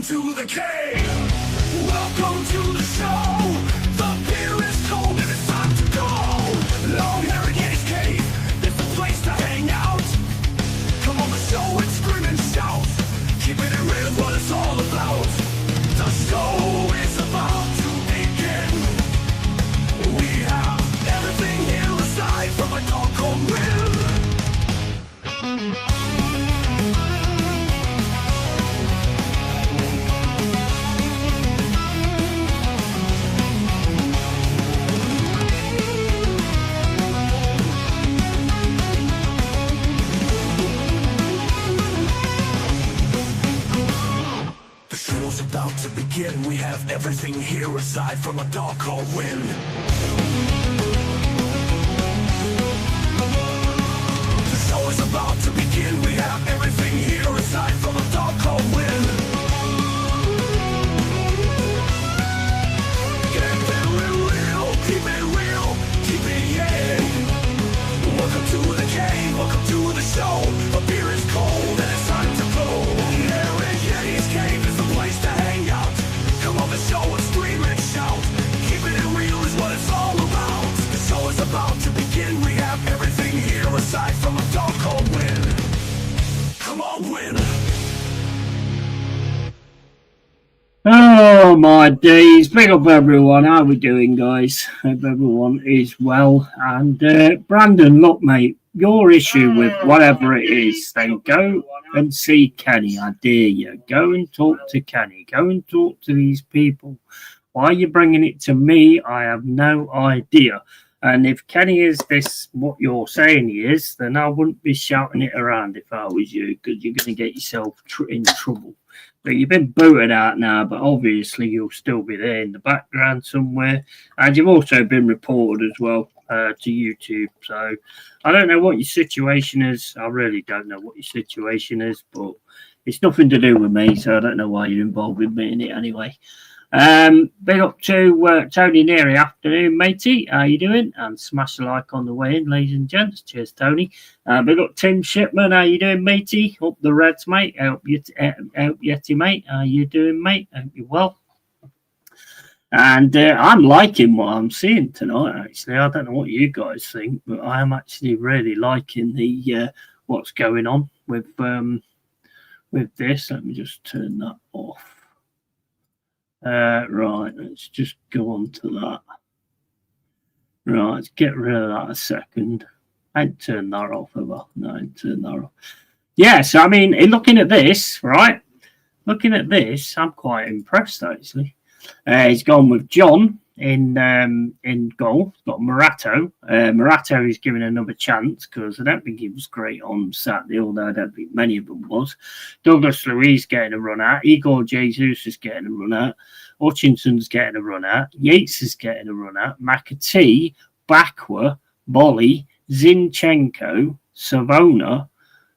Welcome to the cave. Welcome to the show. The beer is cold and it's time to go. LongHairedYeti'sCave. It's the place to hang out. Come on the show and scream and shout. Keeping it real is what it's all about. The show is about to begin. We have everything here aside from a dog called Will. About to begin, we have everything here aside from a dog called Win. The show is about to begin, we have everything here aside from a dog called Win. Get very real, keep it yeah. Welcome to the cave, welcome to the show. A beer is cold and it's time to go. LongHairedYeti'sCave is the place to hang out. Come on the show and scream and shout. Keeping it real is what it's all about. The show is about to begin. We have everything here aside from a dog called Win. Come on, Win. Oh my days, big up everyone. How we doing, guys? Hope everyone is well. And Brandon, look mate, your issue with whatever it is, then go and see Kenny. I dare you, go and talk to Kenny, go and talk to these people. Why are you bringing it to me? I have no idea. And if Kenny is this what you're saying he is, then I wouldn't be shouting it around if I was you, because you're going to get yourself in trouble. But you've been booted out now, but obviously you'll still be there in the background somewhere. And you've also been reported as well to YouTube. So I don't know what your situation is. I really don't know what your situation is, but it's nothing to do with me. So I don't know why you're involved with me in it anyway. Big up to Tony Neary. Afternoon, matey. How you doing? And smash a like on the way in, ladies and gents. Cheers, Tony. Big up Tim Shipman. How you doing, matey? Up the Reds, mate. Help Yeti, mate. How you doing, mate? Hope you're well. And I'm liking what I'm seeing tonight, actually. I don't know what you guys think, but I am actually really liking the what's going on with this. Let me just turn that off. Right, let's just go on to that. Right, let's get rid of that a second. I ain't turned that off, have I? No, I ain't turned that off. Yeah, so I mean, looking at this, right? Looking at this, I'm quite impressed, actually. He's gone with John in goal. He's got Morato. Morato is given another chance because I don't think he was great on Saturday, although I don't think many of them was. Douglas Luiz getting a run out. Igor Jesus is getting a run out. Hutchinson's getting a run out. Yates is getting a run out. McAtee, Bakwa, Bolly, Zinchenko, Savona.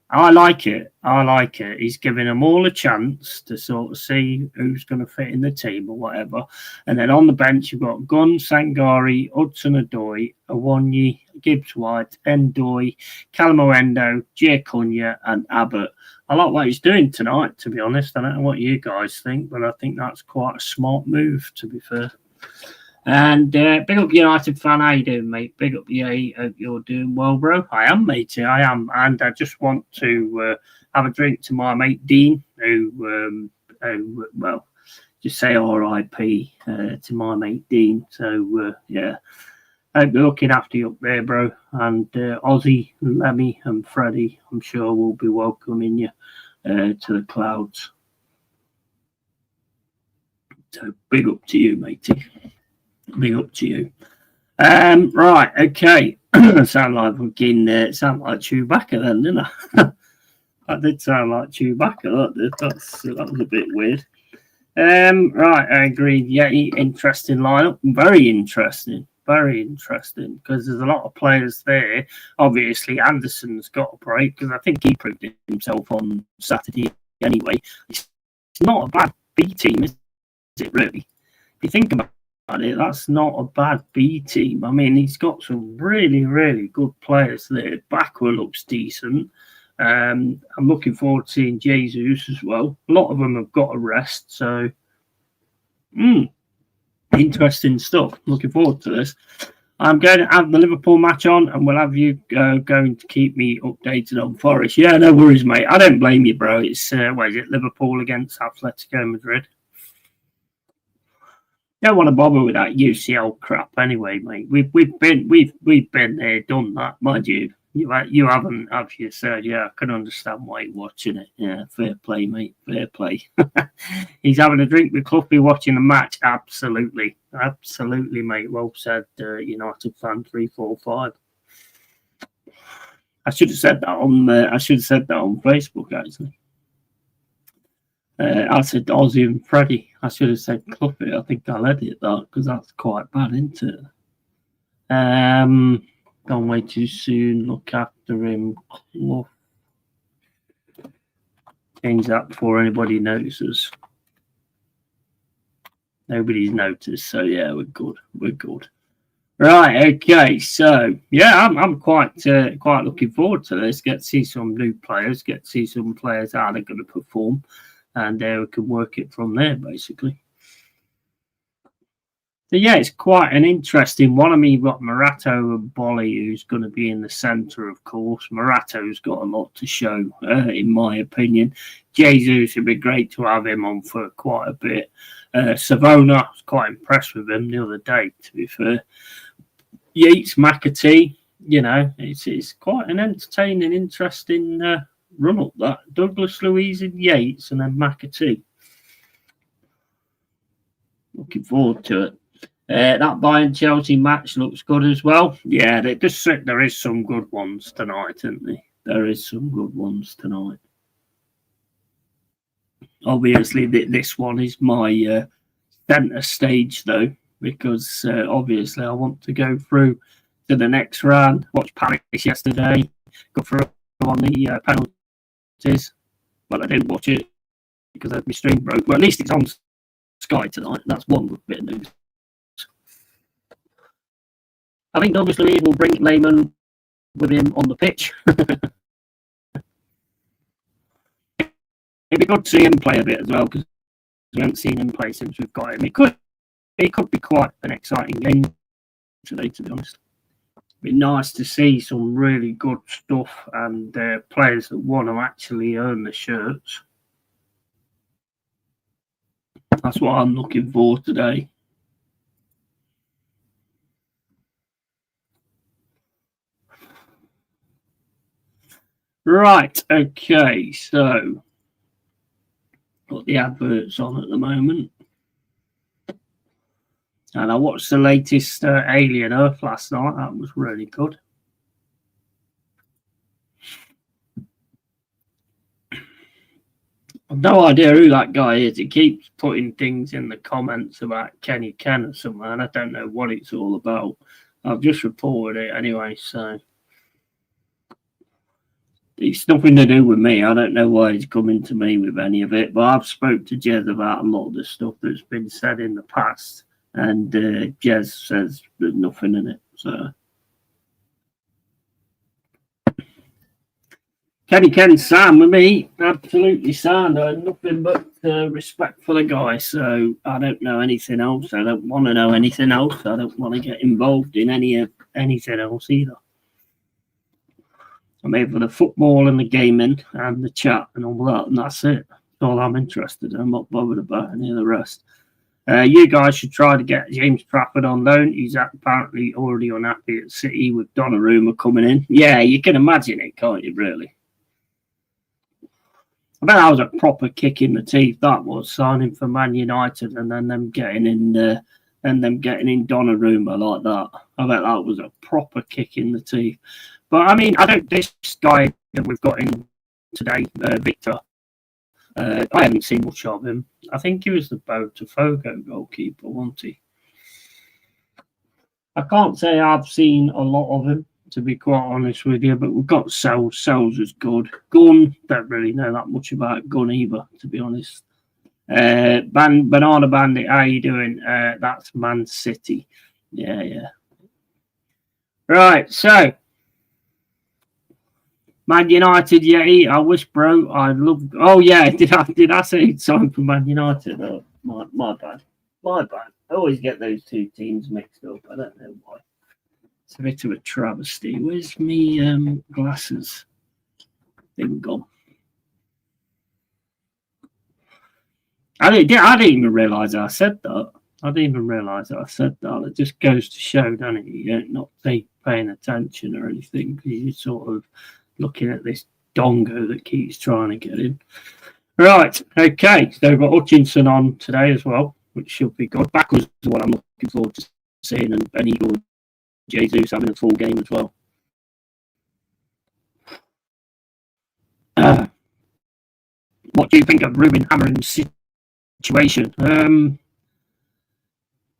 I like it. I like it. He's giving them all a chance to sort of see who's going to fit in the team or whatever. And then on the bench, you've got Gunn, Sangari, Hudson-Odoi, Awonyi, Gibbs-White, Endoy, Calamuendo, Giacunya, and Abbott. I like what he's doing tonight, to be honest. I don't know what you guys think, but I think that's quite a smart move, to be fair. And big up United fan, how you doing, mate? Big up you, hope you're doing well, bro. I am, matey, I am. And I just want to have a drink to my mate Dean, who well, just say R.I.P. To my mate Dean. So, yeah, hope you're looking after you up there, bro. And Ozzy, Lemmy and Freddie, I'm sure will be welcoming you to the clouds. So, big up to you, matey. Big up to you. Right, okay. Sound like fucking sound like Chewbacca then, didn't I? That did sound like Chewbacca. That was a bit weird. Right, I agree. Yeah, interesting lineup. Very interesting. Very interesting because there's a lot of players there. Obviously, Anderson's got a break because I think he proved himself on Saturday anyway. It's not a bad B team, is it really? If you think about it, that's not a bad B team. I mean, he's got some really, really good players there. Bakwa looks decent. I'm looking forward to seeing Jesus as well. A lot of them have got a rest, so interesting stuff. Looking forward to this. I'm going to have the Liverpool match on, and we'll have you going to keep me updated on Forest. Yeah, no worries, mate. I don't blame you, bro. It's what is it? Liverpool against Atletico Madrid. Don't want to bother with that UCL crap anyway, mate. We've been there, done that, mind you. You haven't, have you? So yeah, I can understand why you're watching it. Yeah, fair play, mate. Fair play. He's having a drink with Cluffy watching the match. Absolutely, mate. Well said, United fan 345. I should have said that on. I should have said that on Facebook actually. I said Ozzy and Freddie. I should have said Cluffy. I think I'll edit that because that's quite bad, isn't it? Don't wait too soon. Look after him. Clough. Change that before anybody notices. Nobody's noticed, so yeah, we're good. We're good. Right, okay. So yeah, I'm quite looking forward to this. Get to see some new players. Get to see some players how they're going to perform, and we can work it from there, basically. So yeah, it's quite an interesting one. I mean, you've got Morato and Bolly, who's going to be in the centre, of course. Morato's got a lot to show, in my opinion. Jesus, it'd be great to have him on for quite a bit. Savona, I was quite impressed with him the other day, to be fair. Yates, McAtee, it's quite an entertaining, interesting run-up, that. Douglas, Luiz and Yates, and then McAtee. Looking forward to it. That Bayern Chelsea match looks good as well. Yeah, there is some good ones tonight, isn't there? There is some good ones tonight. Obviously, this one is my centre stage, though, because obviously I want to go through to the next round. Watched Paris yesterday, got through on the penalties, but I didn't watch it because my stream broke. Well, at least it's on Sky tonight. That's one good bit of news. I think Douglas Luiz will bring Lehmann with him on the pitch. It'd be good to see him play a bit as well, because we haven't seen him play since we've got him. It could be quite an exciting game today, to be honest. It'd be nice to see some really good stuff and players that want to actually earn the shirts. That's what I'm looking for today. Right, okay, so got the adverts on at the moment. And I watched the latest Alien Earth last night. That was really good. I've no idea who that guy is. He keeps putting things in the comments about Kenny Ken or something, and I don't know what it's all about. I've just reported it anyway, so it's nothing to do with me. I don't know why he's coming to me with any of it, but I've spoke to Jez about a lot of the stuff that's been said in the past, and Jez says there's nothing in it. So Kenny Ken's sound with me, absolutely sound. I have nothing but respect for the guy, so I don't know anything else. I don't want to know anything else. I don't want to get involved in anything else either. I'm here for the football and the gaming and the chat and all that, and that's it. That's all I'm interested in. I'm not bothered about any of the rest. You guys should try to get James Trafford on loan. He's apparently already unhappy at City with Donnarumma coming in. Yeah, you can imagine it, can't you, really? I bet that was a proper kick in the teeth, that was, signing for Man United and then them getting in Donnarumma like that. I bet that was a proper kick in the teeth. But I mean, this guy that we've got in today, Victor, I haven't seen much of him. I think he was the Botafogo goalkeeper, wasn't he? I can't say I've seen a lot of him, to be quite honest with you, but we've got Sells. Sells is good. Gunn, don't really know that much about Gunn either, to be honest. Banana Bandit, how you doing? That's Man City. Yeah. Right, so Man United, Yeti. I wish, bro. I love. Oh yeah, did I say something for Man United? Oh, my bad. My bad. I always get those two teams mixed up. I don't know why. It's a bit of a travesty. Where's me glasses? There we go. I didn't even realise I said that. I didn't even realise I said that. It just goes to show, doesn't it? You're not paying attention or anything because you're sort of looking at this dongo that keeps trying to get in. Right, okay. So we've got Hutchinson on today as well, which should be good. Backwards is what I'm looking forward to seeing, and Benny or Jesus having a full game as well. What do you think of Ruben Amorim's situation?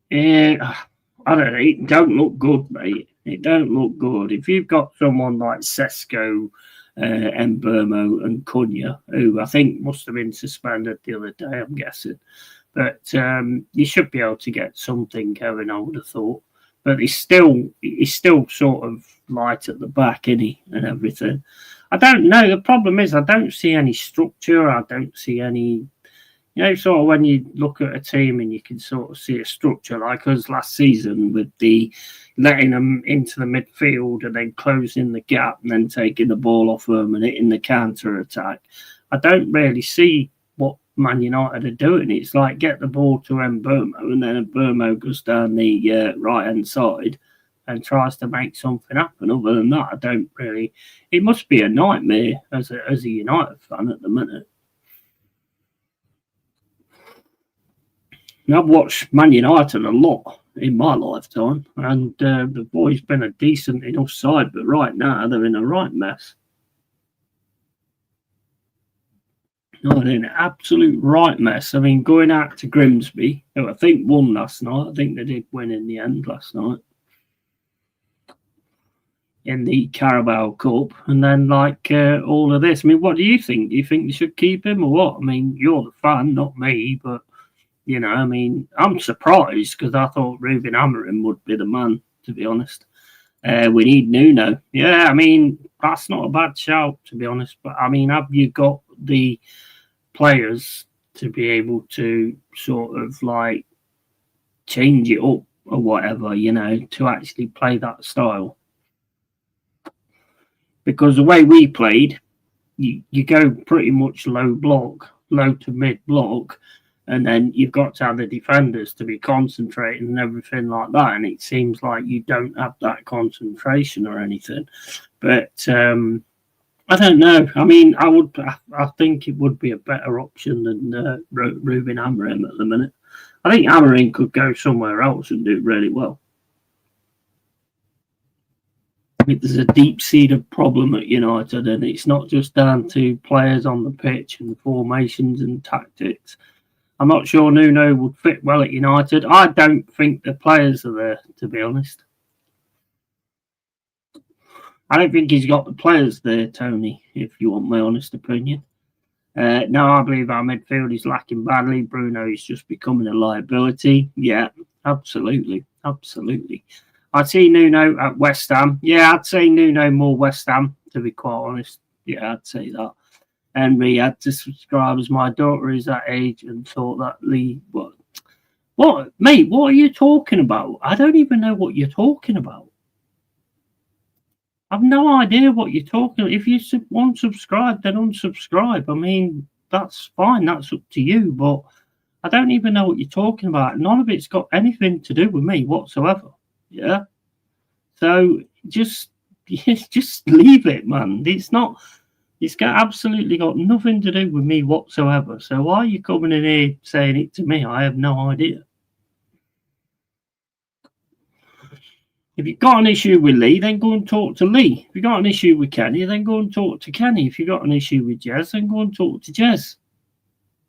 Yeah, I don't know. It don't look good, mate. It don't look good. If you've got someone like Sesko, Mbermo and Cunha, who I think must have been suspended the other day, I'm guessing. But you should be able to get something going, I would have thought. But he's still sort of light at the back, isn't he, and everything. I don't know. The problem is I don't see any structure. I don't see any, sort of when you look at a team and you can sort of see a structure like us last season with the letting them into the midfield and then closing the gap and then taking the ball off them and hitting the counter attack. I don't really see what Man United are doing. It's like get the ball to Mbermo and then Mbermo goes down the right hand side and tries to make something happen. Other than that, I don't really. It must be a nightmare as a United fan at the minute. I've watched Man United a lot in my lifetime, and the boys been a decent enough side, but right now they're in a right mess. Oh, they're in an absolute right mess. I mean, going out to Grimsby, who I think won last night. I think they did win in the end last night in the Carbob Cup, and then all of this. I mean, what do you think? Do you think they should keep him or what? I mean, you're the fan, not me, but I mean, I'm surprised because I thought Ruben Amorim would be the man, to be honest. We need Nuno. Yeah, I mean, that's not a bad shout, to be honest. But, I mean, have you got the players to be able to sort of, change it up or whatever, to actually play that style? Because the way we played, you go pretty much low to mid block, and then you've got to have the defenders to be concentrating and everything like that. And it seems like you don't have that concentration or anything. But I don't know. I mean, I think it would be a better option than Ruben Amorim at the minute. I think Amorim could go somewhere else and do really well. I think there's a deep-seated problem at United, and it's not just down to players on the pitch and formations and tactics. I'm not sure Nuno would fit well at United. I don't think the players are there, to be honest. I don't think he's got the players there, Tony, if you want my honest opinion. No, I believe our midfield is lacking badly. Bruno is just becoming a liability. Yeah, absolutely. Absolutely. I'd see Nuno at West Ham. Yeah, I'd say Nuno more West Ham, to be quite honest. Yeah, I'd say that. Henry had to subscribe as my daughter is that age and thought that Lee. What, mate? What are you talking about? I don't even know what you're talking about. I've no idea what you're talking about. If you unsubscribe, then unsubscribe. I mean, that's fine. That's up to you. But I don't even know what you're talking about. None of it's got anything to do with me whatsoever. Yeah. So just leave it, man. It's absolutely got nothing to do with me whatsoever. So why are you coming in here saying it to me? I have no idea. If you've got an issue with Lee, then go and talk to Lee. If you've got an issue with Kenny, then go and talk to Kenny. If you've got an issue with Jez, then go and talk to Jez.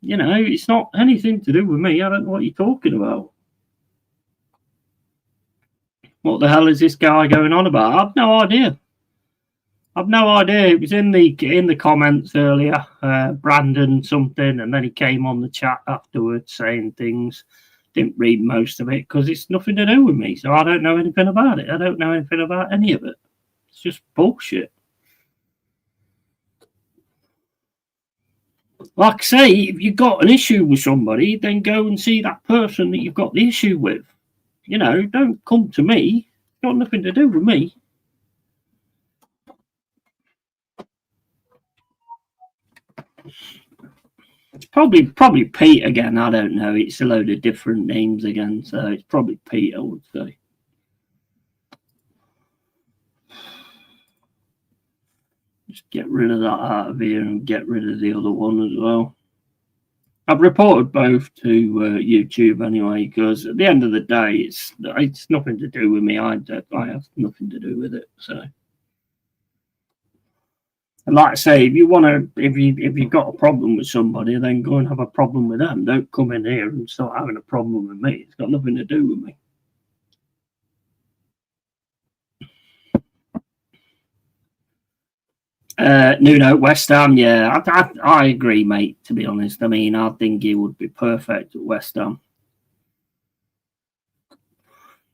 It's not anything to do with me. I don't know what you're talking about. What the hell is this guy going on about? I've no idea. It was in the comments earlier, Brandon something, and then he came on the chat afterwards saying things. Didn't read most of it because it's nothing to do with me, so I don't know anything about it. I don't know anything about any of it. It's just bullshit. Like I say, if you've got an issue with somebody, then go and see that person that you've got the issue with. You know, don't come to me. It's got nothing to do with me. It's probably Pete again. I don't know. It's a load of different names again, so it's probably Pete, I would say. Just get rid of that out of here and get rid of the other one as well. I've reported both to YouTube anyway, because at the end of the day, it's nothing to do with me. I have nothing to do with it. So, and like I say, if you've got a problem with somebody, then go and have a problem with them. Don't come in here and start having a problem with me. It's got nothing to do with me. Nuno, West Ham, yeah, I agree, mate. To be honest, I mean, I think he would be perfect at West Ham.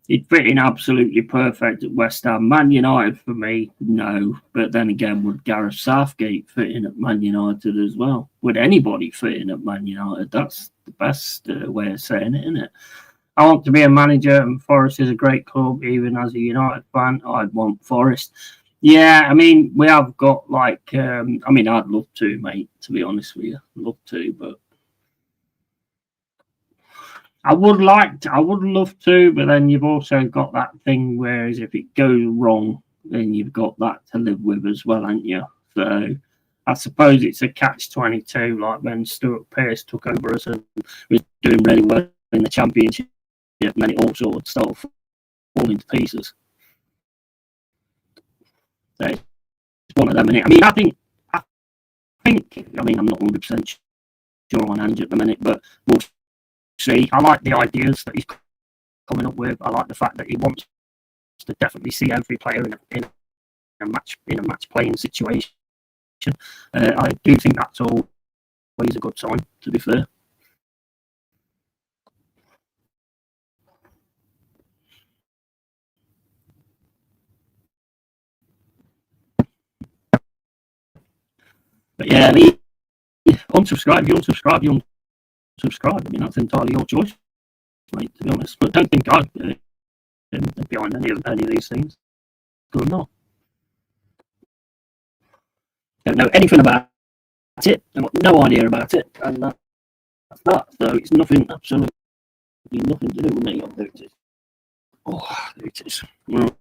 He'd fit in absolutely perfect at West Ham. Man United for me, no. But then again, would Gareth Southgate fit in at Man United as well? Would anybody fit in at Man United? That's the best way of saying it, isn't it? I want to be a manager, and Forest is a great club. Even as a United fan, I'd want Forest. Yeah, I mean, we have got like, I mean, I'd love to, mate, to be honest with you. I'd love to, but I would love to, but then you've also got that thing, whereas if it goes wrong, then you've got that to live with as well, haven't you? So I suppose it's a catch-22, like when Stuart Pearce took over us and was doing really well in the Championship, and then it all sort of started falling to pieces. So it's one of them, innit? I mean, I mean, I'm not 100% sure on Ange at the minute, but we'll see. I like the ideas that he's coming up with. I like the fact that he wants to definitely see every player in a match playing situation. I do think that's always a good sign, to be fair. But yeah, unsubscribe. I mean, that's entirely your choice, mate, to be honest. But don't think I'm behind any of these things. Good or not. Don't know anything about it. I've got no idea about it. And that's that. So it's absolutely nothing to do with me. There it is. Oh, there it is. Right.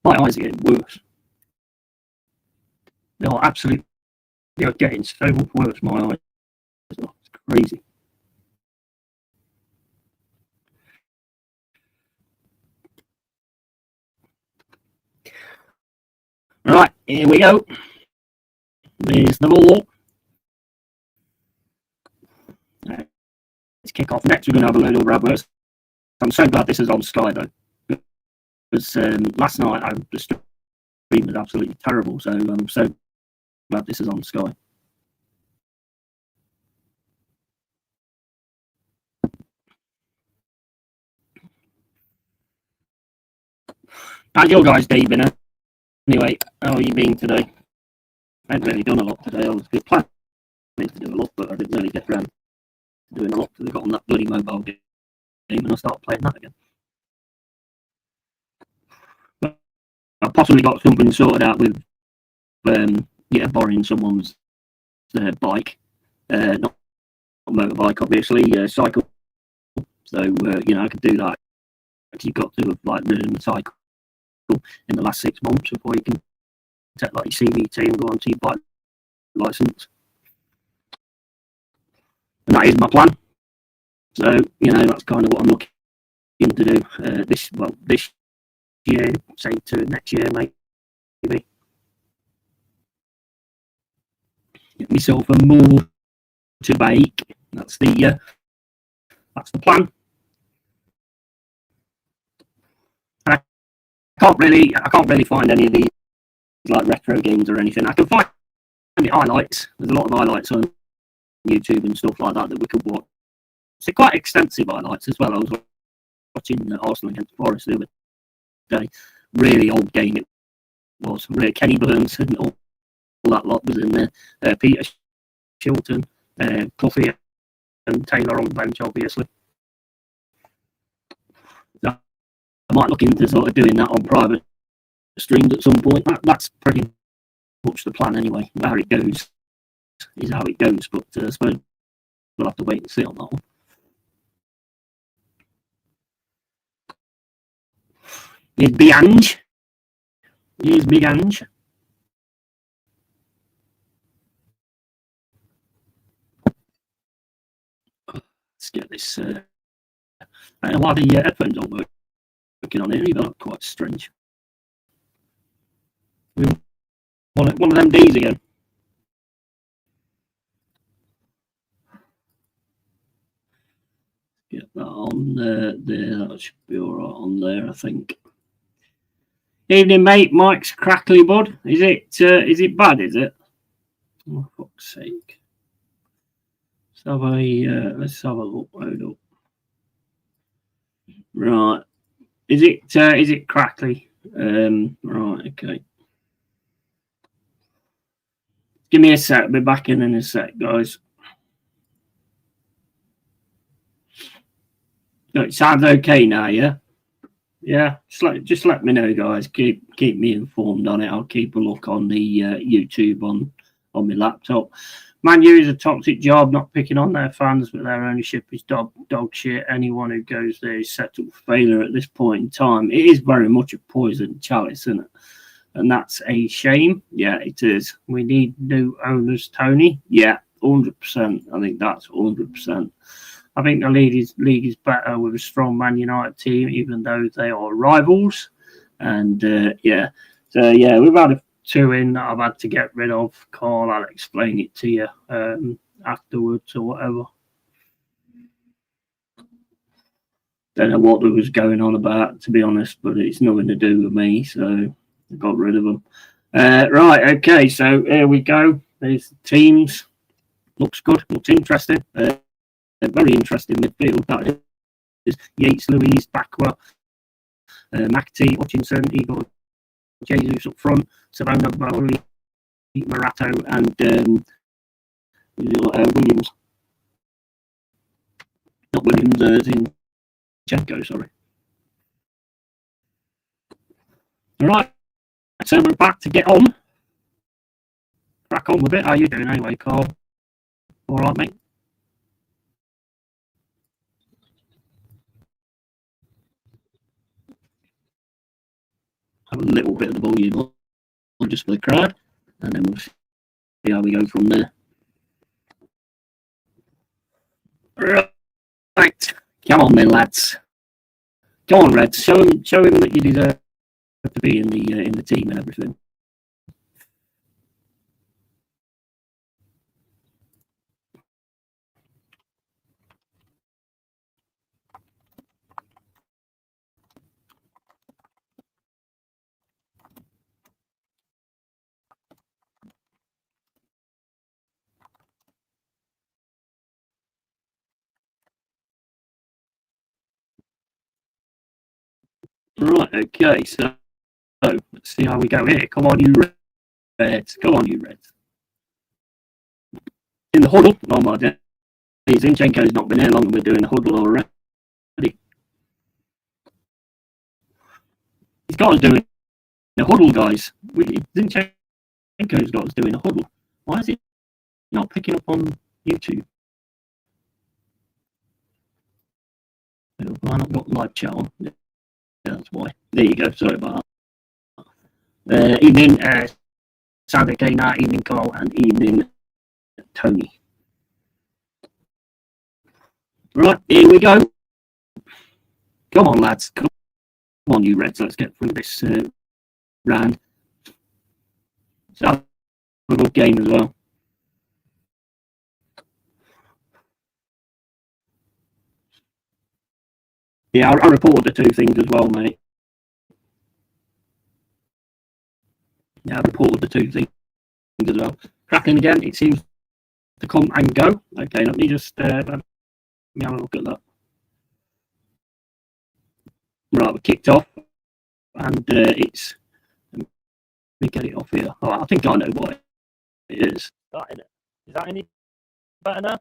My eyes are getting worse. They are getting so much worse, my eyes. It's crazy. Right, here we go. There's the ball. Let's kick off. Next, we're going to have a load of adverts. I'm so glad this is on Sky, though. Because last night, the stream was absolutely terrible. So I'm so glad this is on Sky. How's your guys' day been? Anyway, how are you being today? I haven't really done a lot today. I was planning to do a lot, but I didn't really get around to doing a lot because I got on that bloody mobile game and I started playing that again. But I possibly got something sorted out with borrowing someone's bike, not motorbike, obviously, cycle. So I could do that. You've got to have like ridden a cycle in the last 6 months before you can take like your CVT and go on to your bike license. And that is my plan. So that's kind of what I'm looking to do this year, say to next year, maybe. Get myself a motorbike. That's the plan. And I can't really find any of these like retro games or anything. I can find the highlights. There's a lot of highlights on YouTube and stuff like that we could watch. So quite extensive highlights as well. I was watching Arsenal against Forest the other day. Really old game it was. Really Kenny Burns and all that lot was in there. Peter Shilton, Cloughy and Taylor on the bench, obviously. So I might look into sort of doing that on private streams at some point. That's pretty much the plan anyway. How it goes is how it goes, but I suppose we'll have to wait and see on that one. Here's Big Ange. Here's Big Ange. Let's get this. I don't know why the headphones aren't working on here either. That's quite strange. One of them days again. Get that on there. That should be all right on there, I think. Evening, mate. Mike's crackly, bud. Is it bad? Is it? Oh, for fuck's sake. Let's have a look. Hold up. Right. Is it crackly? Right. Okay. Give me a sec. I'll be back in a sec, guys. No, it sounds okay now, yeah? Yeah, just let me know, guys. Keep me informed on it. I'll keep a look on the YouTube on my laptop. Man U is a toxic job, not picking on their fans, but their ownership is dog shit. Anyone who goes there is set up for failure at this point in time. It is very much a poisoned chalice, isn't it? And that's a shame. Yeah, it is. We need new owners, Tony. Yeah, 100%. I think that's 100%. I think the league is better with a strong Man United team, even though they are rivals. And yeah, so yeah, we've had 2 in that I've had to get rid of. Carl, I'll explain it to you afterwards or whatever. Don't know what was going on about, to be honest, but it's nothing to do with me, so I got rid of them. Right, okay, so here we go. There's the teams. Looks good, looks interesting. Very interesting midfield. That is Yates, Louise, Bakwa, McAtee, Hutchinson, Igor, Jesus up front, Savona, Bowley, Marato, and Williams. Not Williams, Zinchenko, sorry. All right, so we're back to get on. Crack on with it. How are you doing anyway, Carl? All right, mate? Have a little bit of the volume on just for the crowd, and then we'll see how we go from there. Right, come on then, lads. Come on, Reds. Show him that you deserve to be in the team and everything. Right, okay, so let's see how we go here. Come on, you Reds. Come on, you Reds. In the huddle. Oh my days. Zinchenko's not been here long and we're doing the huddle already. He's got us doing a huddle, guys. Zinchenko's got us doing a huddle. Why is he not picking up on YouTube? Why not got live chat on? Yeah, that's why. There you go. Sorry about that. Evening, Saturday okay now. Evening, Carl, and evening, Tony. Right, here we go. Come on, lads. Come on, you Reds. Let's get through this round. So, a good game as well. Yeah, I reported the 2 things as well, mate. Yeah, I reported the 2 things as well. Cracking again, it seems to come and go. Okay, let me just have a look at that. Right, we kicked off, and it's. Let me get it off here. Oh, I think I know why is. Is that any better now?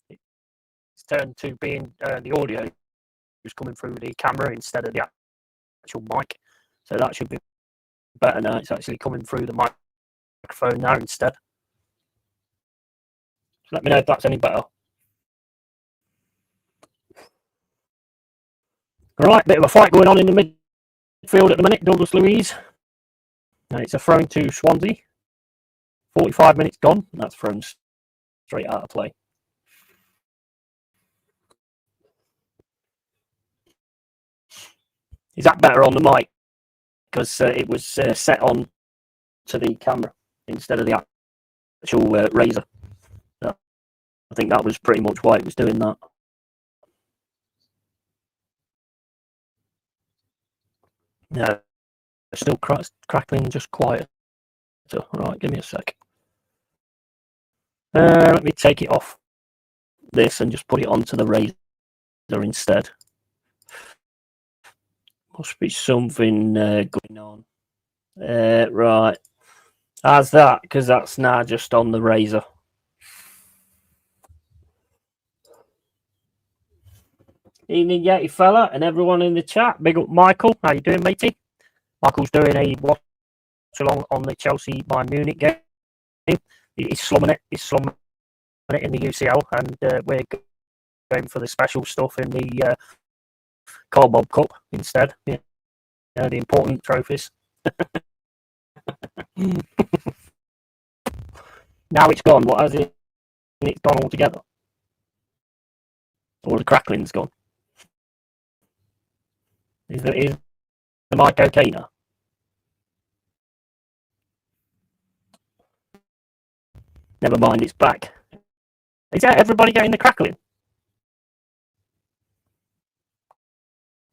It's turned to being the audio is coming through the camera instead of the actual mic. So that should be better now. It's actually coming through the microphone now instead. So let me know if that's any better. Right, bit of a fight going on in the midfield at the minute. Douglas Luiz. And it's a throw to Swansea. 45 minutes gone. And that's thrown straight out of play. Is that better on the mic? Because it was set on to the camera instead of the actual razor. So I think that was pretty much why it was doing that. No, still crackling, just quiet. So, right, give me a sec. Let me take it off this and just put it onto the razor instead. Must be something going on. Right. How's that? Because that's now just on the razor. Evening, Yeti fella, and everyone in the chat. Big up, Michael. How you doing, matey? Michael's doing a watch along on the Chelsea by Munich game. He's slumming it. He's slumming it in the UCL, and we're going for the special stuff in the Carbob Cup instead. Yeah, the important trophies. Now it's gone. What has it? It's gone altogether. Or the crackling's gone. Is the mic okay now? Never mind, it's back. Is that everybody getting the crackling?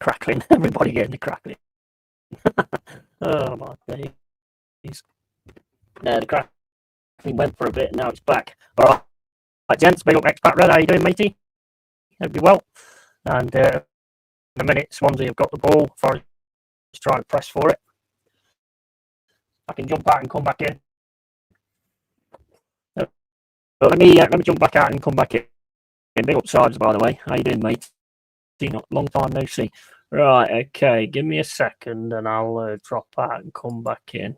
Crackling, everybody getting the crackling. Oh my days. The crackling went for a bit, and now it's back. Alright, gents, big up Expat Red, how you doing, matey? Hope you're well. And in a minute, Swansea have got the ball. Forest trying to press for it. I can jump out and come back in. But let me jump back out and come back in. Big up Sides, by the way. How you doing, mate? Long time no see. Right, okay. Give me a second and I'll drop out and come back in.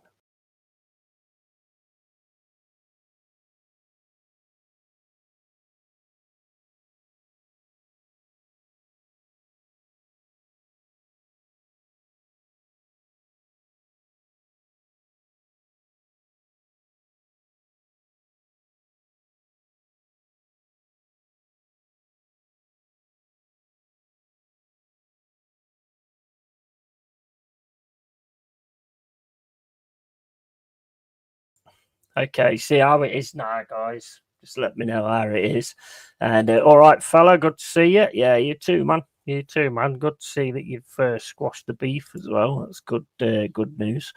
Okay, see how it is now, guys. Just let me know how it is. And all right, fella, good to see you. Yeah, you too, man. You too, man. Good to see that you've squashed the beef as well. That's good, good news.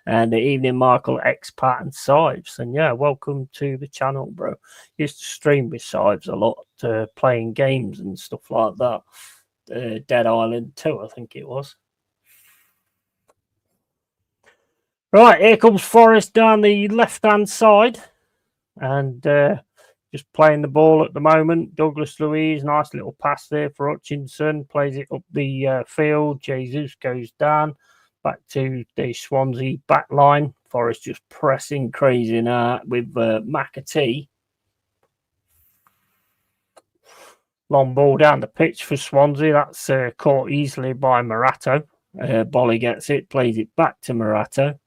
And evening, Michael, Expat and Sives. And yeah, welcome to the channel, bro. Used to stream with Sives a lot, playing games and stuff like that. Dead Island 2, I think it was. Right, here comes Forest down the left-hand side. And just playing the ball at the moment. Douglas Luiz, nice little pass there for Hutchinson. Plays it up the field. Jesus goes down. Back to the Swansea back line. Forest just pressing crazy now with McAtee. Long ball down the pitch for Swansea. That's caught easily by Morato. Bolly gets it, plays it back to Morato.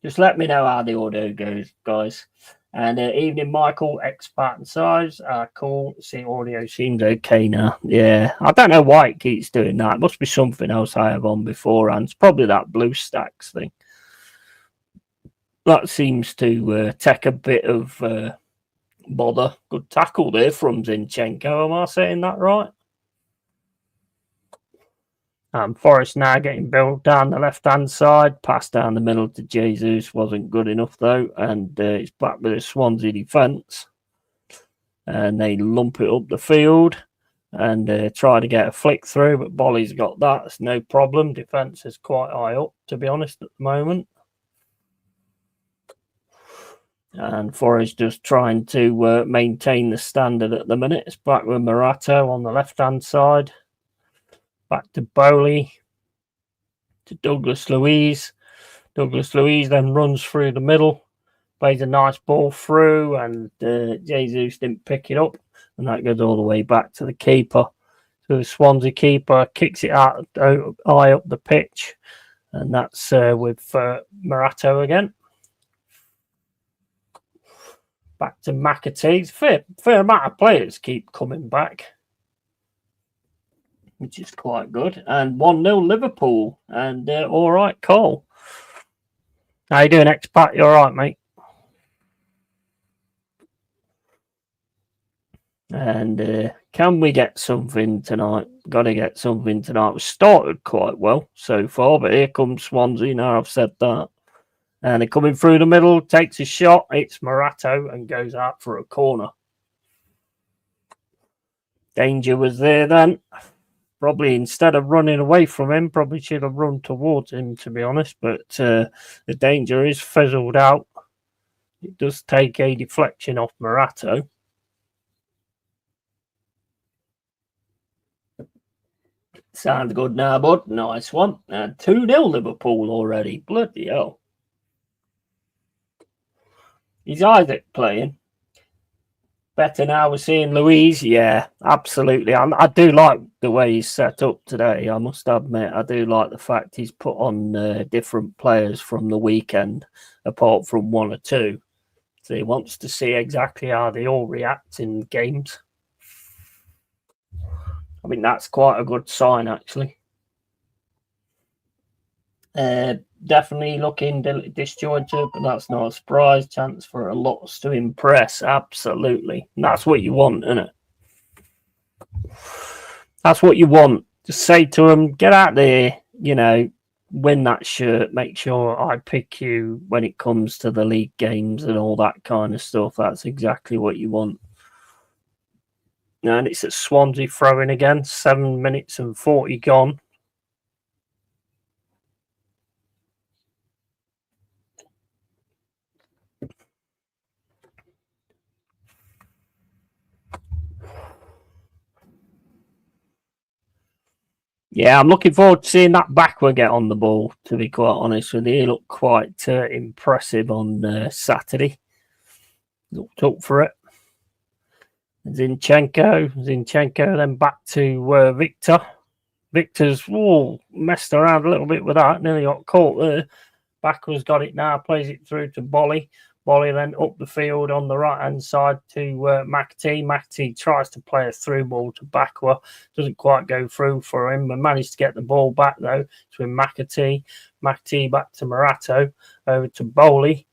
Just let me know how the audio goes, guys. And evening, Michael, Expat and Size. Cool. See, audio seems okay now. Yeah, I don't know why it keeps doing that. It must be something else I have on beforehand. It's probably that BlueStacks thing. That seems to take a bit of bother. Good tackle there from Zinchenko. Am I saying that right? Forest now getting built down the left-hand side. Pass down the middle to Jesus. Wasn't good enough, though. And it's back with the Swansea defence. And they lump it up the field. And try to get a flick through. But Bolly's got that. It's no problem. Defence is quite high up, to be honest, at the moment. And Forest just trying to maintain the standard at the minute. It's back with Morato on the left-hand side. Back to Bowley. To Douglas Luiz. Douglas Luiz then runs through the middle. Plays a nice ball through. And Jesus didn't pick it up. And that goes all the way back to the keeper. So the Swansea keeper kicks it out high up the pitch. And that's with Morato again. Back to McAtee. Fair amount of players keep coming back, which is quite good. And 1-0 Liverpool. And all right, Cole. How you doing, expat? You all right, mate? And can we get something tonight? Got to get something tonight. We started quite well so far, but here comes Swansea. Now I've said that. And they're coming through the middle, takes a shot. It's Morato and goes out for a corner. Danger was there then. Probably instead of running away from him, probably should have run towards him, to be honest. But the danger is fizzled out. It does take a deflection off Morato. Sounds good now, bud. Nice one. 2-0 Liverpool already. Bloody hell. Is Isaac playing? Better now we're seeing Luiz. Yeah, absolutely. I do like the way he's set up today. I must admit, I do like the fact he's put on different players from the weekend, apart from one or two. So he wants to see exactly how they all react in games. I mean, that's quite a good sign, actually. Definitely looking disjointed, but that's not a surprise. Chance for a lots to impress. Absolutely. And that's what you want, isn't it? That's what you want. Just say to them, get out there, win that shirt. Make sure I pick you when it comes to the league games and all that kind of stuff. That's exactly what you want. And it's at Swansea throwing again. 7 minutes and 40 gone. Yeah, I'm looking forward to seeing that backward get on the ball, to be quite honest with you. He looked quite impressive on Saturday. Looked up for it. Zinchenko, then back to Victor. Victor's messed around a little bit with that. Nearly got caught there. Backwards got it now, plays it through to Bolly. Bolly then up the field on the right-hand side to McAtee. McAtee tries to play a through ball to Bakwa. Doesn't quite go through for him, but managed to get the ball back, though. It's with McAtee. McAtee back to Morato. Over to Bowley.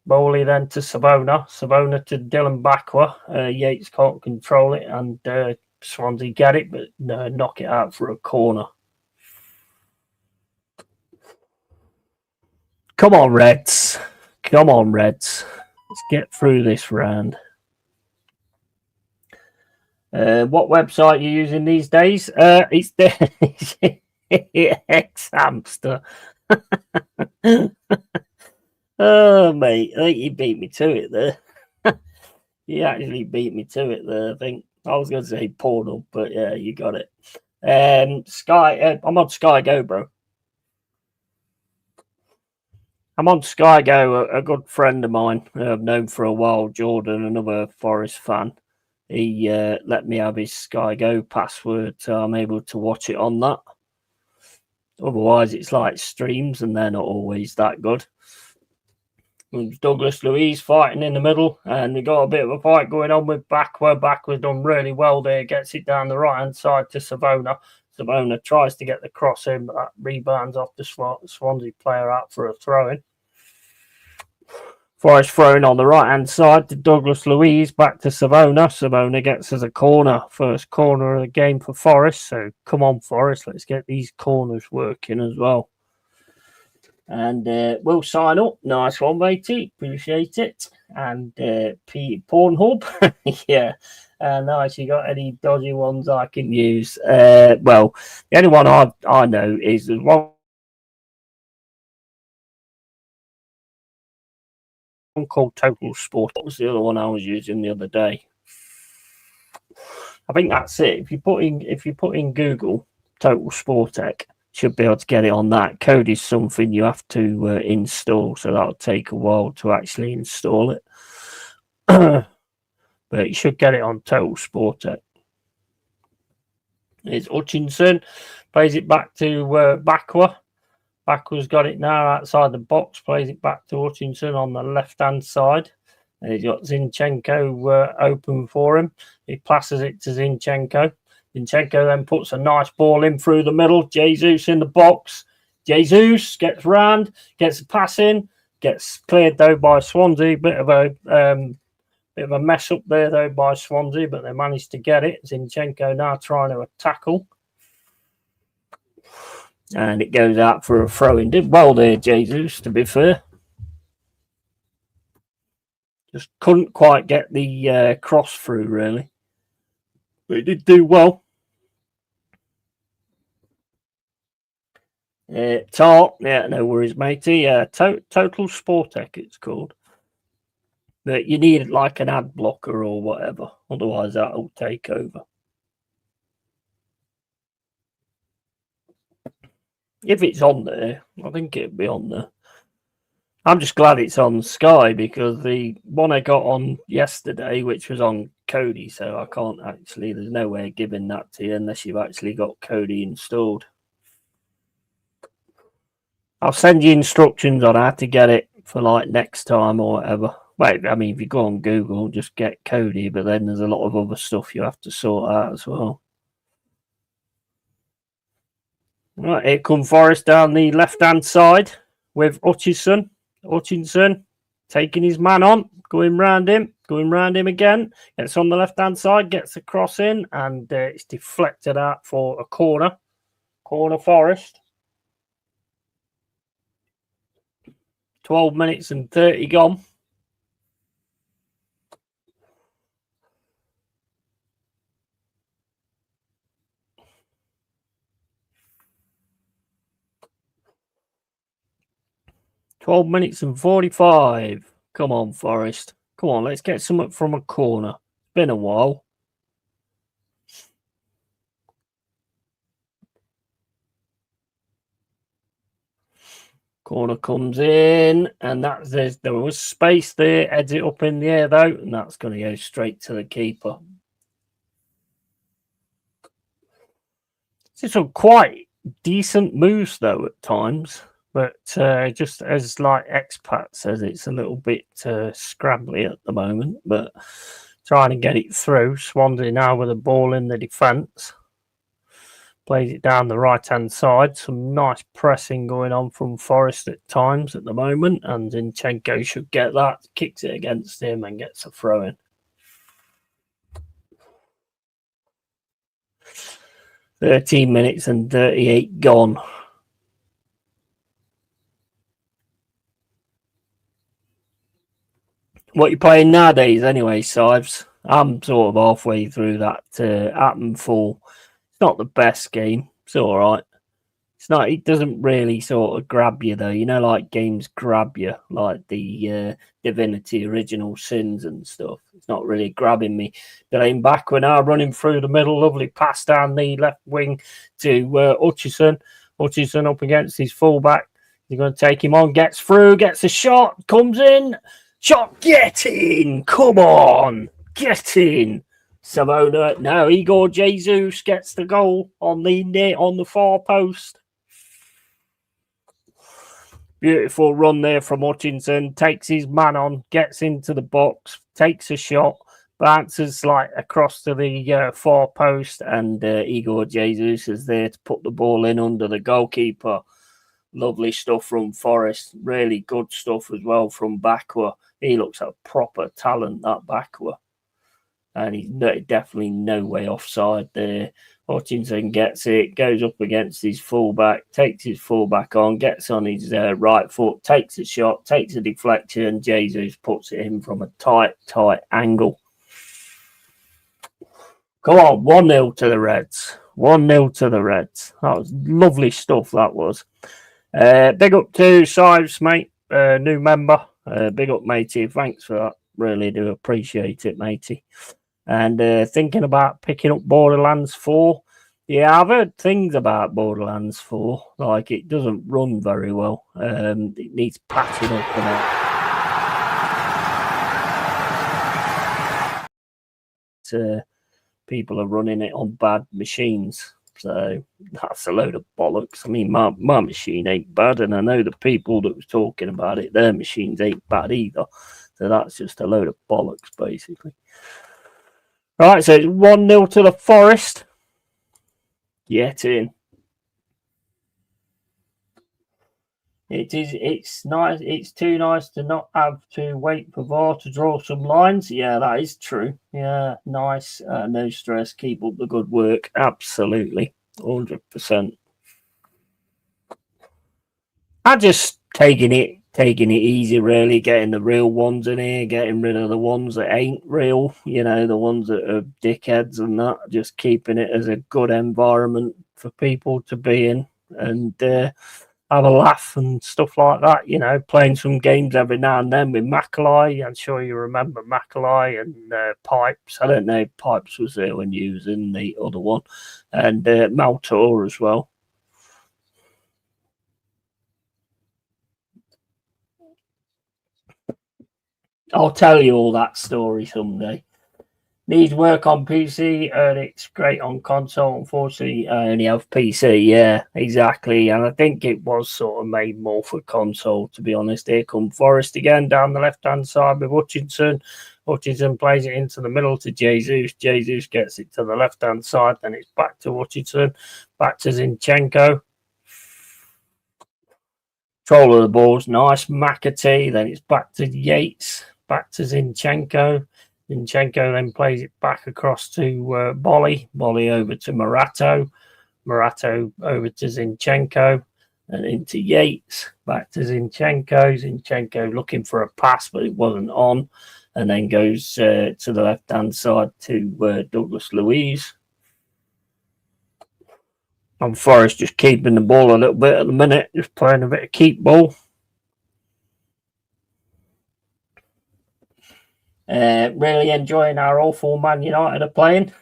Bowley then to Savona. Savona to Dylan Bakwa. Yates can't control it, and Swansea get it, but knock it out for a corner. Come on, Reds. Come on, Reds. Let's get through this round. What website are you using these days? It's the X-Hamster. Oh, mate. I think you beat me to it there. You actually beat me to it there, I think. I was going to say Portal, but yeah, you got it. Sky. I'm on Sky Go, bro. I'm on Sky Go. A good friend of mine I've known for a while, Jordan, another Forest fan. He let me have his Sky Go password, so I'm able to watch it on that. Otherwise, it's like streams, and they're not always that good. Douglas Luiz fighting in the middle, and they got a bit of a fight going on with Bakwa. Bakwa's done really well there, gets it down the right-hand side to Savona. Savona tries to get the cross in, but that rebounds off the Swansea player out for a throw-in. Forest throwing on the right-hand side to Douglas Luiz, back to Savona. Savona gets us a corner, first corner of the game for Forest. So come on, Forest, let's get these corners working as well. And we'll sign up. Nice one, matey. Appreciate it. And Pornhub, yeah. Nice. You got any dodgy ones I can use? Well, the only one I know is 1 called one called Total Sport. What was the other one I was using the other day? I think that's it. If you put in Google Total Sportec, should be able to get it on that. Code is something you have to install, so that'll take a while to actually install it. But you should get it on Total Sportec. It's Hutchinson, plays it back to Bakwa. Bakwa's got it now outside the box, plays it back to Hutchinson on the left-hand side. And he's got Zinchenko open for him. He passes it to Zinchenko. Zinchenko then puts a nice ball in through the middle. Jesus in the box. Jesus gets round, gets a pass in, gets cleared though by Swansea. Bit of a mess up there though by Swansea, but they managed to get it. Zinchenko now trying to tackle. And it goes out for a throw-in. Did well there, Jesus, to be fair. Just couldn't quite get the cross through, really. But he did do well. Tar, yeah, no worries, matey. Total Sportec, it's called. But you need like an ad blocker or whatever. Otherwise, that'll take over. If it's on there, I think it'll be on there. I'm just glad it's on Sky because the one I got on yesterday, which was on Kodi, so I can't actually, there's no way of giving that to you unless you've actually got Kodi installed. I'll send you instructions on how to get it for like next time or whatever. Wait, I mean, if you go on Google, just get Kodi, but then there's a lot of other stuff you have to sort out as well. Right, here come Forest down the left-hand side with Hutchinson. Hutchinson taking his man on, going round him again. Gets on the left-hand side, gets a cross in, and it's deflected out for a corner. Corner Forest. 12 minutes and 30 gone. Twelve minutes and 45. Come on, Forest. Come on, let's get something from a corner. It's been a while. Corner comes in, and there was space there. Heads it up in the air, though, and that's going to go straight to the keeper. It's some quite decent moves, though, at times. But just as like Expat says, it's a little bit scrabbly at the moment. But trying to get it through. Swansea now with the ball in the defence. Plays it down the right-hand side. Some nice pressing going on from Forest at times at the moment. And Zinchenko should get that. Kicks it against him and gets a throw-in. $13 minutes and 38 gone. What you playing nowadays anyway, Sives? I'm sort of halfway through that Attenfall. It's not the best game. It's all right. It's not. It doesn't really sort of grab you though. You know, like games grab you, like the Divinity Original Sins and stuff. It's not really grabbing me. Playing back, we're now running through the middle. Lovely pass down the left wing to Hutchinson. Hutchinson up against his fullback. He's going to take him on. Gets through. Gets a shot. Comes in. Shot, get in! Come on! Get in! Savona, no, Igor Jesus gets the goal on the far post. Beautiful run there from Hutchinson. Takes his man on, gets into the box, takes a shot, bounces like across to the far post, and Igor Jesus is there to put the ball in under the goalkeeper. Lovely stuff from Forest. Really good stuff as well from Bakwa. He looks a proper talent, that Bakwa. And he's definitely no way offside there. Hutchinson gets it, goes up against his fullback, takes his fullback on, gets on his right foot, takes a shot, takes a deflection. Jesus puts it in from a tight angle. Come on, 1-0 to the Reds. 1-0 to the Reds. That was lovely stuff, that was. Big up to Sives, mate. New member. Big up, matey. Thanks for that. Really do appreciate it, matey. And thinking about picking up Borderlands 4. Yeah, I've heard things about Borderlands 4. Like, it doesn't run very well. It needs patching up and people are running it on bad machines. So that's a load of bollocks. I mean, my machine ain't bad, and I know the people that was talking about it, their machines ain't bad either. So that's just a load of bollocks, basically. Right, so it's 1-0 to the Forest. Get in. It's nice. It's too nice to not have to wait for VAR to draw some lines. Yeah, that is true. Yeah, nice. No stress. Keep up the good work. Absolutely. 100%. I'm just taking it easy, really, getting the real ones in here, getting rid of the ones that ain't real, the ones that are dickheads and that, just keeping it as a good environment for people to be in and have a laugh and stuff like that, playing some games every now and then with Macaulay. I'm sure you remember Macaulay and Pipes. I don't know if Pipes was there when you was in the other one, and Maltor as well. I'll tell you all that story someday. Needs work on PC, and it's great on console. Unfortunately, I only have PC. Yeah, exactly. And I think it was sort of made more for console, to be honest. Here come Forest again down the left-hand side with Hutchinson. Hutchinson plays it into the middle to Jesus. Jesus gets it to the left-hand side. Then it's back to Hutchinson, back to Zinchenko. Control of the balls, nice. McAtee. Then it's back to Yates, back to Zinchenko. Zinchenko then plays it back across to Bolly. Bolly over to Morato. Morato over to Zinchenko. And into Yates. Back to Zinchenko. Zinchenko looking for a pass, but it wasn't on. And then goes to the left-hand side to Douglas Luiz. And Forest just keeping the ball a little bit at the minute. Just playing a bit of keep ball. Really enjoying our awful Man United are playing.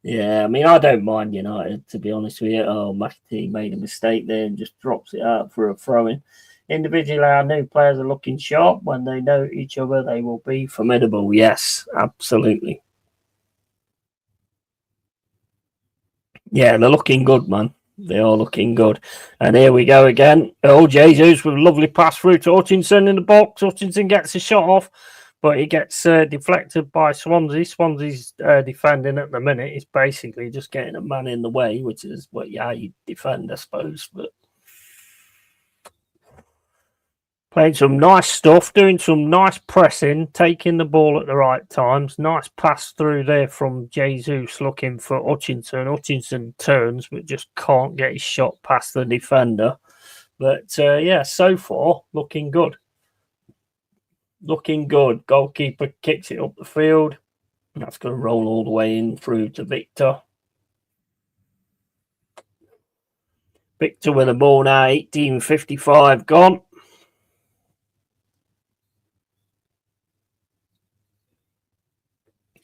Yeah, I mean, I don't mind United, to be honest with you. Oh, McAtee made a mistake there and just drops it out for a throw-in. Individually, our new players are looking sharp. When they know each other, they will be formidable. Yes, absolutely. Yeah, they're looking good, man. They are looking good. And here we go again. Oh, Jesus with a lovely pass through to Hutchinson in the box. Hutchinson gets a shot off, but he gets deflected by Swansea. Swansea's defending at the minute. It's basically just getting a man in the way, which is how you defend, I suppose. But playing some nice stuff, doing some nice pressing, taking the ball at the right times. Nice pass through there from Jesus looking for Hutchinson. Hutchinson turns, but just can't get his shot past the defender. But yeah, so far, looking good. Looking good. Goalkeeper kicks it up the field. That's going to roll all the way in through to Victor. Victor with the ball now, 18:55 gone.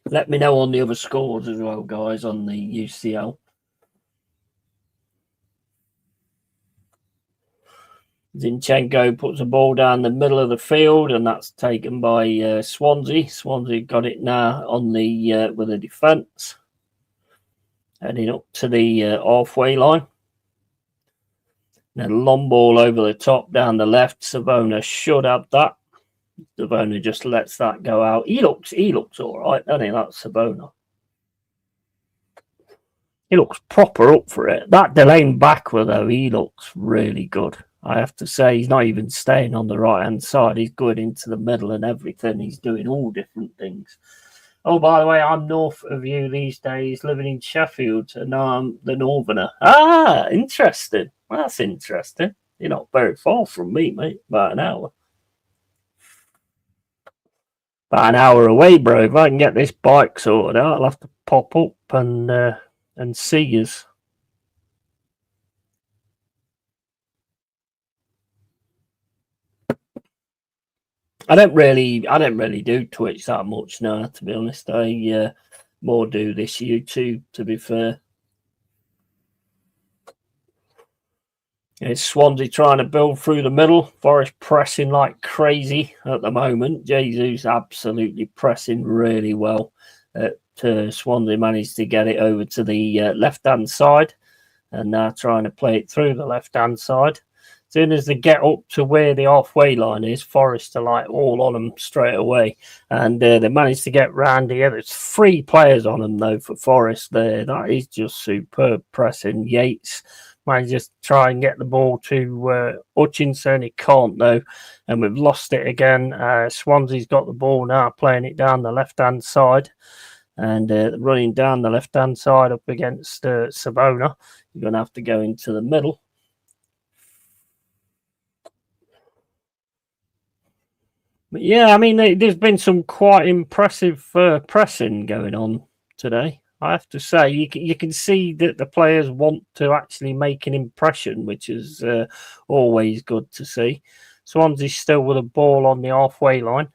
Let me know on the other scores as well, guys, on the UCL. Zinchenko puts the ball down the middle of the field, and that's taken by Swansea. Swansea got it now on the with the defence, heading up to the halfway line. Then a long ball over the top down the left. Savona should have that. Savona just lets that go out. He looks all right, doesn't he? That's Savona. He looks proper up for it. That Delaney backward, though, he looks really good. I have to say, he's not even staying on the right-hand side. He's going into the middle and everything. He's doing all different things. Oh, by the way, I'm north of you these days, living in Sheffield, and I'm the northerner. Ah, interesting. That's interesting. You're not very far from me, mate. About an hour. About an hour away, bro. If I can get this bike sorted out, I'll have to pop up and see us. I don't really do Twitch that much now, to be honest. I more do this YouTube, to be fair. It's Swansea trying to build through the middle. Forest pressing like crazy at the moment. Jesus absolutely pressing really well. Swansea managed to get it over to the left-hand side, and now trying to play it through the left-hand side. As soon as they get up to where the halfway line is, Forest are like all on them straight away, and they managed to get round here. There's 3 players on them though for Forest there. That is just superb pressing. Yates might just try and get the ball to Hutchinson. He can't though, and we've lost it again. Swansea's got the ball now, playing it down the left-hand side, and running down the left-hand side up against Savona. You're going to have to go into the middle. But yeah, I mean, there's been some quite impressive pressing going on today. I have to say, you can see that the players want to actually make an impression, which is always good to see. Swansea's still with a ball on the halfway line.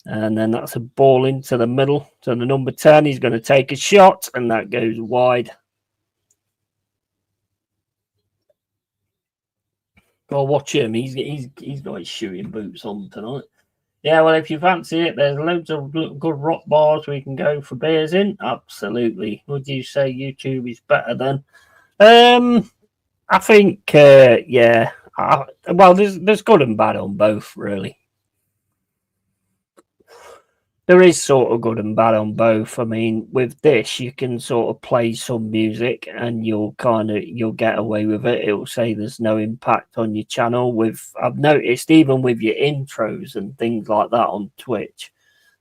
And then that's a ball into the middle. So the number 10, he's going to take a shot, and that goes wide. Go watch him. He's got his shooting boots on tonight. Yeah, well, if you fancy it, there's loads of good rock bars we can go for beers in. Absolutely. Would you say YouTube is better then? I think, yeah. Well, there's good and bad on both, really. There is sort of good and bad on both. I mean, with this, you can sort of play some music and you'll get away with it. It'll say there's no impact on your channel. I've noticed even with your intros and things like that on Twitch,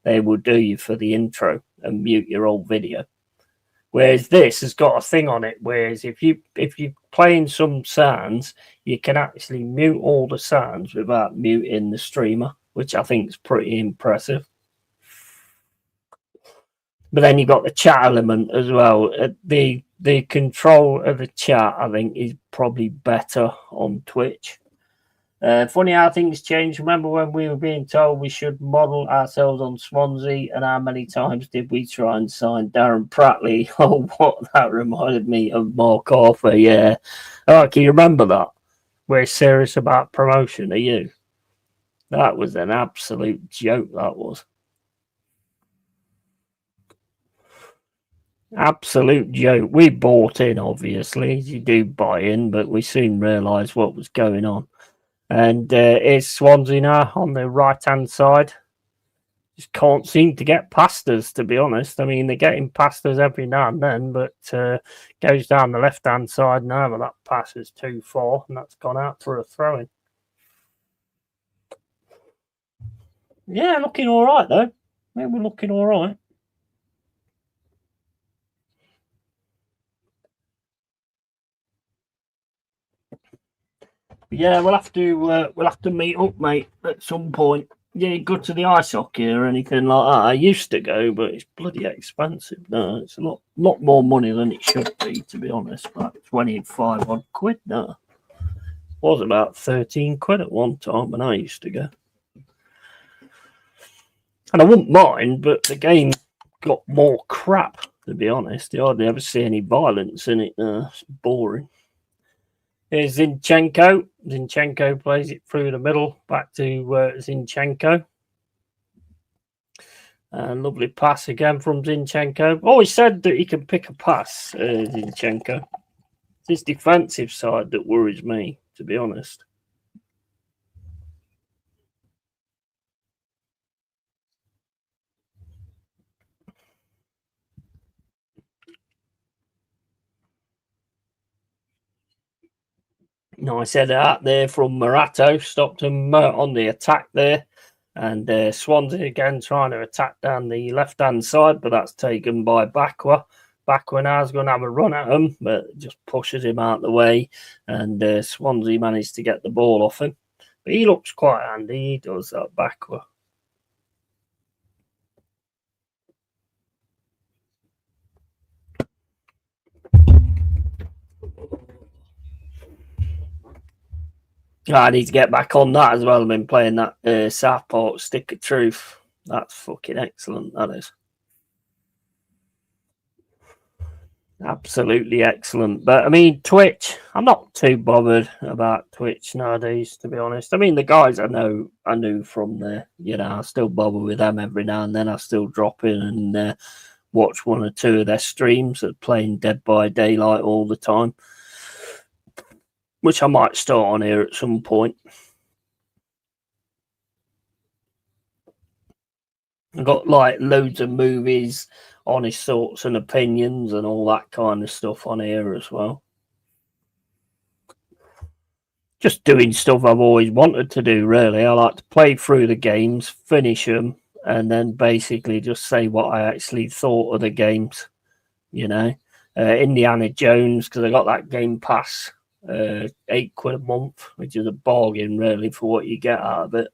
they will do you for the intro and mute your old video. Whereas this has got a thing on it. Whereas if you're playing some sounds, you can actually mute all the sounds without muting the streamer, which I think is pretty impressive. But then you've got the chat element as well. The control of the chat, I think, is probably better on Twitch. Funny how things change. Remember when we were being told we should model ourselves on Swansea, and how many times did we try and sign Darren Pratley? Oh, what that reminded me of Mark Arthur. Yeah. Oh, can you remember that? We're serious about promotion. Are you? That was an absolute joke. That was. Absolute joke. We bought in, obviously. You do buy in, but we soon realised what was going on. And it's Swansea now on the right-hand side. Just can't seem to get past us, to be honest. I mean, they're getting past us every now and then, but goes down the left-hand side now, but that pass is too far, and that's gone out for a throw-in. Yeah, looking all right, though. Yeah, we're looking all right. Yeah, we'll have to meet up, mate, at some point. Yeah, go to the ice hockey or anything like that. I used to go, but it's bloody expensive now. It's a lot more money than it should be, to be honest. About 25 odd quid now. It was about 13 quid at one time when I used to go. And I wouldn't mind, but the game got more crap, to be honest. You hardly ever see any violence in it now. It's boring. Here's Zinchenko. Zinchenko plays it through the middle, back to Zinchenko. And lovely pass again from Zinchenko. Always said that he can pick a pass, Zinchenko. It's his defensive side that worries me, to be honest. Nice header out there from Morato. Stopped him on the attack there. And Swansea again trying to attack down the left-hand side, but that's taken by Bakwa. Bakwa now is going to have a run at him, but just pushes him out the way. And Swansea managed to get the ball off him. But he looks quite handy. He does that, Bakwa. I need to get back on that as well. I've been playing that Southport Stick of Truth. That's fucking excellent, that is. Absolutely excellent. But I mean, Twitch, I'm not too bothered about Twitch nowadays, to be honest. I mean, the guys I knew from there, I still bother with them every now and then. I still drop in and watch one or two of their streams of playing Dead by Daylight all the time, which I might start on here at some point. I've got like loads of movies, honest thoughts and opinions, and all that kind of stuff on here as well. Just doing stuff I've always wanted to do, really. I like to play through the games, finish them, and then basically just say what I actually thought of the games. Indiana Jones, because I got that Game Pass, £8 a month, which is a bargain, really, for what you get out of it.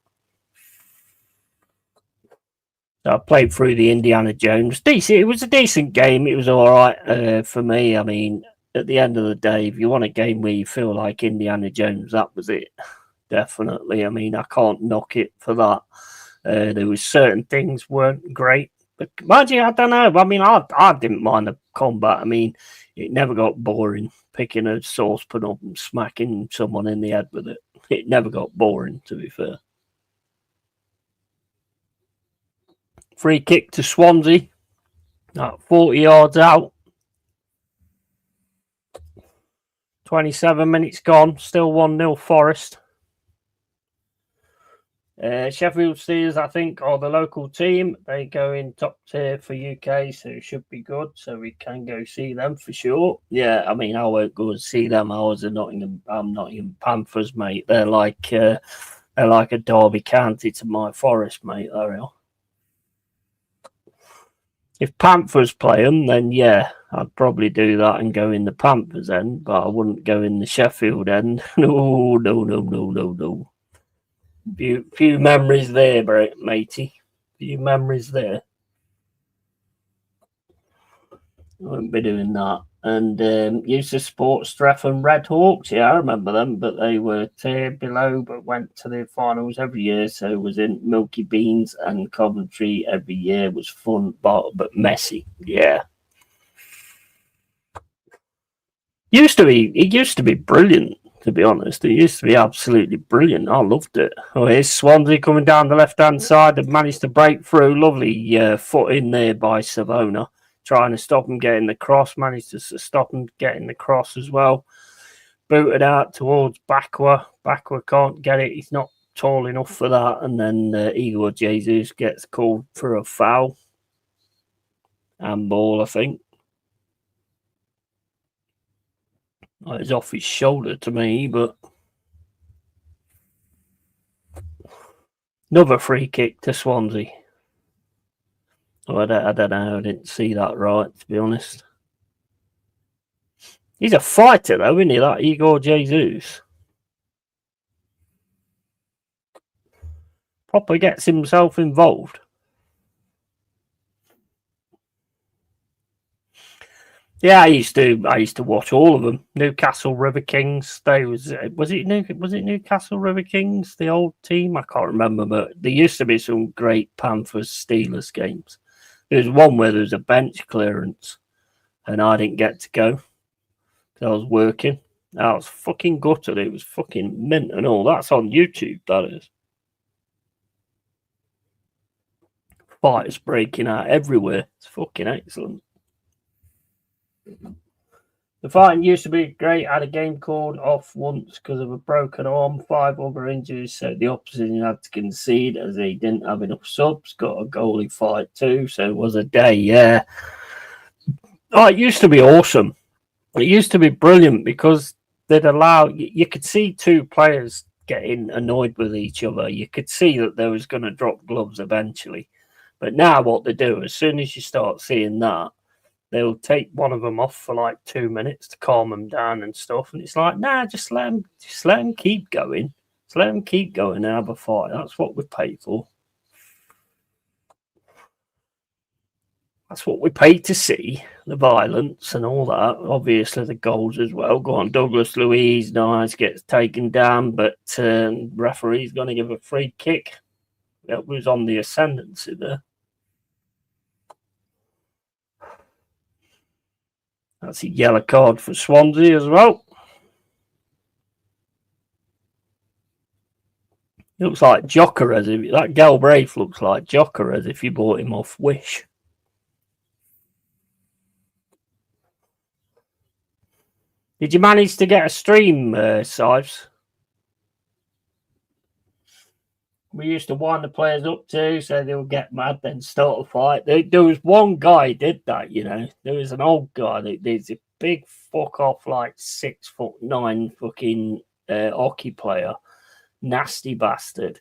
I played through the Indiana Jones. Decent. It was a decent game. It was all right for me. I mean, at the end of the day, if you want a game where you feel like Indiana Jones, that was it. Definitely. I mean, I can't knock it for that. There was certain things weren't great, but mind you, I don't know. I mean, I didn't mind the combat. I mean, it never got boring. Picking a saucepan up and smacking someone in the head with it. It never got boring, to be fair. Free kick to Swansea. 40 yards out. 27 minutes gone. Still 1-0 Forest. Sheffield Steelers, I think, are the local team. They go in top tier for UK, so it should be good. So we can go see them for sure. Yeah, I mean, I won't go and see them. I was a Nottingham Panthers, mate. They're like a Derby County to my Forest, mate. There we are. If Panthers play them, then yeah, I'd probably do that and go in the Panthers end, but I wouldn't go in the Sheffield end. No. Few memories there, matey. Few memories there. I won't be doing that. And used to support Streatham Red Hawks. Yeah, I remember them, but they were tier below, but went to the finals every year. So was in Milky Beans and Coventry every year. It was fun, but messy. Yeah. It used to be brilliant, to be honest. It used to be absolutely brilliant. I loved it. Oh, here's Swansea coming down the left-hand side. They've managed to break through. Lovely foot in there by Savona. Trying to stop him getting the cross. Managed to stop him getting the cross as well. Booted out towards Bakwa. Bakwa can't get it. He's not tall enough for that. And then Igor Jesus gets called for a foul. Handball, I think. It's off his shoulder to me, but another free kick to Swansea. I don't know. I didn't see that right, to be honest. He's a fighter, though, isn't he? That Igor Jesus. Proper gets himself involved. Yeah, I used to watch all of them. Newcastle River Kings. Was it Newcastle River Kings, the old team? I can't remember, but there used to be some great Panthers Steelers games. There was one where there was a bench clearance, and I didn't get to go because I was working. I was fucking gutted. It was fucking mint and all. That's on YouTube. That is. Fights breaking out everywhere. It's fucking excellent. The fighting used to be great. I had a game called off once because of a broken arm, 5 other injuries, so the opposition had to concede as they didn't have enough subs. Got a goalie fight too, so it was a day, yeah. Oh, it used to be awesome. It used to be brilliant because they'd allow, you could see two players getting annoyed with each other. You could see that they was going to drop gloves eventually. But now what they do, as soon as you start seeing that, they'll take one of them off for like 2 minutes to calm them down and stuff. And it's like, nah, just let them keep going. Just let them keep going and have a fight. That's what we pay for. That's what we paid to see, the violence and all that. Obviously, the goals as well. Go on, Douglas Luiz, nice, gets taken down, but referee's going to give a free kick. That was on the ascendancy there. That's a yellow card for Swansea as well. It looks like Jokeres. That Galbraith looks like Jokeres if you bought him off Wish. Did you manage to get a stream, Sives? We used to wind the players up too, so they would get mad, then start a fight. There was one guy who did that, you know. There was an old guy. There's a big fuck off, like 6'9" fucking hockey player, nasty bastard.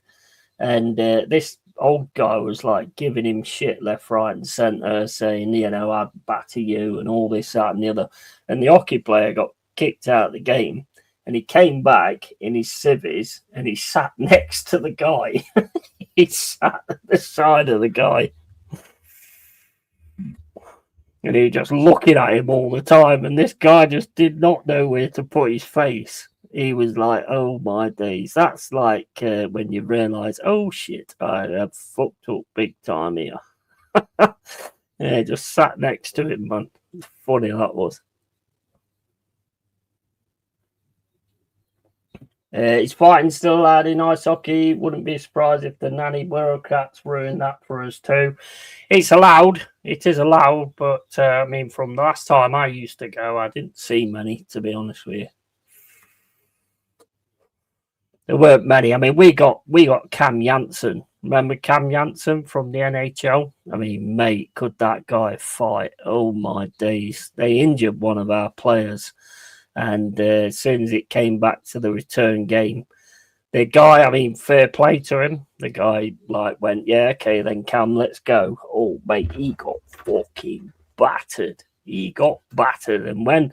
And this old guy was like giving him shit left, right, and centre, saying, you know, I'd batter you and all this, that, and the other. And the hockey player got kicked out of the game, and he came back in his civvies and he sat next to the guy. He sat at the side of the guy, and he was just looking at him all the time, and this guy just did not know where to put his face. He was like, oh my days. That's like when you realise, oh shit, I have fucked up big time here. Yeah, just sat next to him, man. Funny that was. He's fighting still, lad, in ice hockey. Wouldn't be surprised if the nanny bureaucrats ruined that for us too. It's allowed. It is allowed, but I mean, from the last time I used to go, I didn't see many, to be honest with you. There weren't many. I mean, we got Cam Janssen. Remember Cam Janssen from the NHL? I mean, mate, could that guy fight? Oh my days! They injured one of our players, and as soon as it came back to the return game, the guy, I mean, fair play to him. The guy like went, yeah, okay, then Cam, let's go. Oh mate, he got fucking battered. He got battered, and when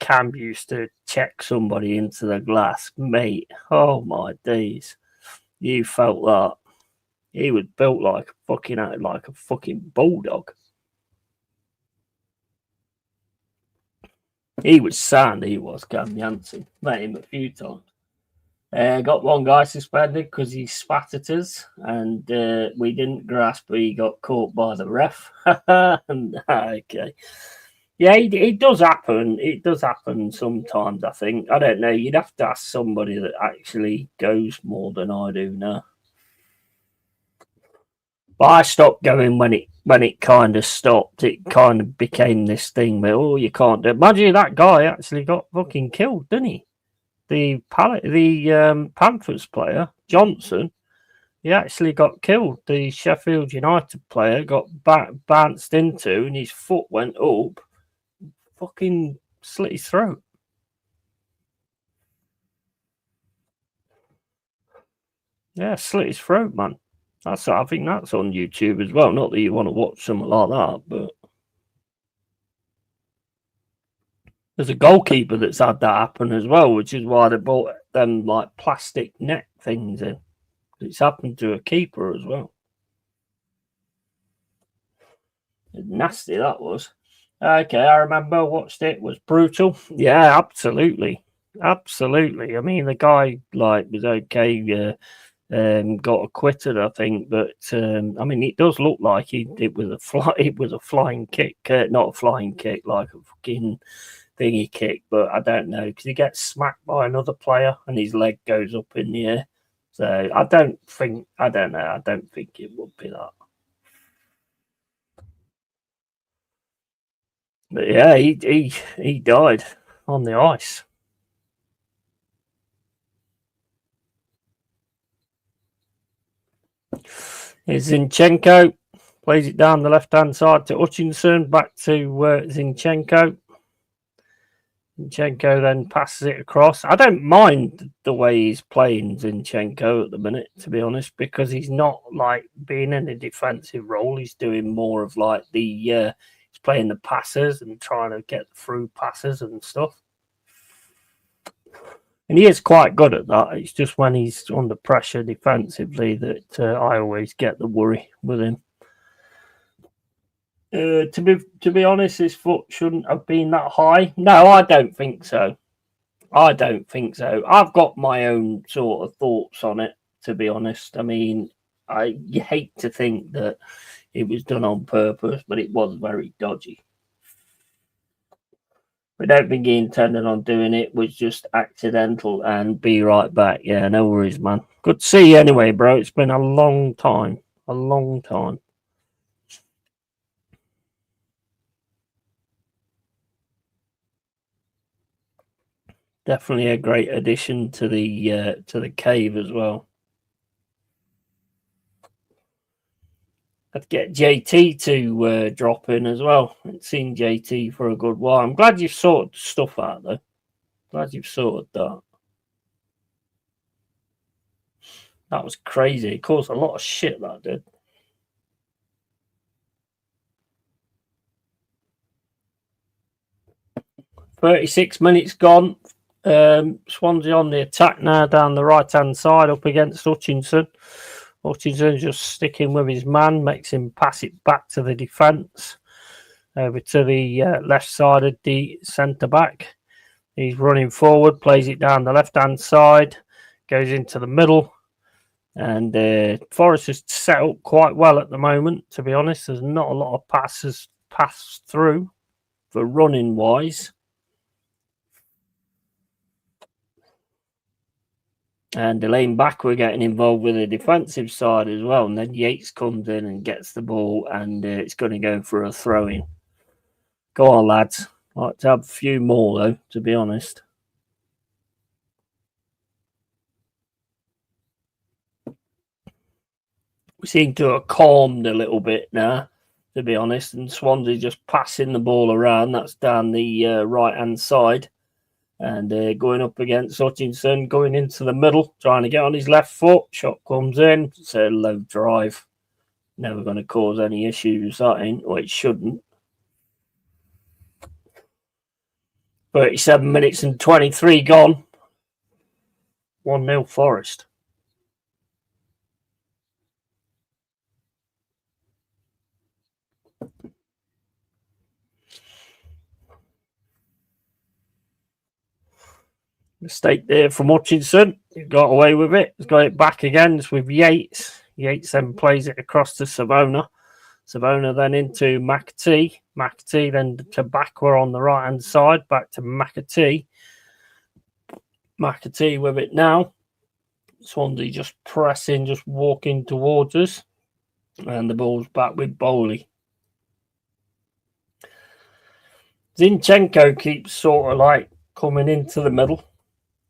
Cam used to check somebody into the glass, mate, oh my days, you felt that. He was built like a fucking bulldog. He was sound, he was, Cam Janssen. Met him a few times. Got one guy suspended because he spat at us, and we didn't grasp, but he got caught by the ref. Okay. Yeah, it does happen. It does happen sometimes, I think. I don't know. You'd have to ask somebody that actually goes more than I do now. But I stopped going when it kind of stopped. It kind of became this thing where, oh, you can't do it. Imagine that guy actually got fucking killed, didn't he? The Panthers player, Johnson, he actually got killed. The Sheffield United player got bounced into, and his foot went up. Fucking slit his throat. Yeah, slit his throat, man. I think that's on YouTube as well. Not that you want to watch something like that, but there's a goalkeeper that's had that happen as well, which is why they bought them like plastic net things in. It's happened to a keeper as well. Nasty that was. Okay, I remember, watched it, was brutal. Yeah, absolutely. Absolutely. I mean, the guy was okay, got acquitted, I think, but I mean, it does look like it was a flying kick, not a flying kick, like a fucking thingy kick, but I don't know, because he gets smacked by another player and his leg goes up in the air. So I don't think it would be that. But yeah, he died on the ice. Here's Zinchenko, plays it down the left-hand side to Hutchinson, back to Zinchenko. Zinchenko then passes it across. I don't mind the way he's playing Zinchenko at the minute, to be honest, because he's not like being in a defensive role. He's doing more of like he's playing the passes and trying to get through passes and stuff. And he is quite good at that. It's just when he's under pressure defensively that I always get the worry with him. To be honest, his foot shouldn't have been that high. No, I don't think so. I don't think so. I've got my own sort of thoughts on it, to be honest. I mean, you hate to think that it was done on purpose, but it was very dodgy. I don't think he intended on doing it. Was just accidental. And be right back. Yeah, no worries, man. Good to see you anyway, bro. It's been a long time. A long time. Definitely a great addition to the cave as well. I'd get JT to drop in as well. I haven't seen JT for a good while. I'm glad you've sorted stuff out though. Glad you've sorted that. That was crazy. It caused a lot of shit, that did. £36 gone. Swansea on the attack now down the right-hand side up against Hutchinson. Hutchinson's just sticking with his man, makes him pass it back to the defence. Over to the left side of the centre-back. He's running forward, plays it down the left-hand side, goes into the middle. And Forest is set up quite well at the moment, to be honest. There's not a lot of passes passed through for running-wise. And Elaine back, we're getting involved with the defensive side as well. And then Yates comes in and gets the ball, and it's going to go for a throw-in. Go on, lads. I'd like to have a few more, though, to be honest. We seem to have calmed a little bit now, to be honest. And Swansea just passing the ball around. That's down the right-hand side. And going up against Hutchinson, going into the middle, trying to get on his left foot. Shot comes in. It's a low drive. Never going to cause any issues, that ain't. Or it shouldn't. 37 minutes and 23 gone. 1-0 Forest. Mistake there from Hutchinson. He got away with it. He's got it back again. It's with Yates. Yates then plays it across to Savona. Savona then into McAtee. McAtee then to Backward on the right hand side. Back to McAtee. McAtee with it now. Swansea just pressing, just walking towards us. And the ball's back with Bowley. Zinchenko keeps sort of like coming into the middle.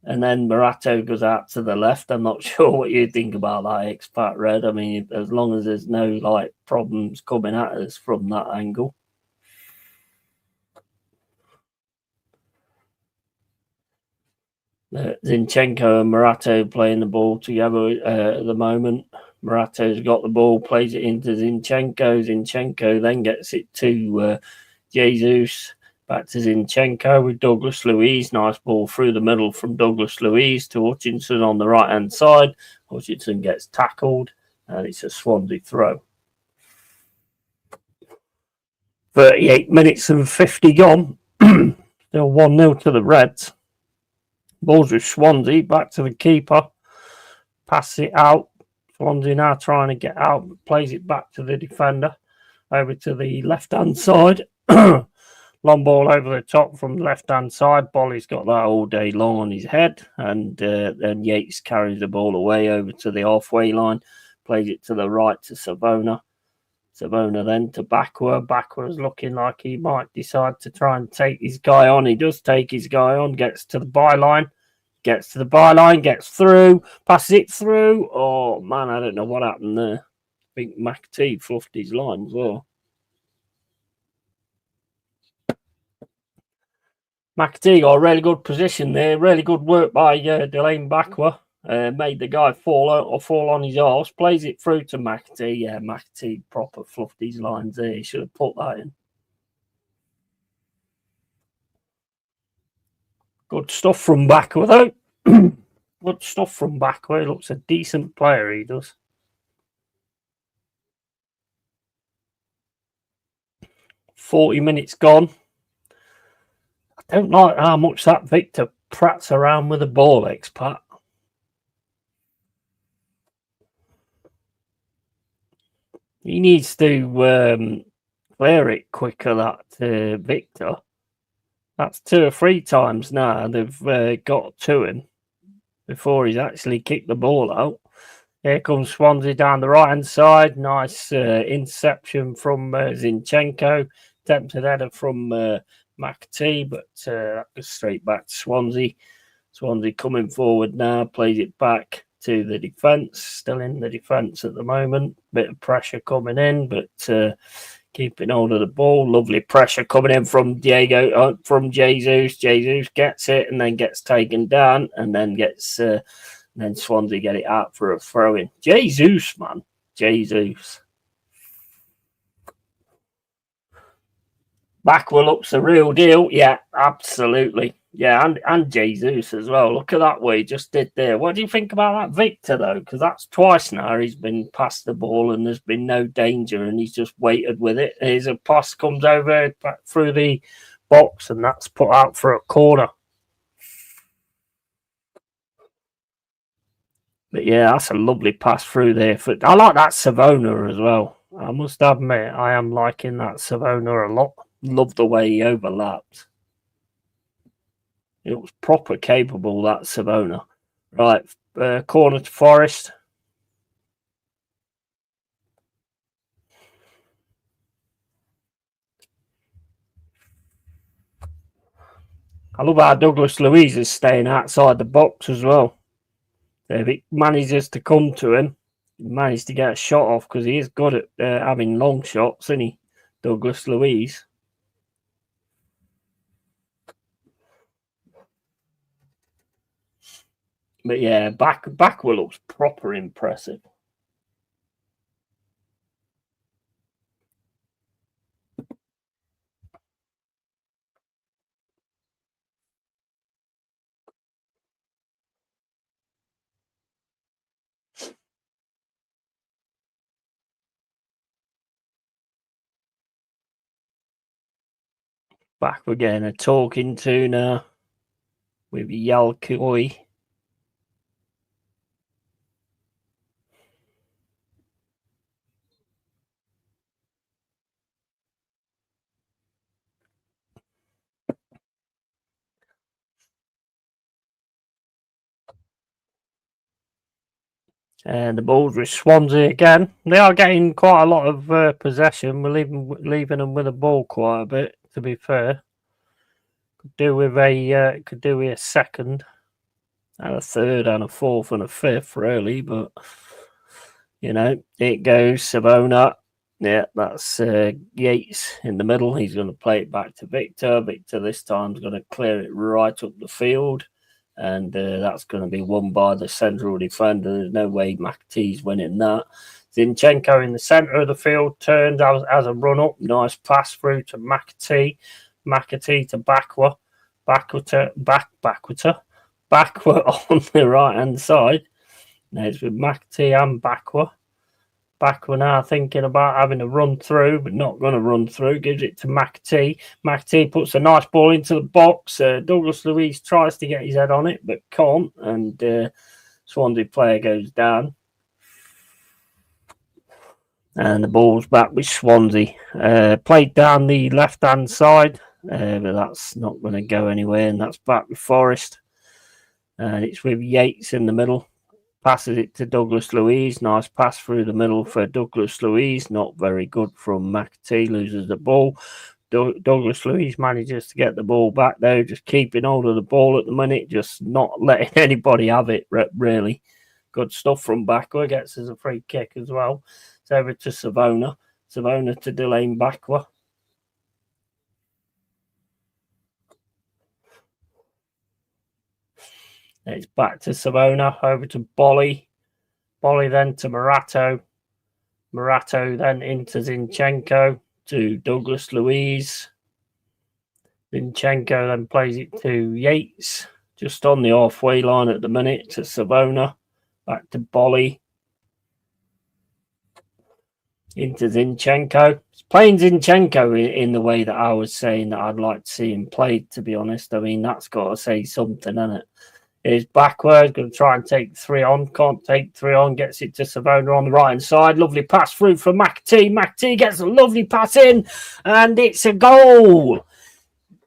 And then Morato goes out to the left. I'm not sure what you think about that, expat Red. I mean, as long as there's no like problems coming at us from that angle. Zinchenko and Morato playing the ball together at the moment. Morato's got the ball, plays it into Zinchenko. Zinchenko then gets it to Jesus. Back to Zinchenko with Douglas Luiz. Nice ball through the middle from Douglas Luiz to Hutchinson on the right-hand side. Hutchinson gets tackled, and it's a Swansea throw. 38 minutes and 50 gone. Still 1-0 to the Reds. Ball's with Swansea. Back to the keeper. Pass it out. Swansea now trying to get out. Plays it back to the defender. Over to the left-hand side. Long ball over the top from the left-hand side. Bolly's got that all day long on his head. And then Yates carries the ball away over to the halfway line. Plays it to the right to Savona. Savona then to Backward. Backward's looking like he might decide to try and take his guy on. He does take his guy on. Gets to the byline. Gets to the byline. Gets through. Passes it through. Oh, man, I don't know what happened there. I think McAtee fluffed his line as well. McAtee got a really good position there. Really good work by Delane Backward. Made the guy fall on his arse. Plays it through to McAtee. Yeah, McAtee proper fluffed his lines there. He should have put that in. Good stuff from Backward, though. Good stuff from Backward. He looks a decent player, he does. 40 minutes gone. I don't like how much that Victor prats around with the ball, expat. He needs to clear it quicker, that Victor. That's 2 or 3 times now they've got to him before he's actually kicked the ball out. Here comes Swansea down the right-hand side. Nice interception from Zinchenko. Attempted header from McAtee, but that goes straight back to Swansea. Swansea coming forward now, plays it back to the defence. Still in the defence at the moment. Bit of pressure coming in, but keeping hold of the ball. Lovely pressure coming in from from Jesus. Jesus gets it and then gets taken down, and then gets then Swansea get it out for a throw in. Jesus, man, Jesus. Backwellup's the real deal. Yeah, absolutely. Yeah, and Jesus as well. Look at that way he just did there. What do you think about that Victor, though? Because that's twice now he's been past the ball and there's been no danger and he's just waited with it. Here's a pass comes over back through the box and that's put out for a corner. But yeah, that's a lovely pass through there. I like that Savona as well. I must admit, I am liking that Savona a lot. Love the way he overlapped. It was proper capable, that Savona. Right, corner to Forest. I love how Douglas Luiz is staying outside the box as well. If it manages to come to him, he managed to get a shot off because he is good at having long shots, isn't he, Douglas Luiz? But yeah, Backwell looks proper impressive. Back we're getting a talking to now with Yalkoi. And the ball's with Swansea again. They are getting quite a lot of possession. We're leaving them with the ball quite a bit, to be fair. Could do with a second and a third and a fourth and a fifth, really. But, you know, it goes. Savona. Yeah, that's Yates in the middle. He's going to play it back to Victor. Victor this time is going to clear it right up the field. And that's going to be won by the central defender. There's no way McAtee's winning that. Zinchenko in the centre of the field turns as a run-up. Nice pass through to McAtee. McAtee to Backwell. Backwell on the right-hand side. Now it's with McAtee and Backwell. Backwell now thinking about having a run through, but not going to run through. Gives it to McAtee. McAtee puts a nice ball into the box. Douglas Luiz tries to get his head on it, but can't. And Swansea player goes down. And the ball's back with Swansea. Played down the left-hand side, but that's not going to go anywhere. And that's back with Forest. And it's with Yates in the middle. Passes it to Douglas Luiz. Nice pass through the middle for Douglas Luiz. Not very good from McAtee. Loses the ball. Douglas Luiz manages to get the ball back, though. Just keeping hold of the ball at the minute. Just not letting anybody have it, really. Good stuff from Backwell. Gets us a free kick as well. It's over to Savona. Savona to Delane Backwell. It's back to Savona, over to Bolly. Bolly then to Morato. Morato then into Zinchenko to Douglas Luiz. Zinchenko then plays it to Yates. Just on the halfway line at the minute to Savona. Back to Bolly. into Zinchenko. He's playing Zinchenko in the way that I was saying that I'd like to see him played, to be honest. I mean, that's got to say something, isn't it? He's backwards, going to try and take 3 on. Can't take 3 on. Gets it to Savona on the right-hand side. Lovely pass through from McAtee. McAtee gets a lovely pass in, and it's a goal.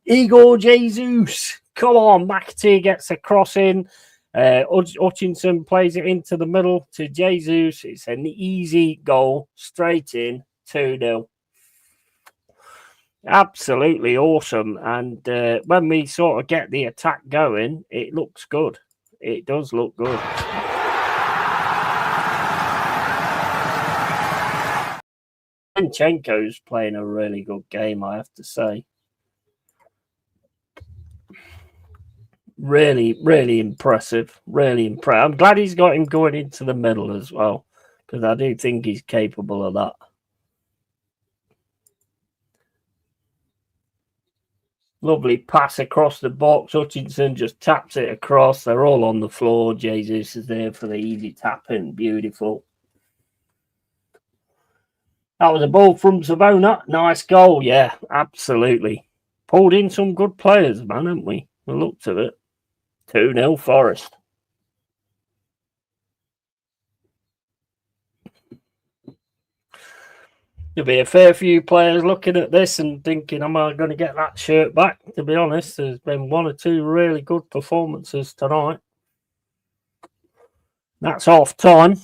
Igor Jesus. Come on, McAtee gets a cross in. Hutchinson plays it into the middle to Jesus. It's an easy goal, straight in, 2-0. Absolutely awesome. And when we sort of get the attack going, it looks good. It does look good. Zinchenko's playing a really good game, I have to say. Really, really impressive. Really impressive. I'm glad he's got him going into the middle as well, because I do think he's capable of that. Lovely pass across the box. Hutchinson just taps it across. They're all on the floor. Jesus is there for the easy tapping. Beautiful. That was a ball from Savona. Nice goal. Yeah, absolutely. Pulled in some good players, man, haven't we? The looks of it. 2-0 Forest. There'll be a fair few players looking at this and thinking, am I going to get that shirt back? To be honest, there's been 1 or 2 really good performances tonight. That's half time.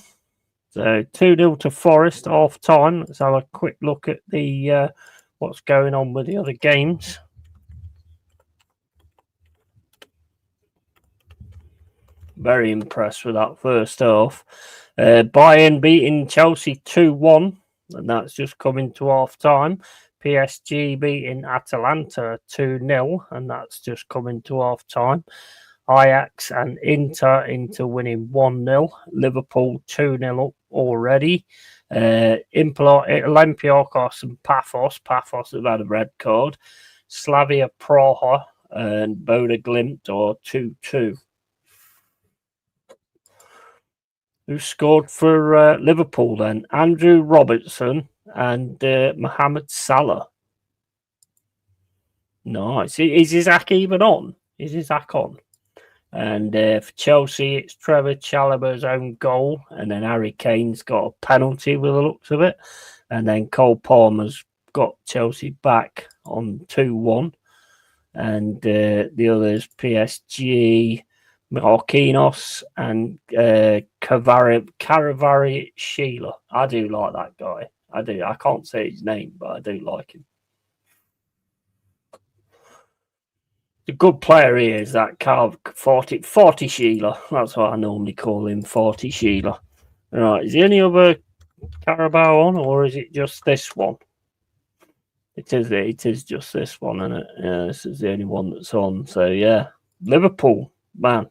So 2-0 to Forest, half time. Let's have a quick look at the what's going on with the other games. Very impressed with that first half. Bayern beating Chelsea 2-1. And that's just coming to half time. PSG beating Atalanta 2-0, and that's just coming to half time. Ajax and Inter winning 1-0. Liverpool 2-0 up already. Olympiacos and Paphos. Paphos have had a red card. Slavia Praha and Boda Glimt are 2-2. Who scored for Liverpool then? Andrew Robertson and Mohamed Salah. Nice. Is Isaac even on? Is Isaac on? And for Chelsea, it's Trevor Chalobah's own goal. And then Harry Kane's got a penalty with the looks of it. And then Cole Palmer's got Chelsea back on 2-1. And the others, PSG... Marquinhos and Caravari Sheila. I do like that guy. I do. I can't say his name, but I do like him. The good player he is, that 40 Sheila. That's what I normally call him, 40 Sheila. Right, is there any other Carabao on, or is it just this one? It is just this one, isn't it? Yeah, this is the only one that's on. So, yeah. Liverpool, man.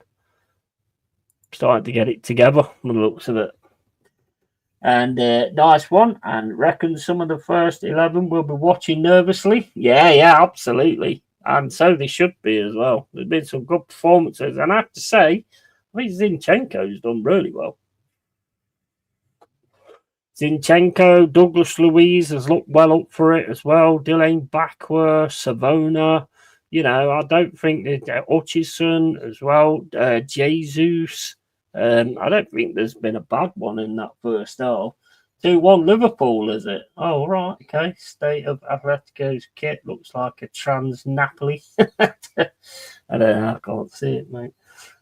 Starting to get it together from the looks of it. And nice one. And reckon some of the first 11 will be watching nervously. Yeah, absolutely. And so they should be as well. There's been some good performances. And I have to say, I think Zinchenko's done really well. Zinchenko, Douglas Luiz has looked well up for it as well. Delane Bakwa, Savona. You know, I don't think that Hutchison as well. Jesus. I don't think there's been a bad one in that first half. 2-1 Liverpool, is it? Oh, right, okay. State of Atletico's kit looks like a trans Napoli. I don't know, I can't see it, mate.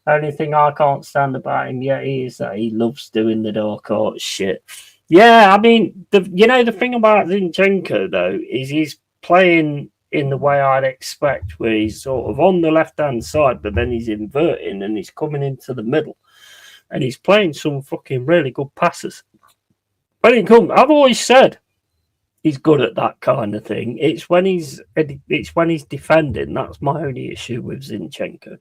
Only thing I can't stand about him yet is that he loves doing the dark art shit. Yeah, I mean, the thing about Zinchenko, though, is he's playing in the way I'd expect, where he's sort of on the left-hand side, but then he's inverting and he's coming into the middle. And he's playing some fucking really good passes. When he comes, I've always said he's good at that kind of thing. It's when he's defending. That's my only issue with Zinchenko.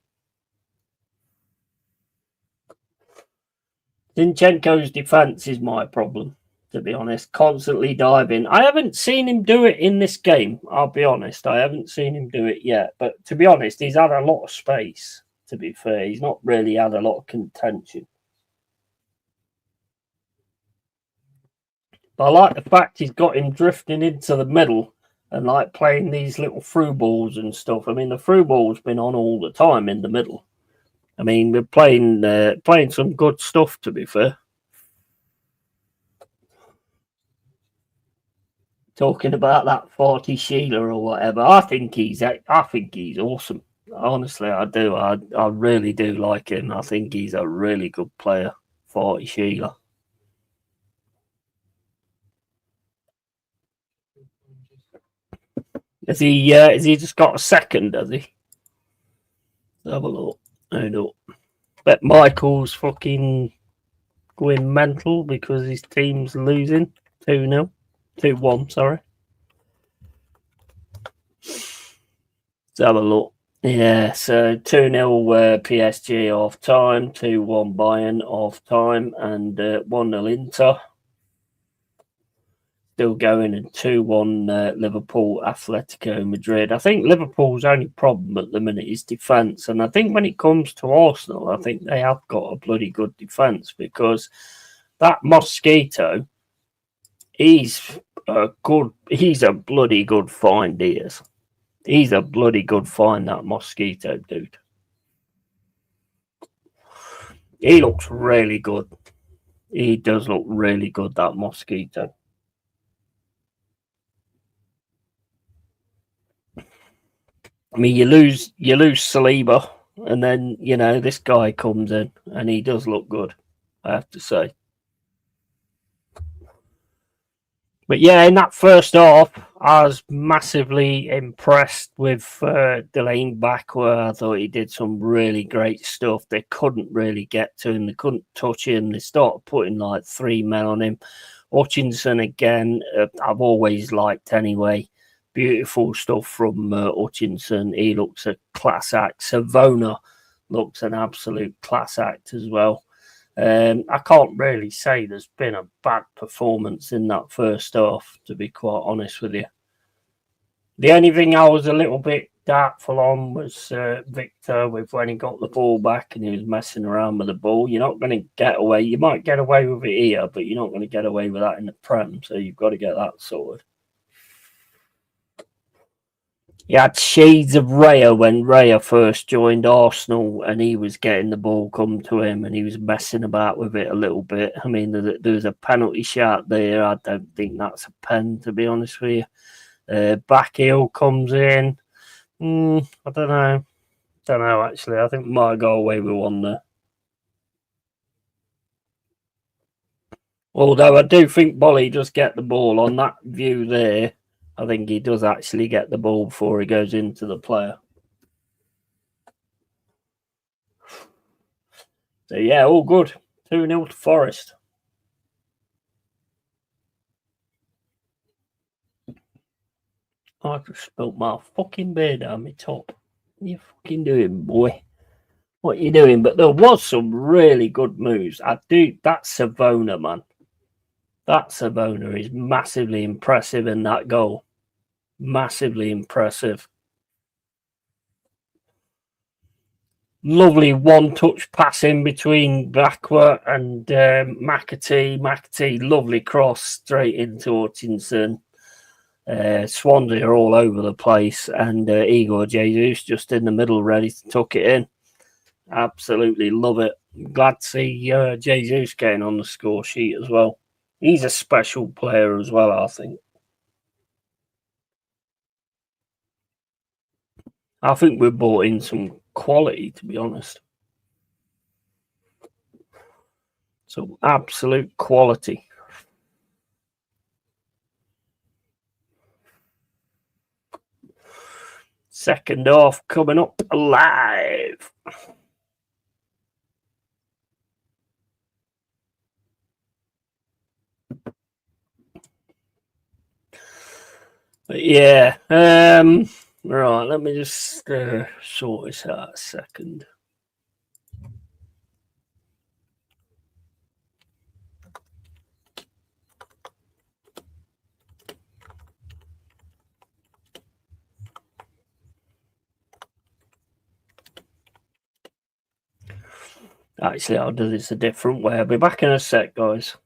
Zinchenko's defense is my problem, to be honest. Constantly diving. I haven't seen him do it in this game. I'll be honest. I haven't seen him do it yet. But to be honest, he's had a lot of space. To be fair, he's not really had a lot of contention. I like the fact he's got him drifting into the middle and like playing these little through balls and stuff. I mean, the through ball's been on all the time in the middle. I mean, we're playing some good stuff, to be fair. Talking about that 40 Sheila or whatever, I think he's awesome. Honestly, I do. I really do like him. I think he's a really good player. 40 Sheila. Has he just got a second, has he? Let's have a look. I know. Bet Michael's fucking going mental because his team's losing 2-0. 2-1, sorry. Let's have a look. Yeah, so 2-0 PSG off time, 2-1 Bayern off time, and 1-0 Inter. Still going, and 2-1 Liverpool Atletico Madrid. I think Liverpool's only problem at the minute is defence, and I think when it comes to Arsenal, I think they have got a bloody good defence because that Mosquito, he's a bloody good find, he is. He's a bloody good find, that Mosquito dude. He looks really good. He does look really good, that Mosquito. I mean, you lose Saliba, and then this guy comes in, and he does look good, I have to say. But yeah, in that first half, I was massively impressed with Delaney back, where I thought he did some really great stuff. They couldn't really get to him. They couldn't touch him. They started putting like 3 men on him. Hutchinson, again, I've always liked anyway. Beautiful stuff from Hutchinson. He looks a class act. Savona looks an absolute class act as well. I can't really say there's been a bad performance in that first half, to be quite honest with you. The only thing I was a little bit doubtful on was Victor, with when he got the ball back and he was messing around with the ball. You're not going to get away. You might get away with it here, but you're not going to get away with that in the Prem, so you've got to get that sorted. He had shades of Raya when Raya first joined Arsenal, and he was getting the ball come to him and he was messing about with it a little bit. I mean, there's a penalty shot there. I don't think that's a pen, to be honest with you. Back heel comes in. I don't know, actually. I think we might go away with one there. Although I do think Bolly does get the ball on that view there. I think he does actually get the ball before he goes into the player. So, yeah, all good. 2-0 to Forest. I just spilt my fucking beer down my top. What you fucking doing, boy? What you doing? But there was some really good moves. That Savona, man. That Savona is massively impressive in that goal. Massively impressive. Lovely one-touch pass in between Blackwood and McAtee. McAtee, lovely cross straight into Hutchinson. Swansea are all over the place, and Igor Jesus just in the middle, ready to tuck it in. Absolutely love it. Glad to see Jesus getting on the score sheet as well. He's a special player as well, I think. I think we've brought in some quality, to be honest. So absolute quality. Second half coming up live. But yeah, right, let me just sort this out a second. Actually, I'll do this a different way. I'll be back in a sec, guys.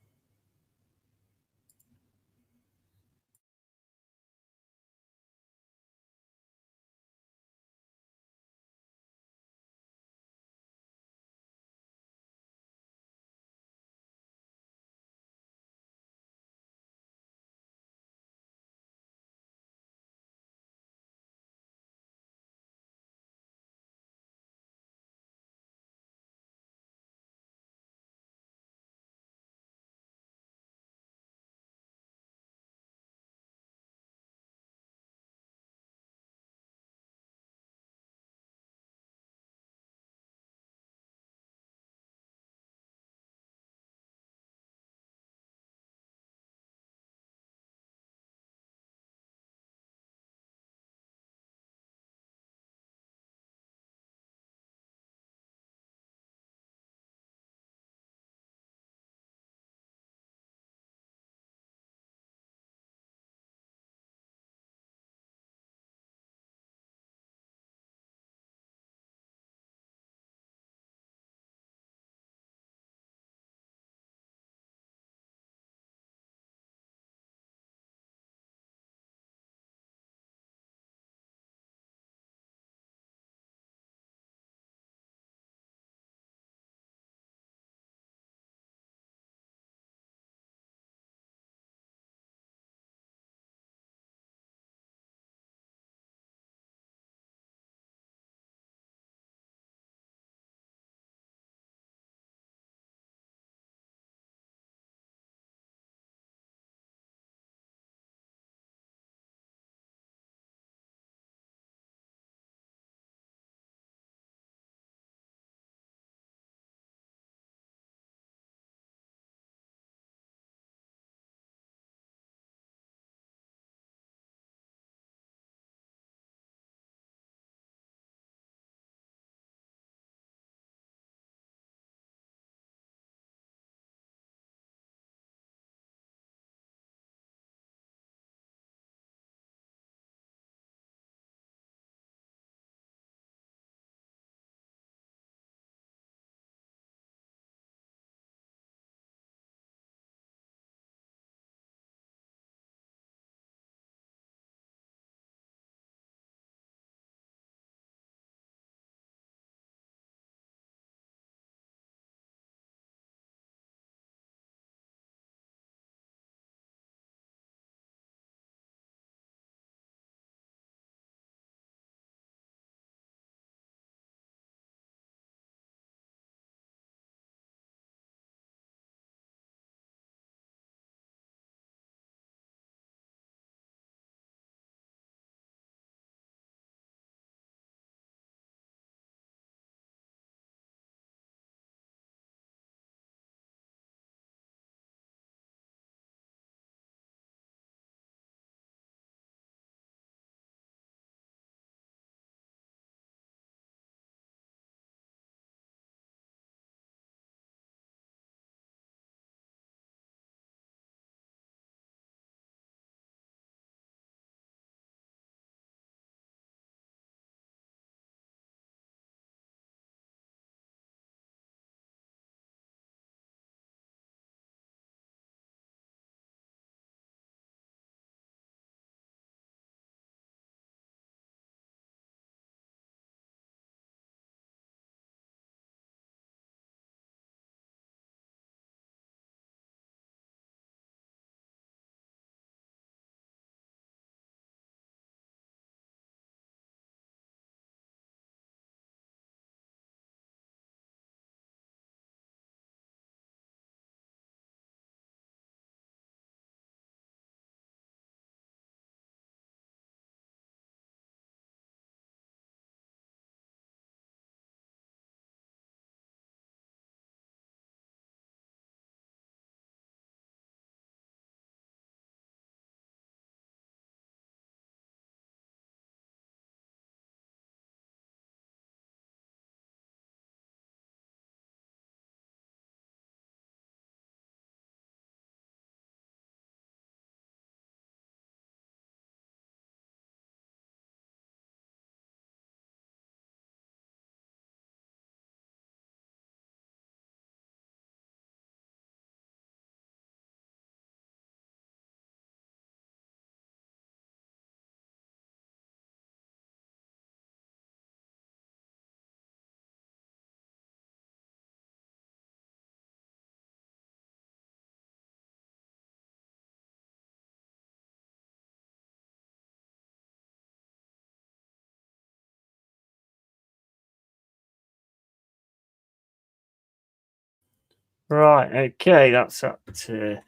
Right, okay, that's that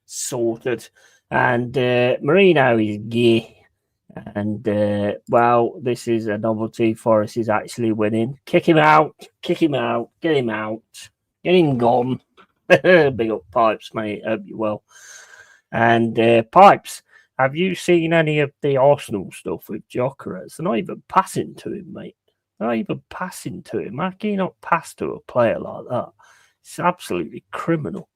sorted. And Marino is gay. And, well, this is a novelty. Forest is actually winning. Kick him out. Kick him out. Get him out. Get him gone. Big up Pipes, mate. Hope you well. And Pipes, have you seen any of the Arsenal stuff with Gyökeres? They're not even passing to him, mate. They're not even passing to him. How can you not pass to a player like that? It's absolutely criminal.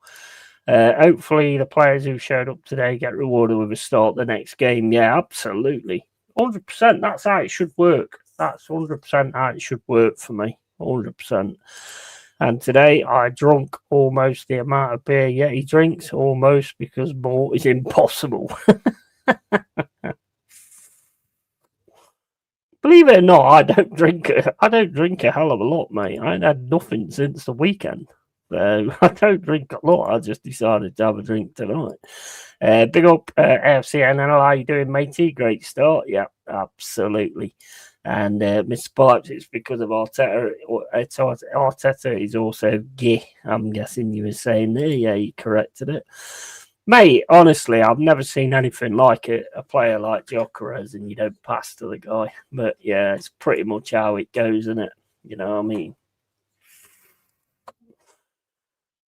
Hopefully, the players who showed up today get rewarded with a start the next game. Yeah, absolutely. 100%. That's how it should work. That's 100% how it should work for me. 100%. And today I drunk almost the amount of beer Yeti drinks, almost, because more is impossible. Believe it or not, I don't drink a hell of a lot, mate. I ain't had nothing since the weekend. I don't drink a lot. I just decided to have a drink tonight. Big up AFC NL. How you doing, matey? Great start. Yeah, absolutely. And Mr. Pipes, it's because of Arteta. Arteta is also gay. I'm guessing you were saying there. Yeah, you corrected it. Mate, honestly, I've never seen anything like it. A player like Gyökeres and you don't pass to the guy. But yeah, it's pretty much how it goes, isn't it? You know what I mean?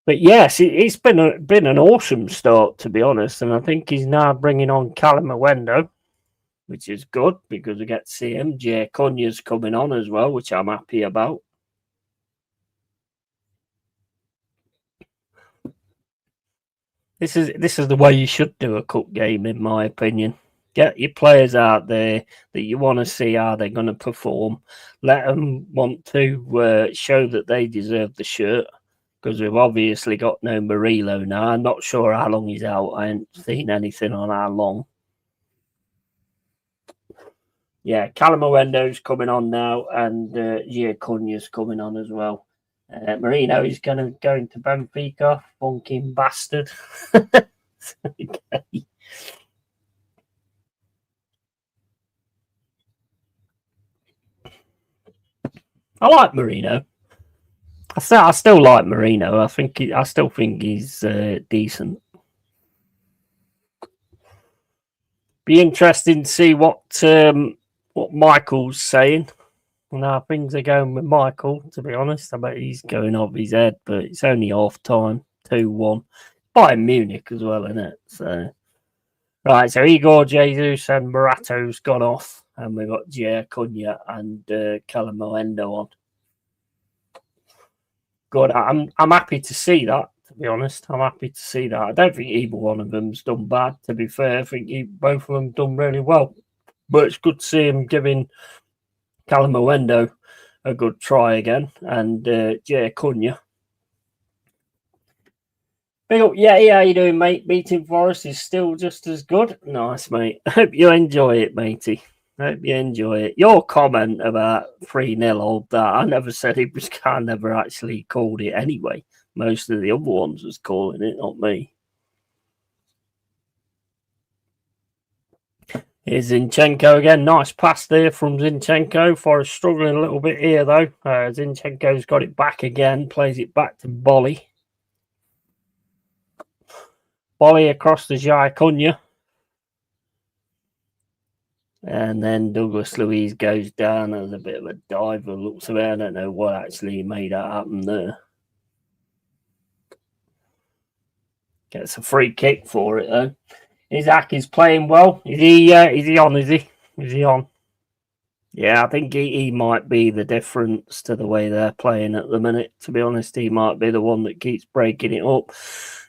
But yes, it's been an awesome start, to be honest. And I think he's now bringing on Callum Owendo, which is good because we get to see him. Jay Cunya's coming on as well, which I'm happy about. This is the way you should do a cup game, in my opinion. Get your players out there that you want to see how they're going to perform. Let them want to show that they deserve the shirt, because we've obviously got no Murillo now. I'm not sure how long he's out. I haven't seen anything on how long. Yeah, Callum Owendo's coming on now, and Gia Cunya's coming on as well. Marino is going to Benfica, funking bastard. Okay. I like Marino. I still like Marino. I still think he's decent. Be interesting to see what Michael's saying. Now things are going with Michael. To be honest, I bet he's going off his head. But it's only half time, 2-1. Bayern Munich as well, isn't it? So right. So Igor Jesus and Morato's gone off, and we've got Jay Cunha and Callum Owendo on. Good. I'm happy to see that. To be honest, I'm happy to see that. I don't think either one of them's done bad. To be fair, I think both of them done really well. But it's good to see him giving Callum Owendo a good try again, and Jay Cunha. Big up, yeah, how you doing, mate? Beating Forest is still just as good. Nice, mate. Hope you enjoy it, matey. Hope you enjoy it. Your comment about 3-0 old that, I never said it was, I never actually called it anyway. Most of the other ones was calling it, not me. Here's Zinchenko again. Nice pass there from Zinchenko. Forest struggling a little bit here, though. Zinchenko's got it back again. Plays it back to Bolly. Bolly across to Jai Cunha. And then Douglas Luiz goes down as a bit of a diver. Looks around. I don't know what actually made that happen there. Gets a free kick for it, though. Isaac is playing well. Is he on? Is he on? Yeah, I think he might be the difference to the way they're playing at the minute. To be honest, he might be the one that keeps breaking it up.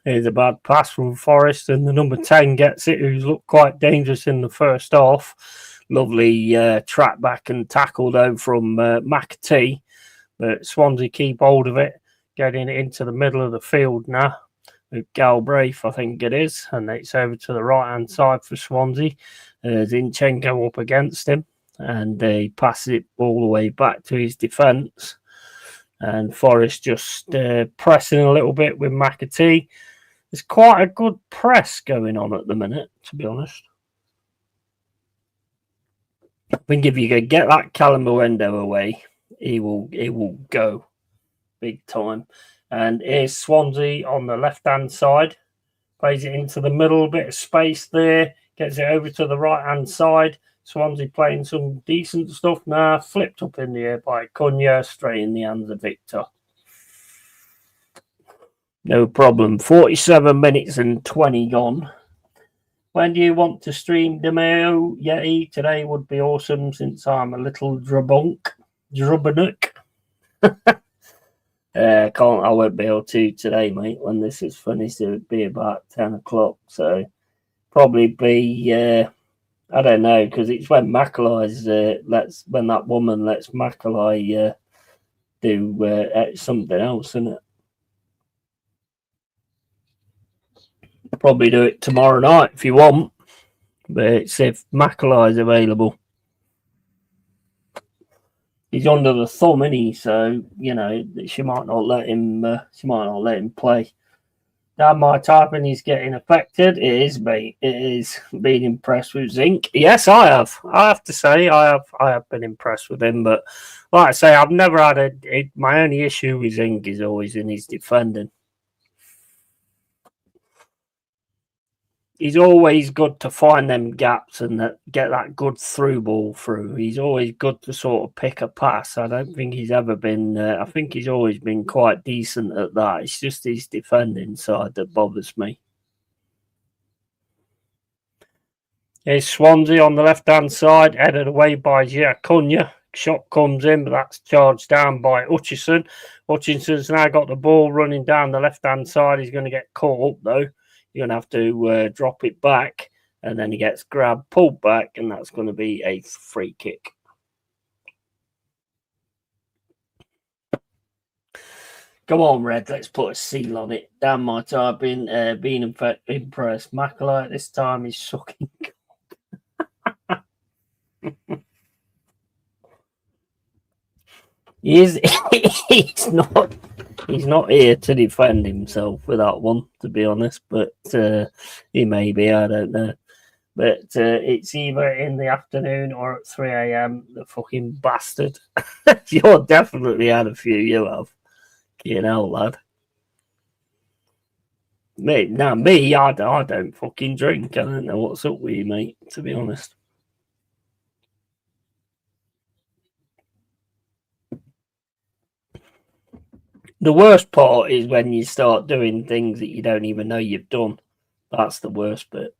There's a bad pass from Forest, and the number 10 gets it, who's looked quite dangerous in the first half. Lovely track back and tackle, though, from McAtee. But Swansea keep hold of it, getting it into the middle of the field now. With Galbraith, I think it is. And it's over to the right-hand side for Swansea. Zinchenko up against him. And he passes it all the way back to his defence. And Forest just pressing a little bit with McAtee. There's quite a good press going on at the minute, to be honest. I think if you can get that Callum Owendo away, he will go big time. And here's Swansea on the left-hand side. Plays it into the middle, bit of space there. Gets it over to the right-hand side. Swansea playing some decent stuff now. Flipped up in the air by Cunha, straight in the hands of Victor. No problem. 47 minutes and 20 gone. When do you want to stream Demeo Yeti? Today would be awesome since I'm a little drubbanuk. I won't be able to today, mate. When this is finished, it would be about 10 o'clock. So probably be, I don't know, because it's when Macaulay when that woman lets Macaulay do something else, isn't it? Probably do it tomorrow night if you want, but it's if Macaulay is available. He's under the thumb, isn't he? So you know she might not let him. She might not let him play. Now my typing is getting affected. It is, mate. It is. Being impressed with Zinc. Yes, I have. I have to say, I have been impressed with him. But like I say, I've never had my only issue with Zinc is always in his defending. He's always good to find them gaps and get that good through ball through. He's always good to sort of pick a pass. I don't think he's ever been. I think he's always been quite decent at that. It's just his defending side that bothers me. Here's Swansea on the left-hand side, headed away by Cunha. Shot comes in, but that's charged down by Hutchinson. Hutchinson's now got the ball running down the left-hand side. He's going to get caught up, though. You're going to have to drop it back, and then he gets grabbed, pulled back, and that's going to be a free kick. Come on, Red, let's put a seal on it. Damn my typing, being impressed. Macaulay at this time is sucking. He's not here to defend himself with that one, to be honest, but he may be, I don't know. But it's either in the afternoon or at 3 a.m. The fucking bastard. You're definitely had a few, you have. You know, lad. Me, I don't fucking drink. I don't know what's up with you, mate, to be honest. The worst part is when you start doing things that you don't even know you've done. That's the worst bit.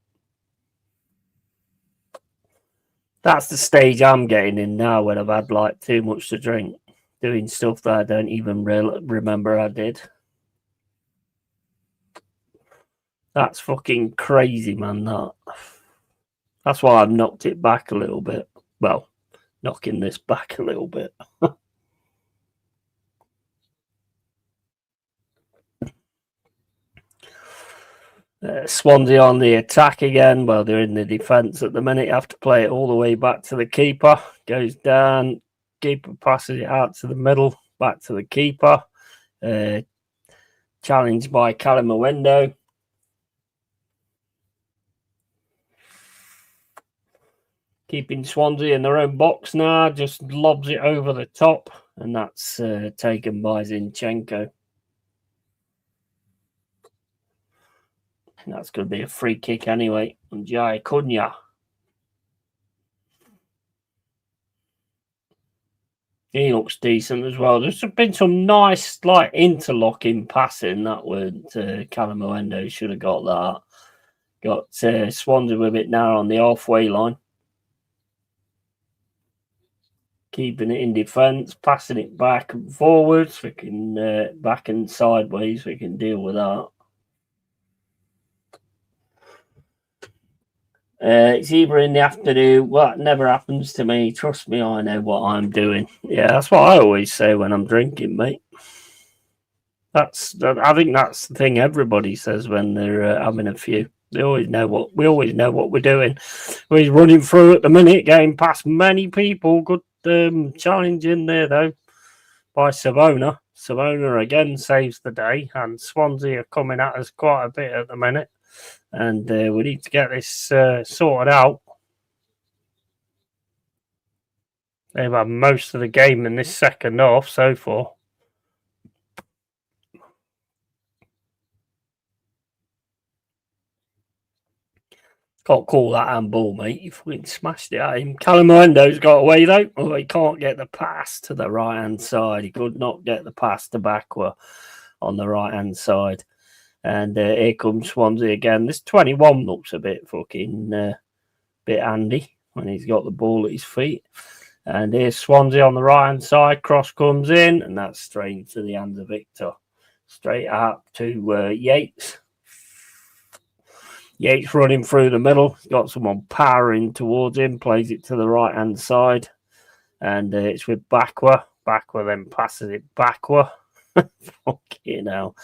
That's the stage I'm getting in now when I've had like too much to drink, doing stuff that I don't even remember I did. That's fucking crazy, man. That's why I've knocked it back a little bit. Well, knocking this back a little bit. Swansea on the attack again. Well, they're in the defence at the minute. You have to play it all the way back to the keeper. Goes down. Keeper passes it out to the middle. Back to the keeper. Challenged by Calamawendo. Keeping Swansea in their own box now. Just lobs it over the top. And that's taken by Zinchenko. That's going to be a free kick anyway. And Jai Cunha. He looks decent as well. There's been some nice, like, interlocking passing. That would Calamawendo should have got that. Got Swansea with it now on the halfway line. Keeping it in defence, passing it back and forwards. We can back and sideways. We can deal with that. It's either in the afternoon. Well, it never happens to me. Trust me, I know what I'm doing. Yeah, that's what I always say when I'm drinking, mate. I think that's the thing everybody says when they're having a few. We always know what we're doing. We're running through at the minute, getting past many people. Good challenge in there though by Savona. Savona again saves the day, and Swansea are coming at us quite a bit at the minute. And we need to get this sorted out. They've had most of the game in this second half so far. Can't call that handball, mate. You fucking smashed it at him. Calamuendo's got away, though. Oh, he can't get the pass to the right-hand side. He could not get the pass to Backwell on the right-hand side. And here comes Swansea again. This 21 looks a bit fucking bit handy when he's got the ball at his feet. And here's Swansea on the right-hand side. Cross comes in, and that's straight into the hands of Victor. Straight out to Yates. Yates running through the middle. Got someone powering towards him. Plays it to the right-hand side. And it's with Backwell. Backwell then passes it Backwell. Fucking hell.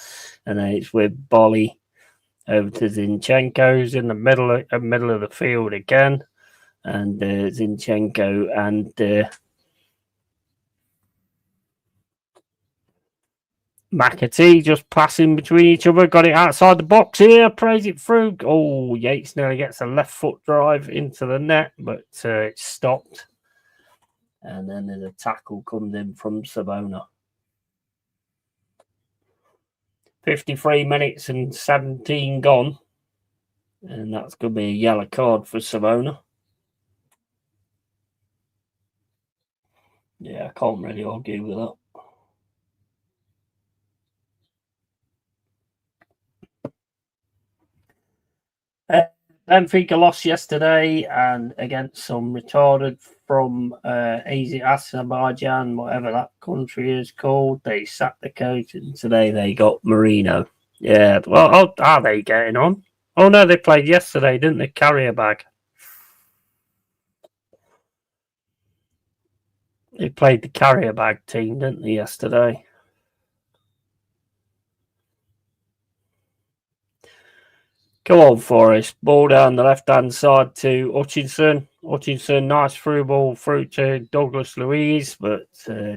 And then it's with Bolly over to Zinchenko's in the middle of the field again. And Zinchenko and McAtee just passing between each other. Got it outside the box here. Plays it through. Oh, Yates nearly gets a left foot drive into the net, but it's stopped. And then the tackle comes in from Savona. 53 minutes and 17 gone. And that's going to be a yellow card for Savona. Yeah, I can't really argue with that. Benfica lost yesterday and against some retarded from Azerbaijan, whatever that country is called. They sacked the coach and today they got Marino. Yeah, well, how are they getting on? Oh no, they played yesterday, didn't they? Carrier bag. They played the carrier bag team, didn't they, yesterday? Go on, Forrest. Ball down the left-hand side to Hutchinson. Hutchinson, nice through ball through to Douglas Luiz, but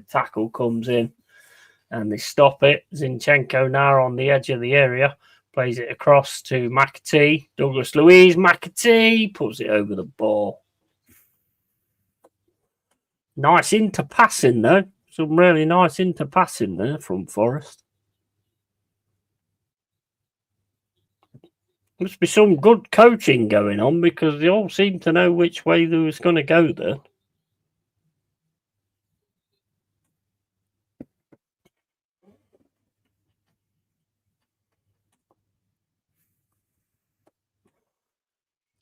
tackle comes in and they stop it. Zinchenko now on the edge of the area. Plays it across to McAtee. Douglas Luiz, McAtee puts it over the ball. Nice interpassing, though. Some really nice interpassing there from Forrest. Must be some good coaching going on because they all seem to know which way they was going to go there.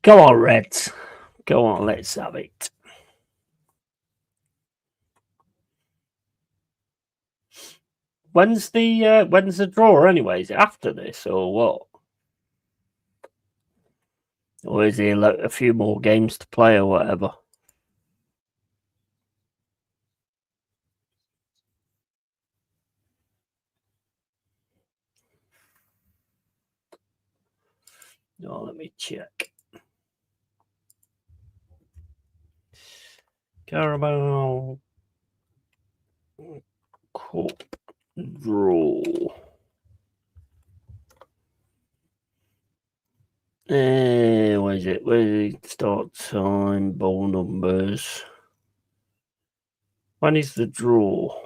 Go on, Reds. Go on, let's have it. When's the draw anyway? Is it after this or what? Or is there a few more games to play or whatever? Oh, let me check. Carbob Cup draw. Where is it? Where is it? Start time, ball numbers. When is the draw?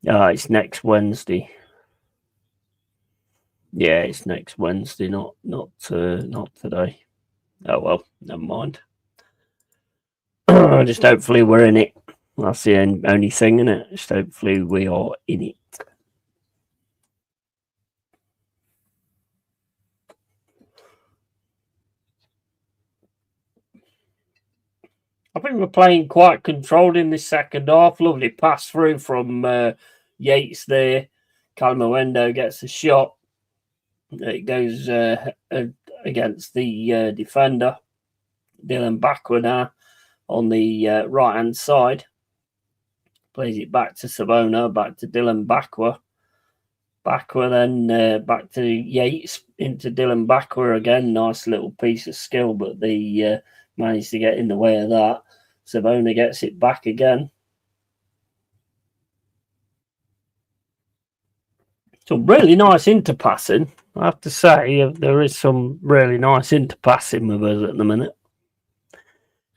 It's next Wednesday. Yeah, it's next Wednesday, not today. Oh well, never mind. Just hopefully we're in it. That's the only thing, isn't it? Just hopefully we are in it. I think we're playing quite controlled in this second half. Lovely pass through from Yates there. Calamuendo gets a shot. It goes against the defender. Dylan Backwell now on the right-hand side. Plays it back to Savona, back to Dylan Backwell. Backwell then back to Yates, into Dylan Backwell again. Nice little piece of skill, but they managed to get in the way of that. Savona gets it back again. Some really nice interpassing. I have to say, there is some really nice interpassing with us at the minute.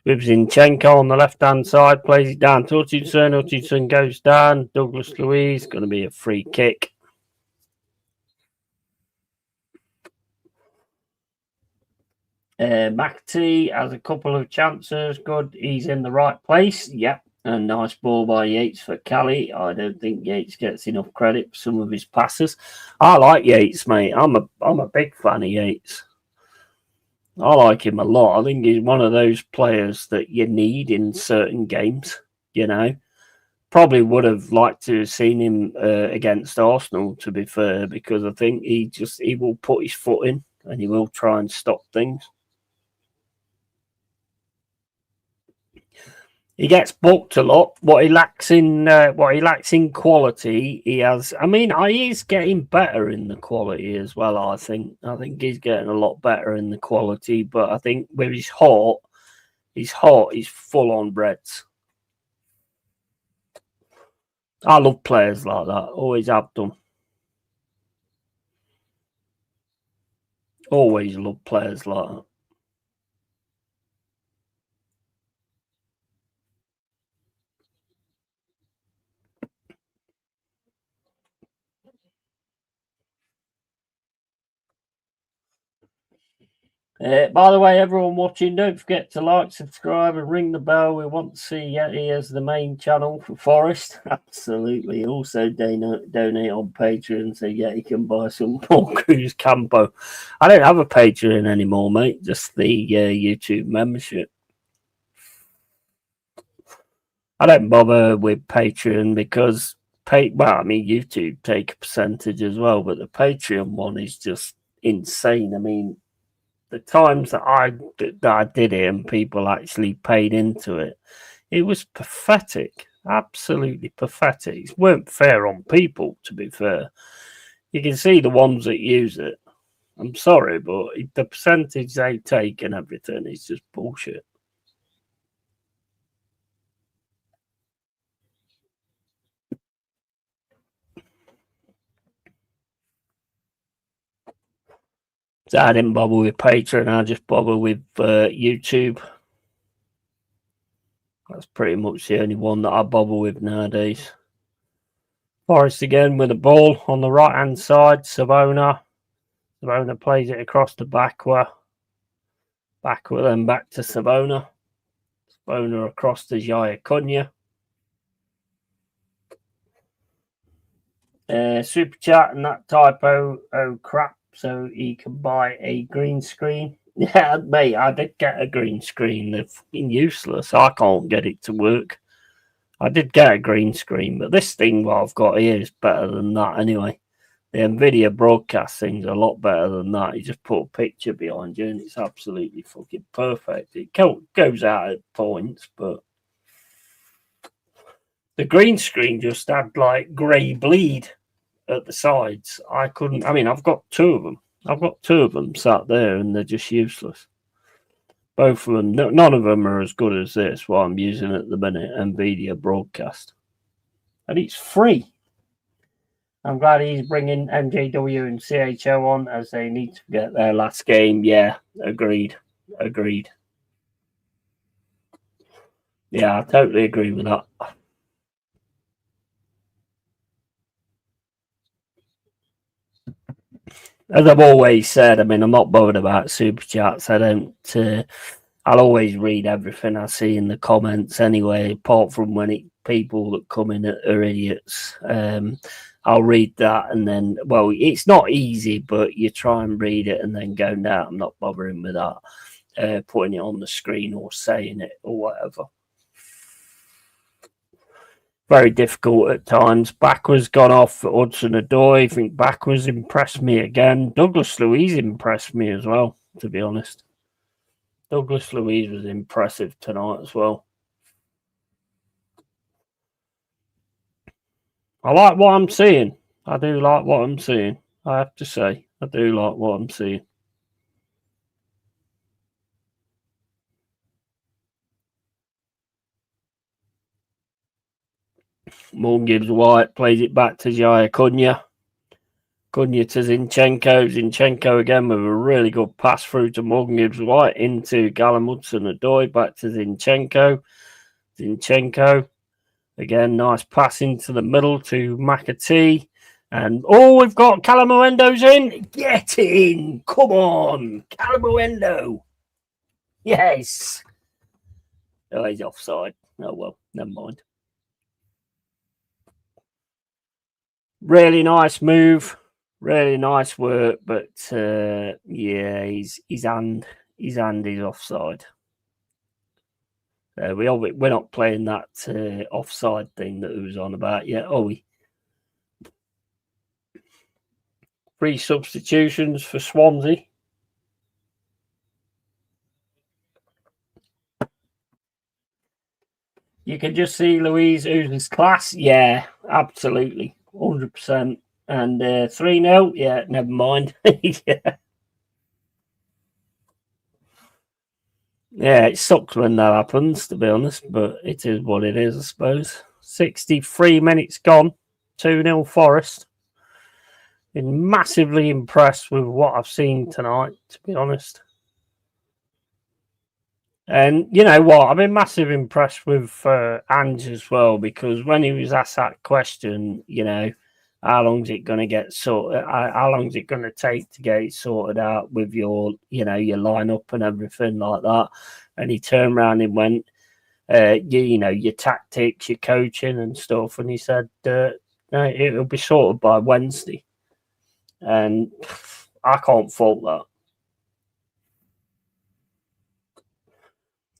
With Zinchenko on the left-hand side, plays it down to Hutchinson. Hutchinson goes down. Douglas Luiz, going to be a free kick. McAtee has a couple of chances. Good. He's in the right place. Yep. A nice ball by Yates for Kelly. I don't think Yates gets enough credit for some of his passes. I like Yates, mate. I'm a big fan of Yates. I like him a lot. I think he's one of those players that you need in certain games, you know. Probably would have liked to have seen him against Arsenal, to be fair, because I think he will put his foot in and he will try and stop things. He gets booked a lot. What he lacks in quality, he has. I mean, he's getting better in the quality as well. I think he's getting a lot better in the quality. But I think with his heart, he's full on breads. I love players like that. Always have done. Always love players like that. By the way, everyone watching, don't forget to like, subscribe, and ring the bell. We want to see Yeti as the main channel for Forest. Absolutely. Also, donate on Patreon so Yeti can buy some more Cruise Campo. I don't have a Patreon anymore, mate. Just the YouTube membership. I don't bother with Patreon because, YouTube take a percentage as well, but the Patreon one is just insane. I mean, the times that I did it and people actually paid into it, it was pathetic. Absolutely pathetic. It weren't fair on people, to be fair. You can see the ones that use it. I'm sorry, but the percentage they take and everything is just bullshit. So I didn't bother with Patreon. I just bother with YouTube. That's pretty much the only one that I bother with nowadays. Forest again with the ball on the right hand side. Savona plays it across to Bakwa. Bakwa then back to Savona. Savona across to Jaya Cunha. Super chat and that typo. Oh crap! So he can buy a green screen. Yeah, mate, I did get a green screen. They're fucking useless. I can't get it to work. I did get a green screen, but this thing what I've got here is better than that anyway. The NVIDIA broadcast thing's a lot better than that. You just put a picture behind you and it's absolutely fucking perfect. It goes out at points, but the green screen just had like grey bleed at the sides. I've got two of them. I've got two of them sat there and they're just useless. Both of them, none of them are as good as this, what I'm using at the minute, NVIDIA broadcast. And it's free. I'm glad he's bringing MJW and CHO on as they need to get their last game. Yeah, agreed. Yeah, I totally agree with that. As I've always said, I'm not bothered about super chats. I'll always read everything I see in the comments anyway, apart from when people that come in are idiots. I'll read that and then, it's not easy, but you try and read it and then go, no, I'm not bothering with that, putting it on the screen or saying it or whatever. Very difficult at times. Backwards gone off for Hudson-Odoi. I think Backwards impressed me again. Douglas Luiz impressed me as well, to be honest. Douglas Luiz was impressive tonight as well. I like what I'm seeing. I do like what I'm seeing. I have to say, I do like what I'm seeing. Morgan Gibbs-White plays it back to Jaya Cunha. Cunha to Zinchenko. Zinchenko again with a really good pass through to Morgan Gibbs-White into Callum Hudson-Odoi. Back to Zinchenko. Zinchenko. Again, nice pass into the middle to McAtee. And, we've got Calamuendo's in. Get in. Come on. Calamuendo. Yes. Oh, he's offside. Oh, well, never mind. Really nice move. Really nice work. But, yeah, his hand is offside. We're not playing that offside thing that it was on about yet, are we? 3 substitutions for Swansea. You can just see Louise Ouz's class. Yeah, absolutely. 100%. And 3-0. Yeah, never mind. Yeah. Yeah, it sucks when that happens, to be honest, but it is what it is, I suppose. 63 minutes gone. 2-0 Forest. Been massively impressed with what I've seen tonight, to be honest. And you know what? I've been massively impressed with Ange as well, because when he was asked that question, you know, how long's it going to get sorted? How long's it going to take to get it sorted out with your, you know, your lineup and everything like that? And he turned around and went, you know, your tactics, your coaching and stuff. And he said, no, it'll be sorted by Wednesday. And I can't fault that.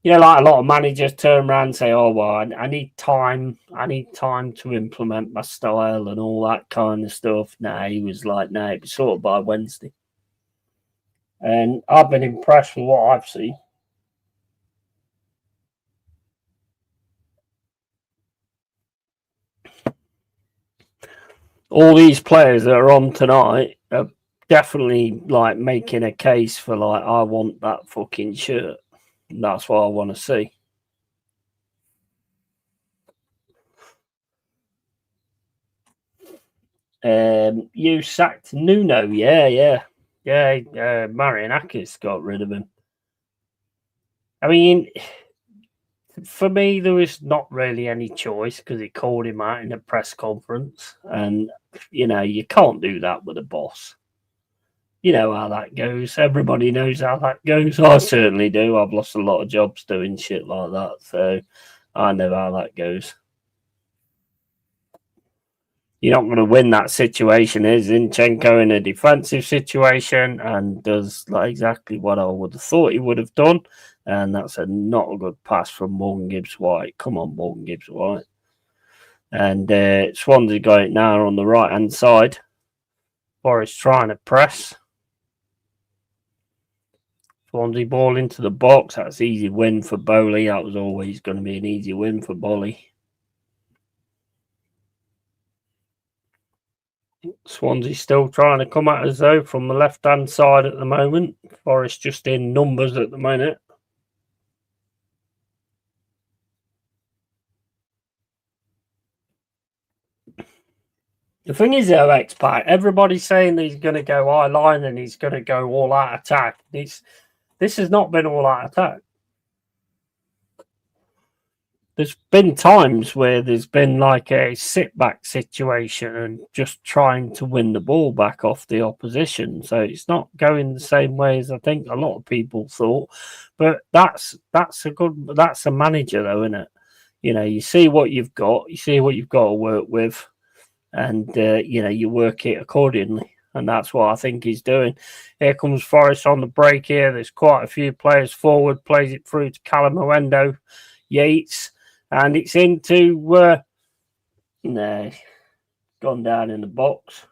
You know, like a lot of managers turn around and say, "Oh, well, I need time. I need time to implement my style and all that kind of stuff." Nah, he was like, "No, it'll be sorted by Wednesday." And I've been impressed with what I've seen. All these players that are on tonight are definitely like making a case for like, I want that fucking shirt. And that's what I want to see. You sacked Nuno, yeah. Marianakis got rid of him. I mean, for me, there was not really any choice because he called him out in a press conference, and you know you can't do that with a boss. You know how that goes. Everybody knows how that goes. I certainly do. I've lost a lot of jobs doing shit like that, so I know how that goes. You're not going to win that situation. Is Zinchenko in a defensive situation and does like exactly what I would have thought he would have done, and that's not a good pass from Morgan Gibbs White. Come on, Morgan Gibbs White. And Swansea got it now on the right hand side. Forest trying to press. Swansea ball into the box. That's easy win for Bowley. That was always going to be an easy win for Bowley. Swansea still trying to come at us though from the left hand side at the moment. Forest just in numbers at the minute. The thing is, though, X-Pac, everybody's saying he's going to go high line and he's going to go all out attack. This has not been all out attack. There's been times where there's been like a sit back situation and just trying to win the ball back off the opposition. So it's not going the same way as I think a lot of people thought. But that's a manager though, isn't it? You know, you see what you've got, you see what you've got to work with, and you know, you work it accordingly. And that's what I think he's doing. Here comes Forrest on the break here. There's quite a few players forward, plays it through to Callum Yates. And it's into no, gone down in the box.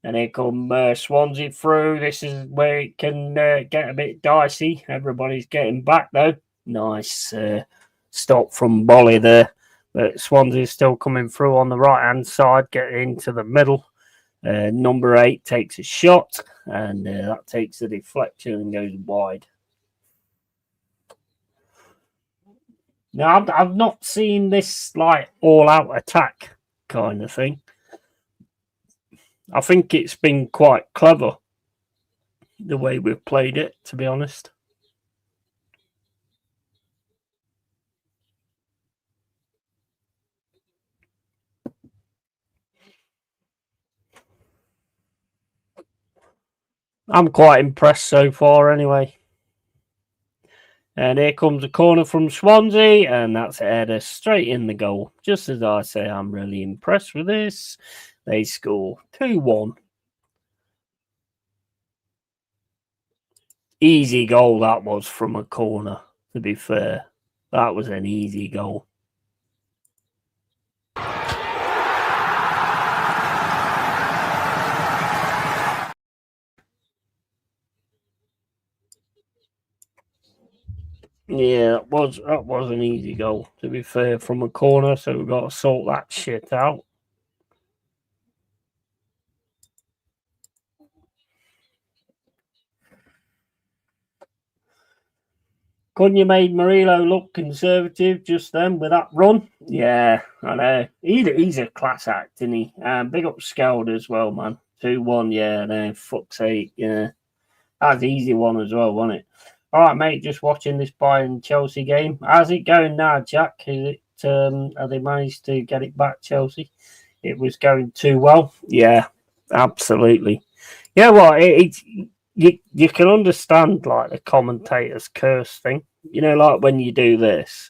And here come Swansea through. This is where it can get a bit dicey. Everybody's getting back though. Nice stop from Bolly there. But Swansea's still coming through on the right hand side, getting into the middle. Number 8 takes a shot, and that takes a deflection and goes wide. Now, I've not seen this like all-out attack kind of thing. I think it's been quite clever the way we've played it, to be honest. I'm quite impressed so far anyway. And here comes a corner from Swansea, and that's a header straight in the goal. Just as I say, I'm really impressed with this. They score 2-1. Easy goal that was from a corner, to be fair. That was an easy goal. Yeah, that was an easy goal, to be fair, from a corner, so we've got to sort that shit out. Cunha made Murillo look conservative just then with that run. Yeah, I know. He's a class act, isn't he? Big up Skeld as well, man. 2-1, yeah, no, fuck's sake, yeah. That's an easy one as well, wasn't it? All right, mate, just watching this Bayern Chelsea game. How's it going now, Jack? Is it, have they managed to get it back, Chelsea? It was going too well. Yeah, absolutely. Yeah, well, you can understand like the commentator's curse thing. You know, like when you do this,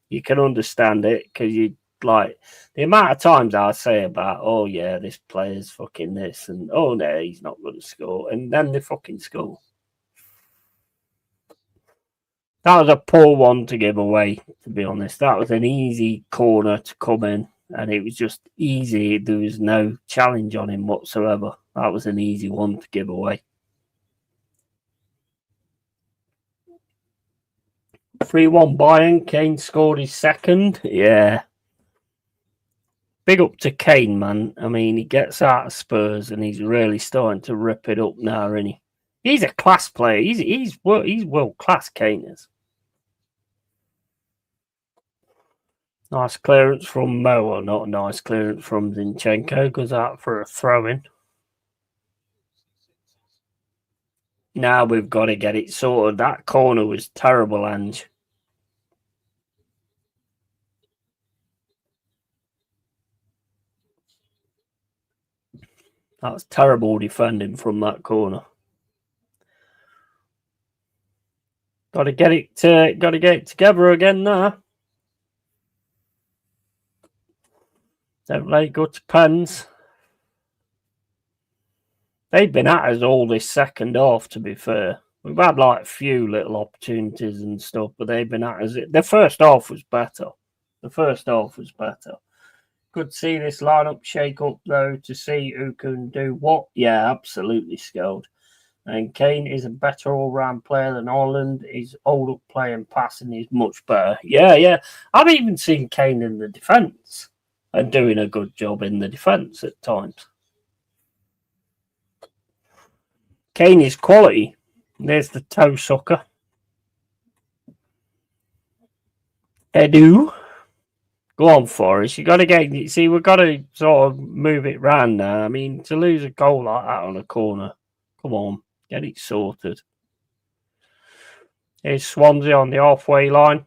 you can understand it because you like the amount of times I say about, oh yeah, this player's fucking this, and oh no, he's not going to score, and then they fucking score. That was a poor one to give away, to be honest. That was an easy corner to come in, and it was just easy. There was no challenge on him whatsoever. That was an easy one to give away. 3-1 Bayern. Kane scored his second. Yeah. Big up to Kane, man. I mean, he gets out of Spurs and he's really starting to rip it up now, isn't he? He's a class player. He's world class, Kane is. Nice clearance from Mo, or not a nice clearance from Zinchenko. Goes out for a throw-in. Now we've got to get it sorted. That corner was terrible, Ange. That's terrible defending from that corner. Got to get it together again now. Don't let it go to pens. They've been at us all this second half, to be fair. We've had like a few little opportunities and stuff, but they've been at us. The first half was better. Could see this lineup shake up, though, to see who can do what. Yeah, absolutely skilled. And Kane is a better all-round player than Holland. His hold-up play and passing is much better. Yeah. I've even seen Kane in the defence and doing a good job in the defence at times. Kane is quality. There's the toe sucker. Edu. Go on, Forrest. You got to get. See, we've got to sort of move it round now. I mean, to lose a goal like that on a corner, come on, get it sorted. Here's Swansea on the halfway line,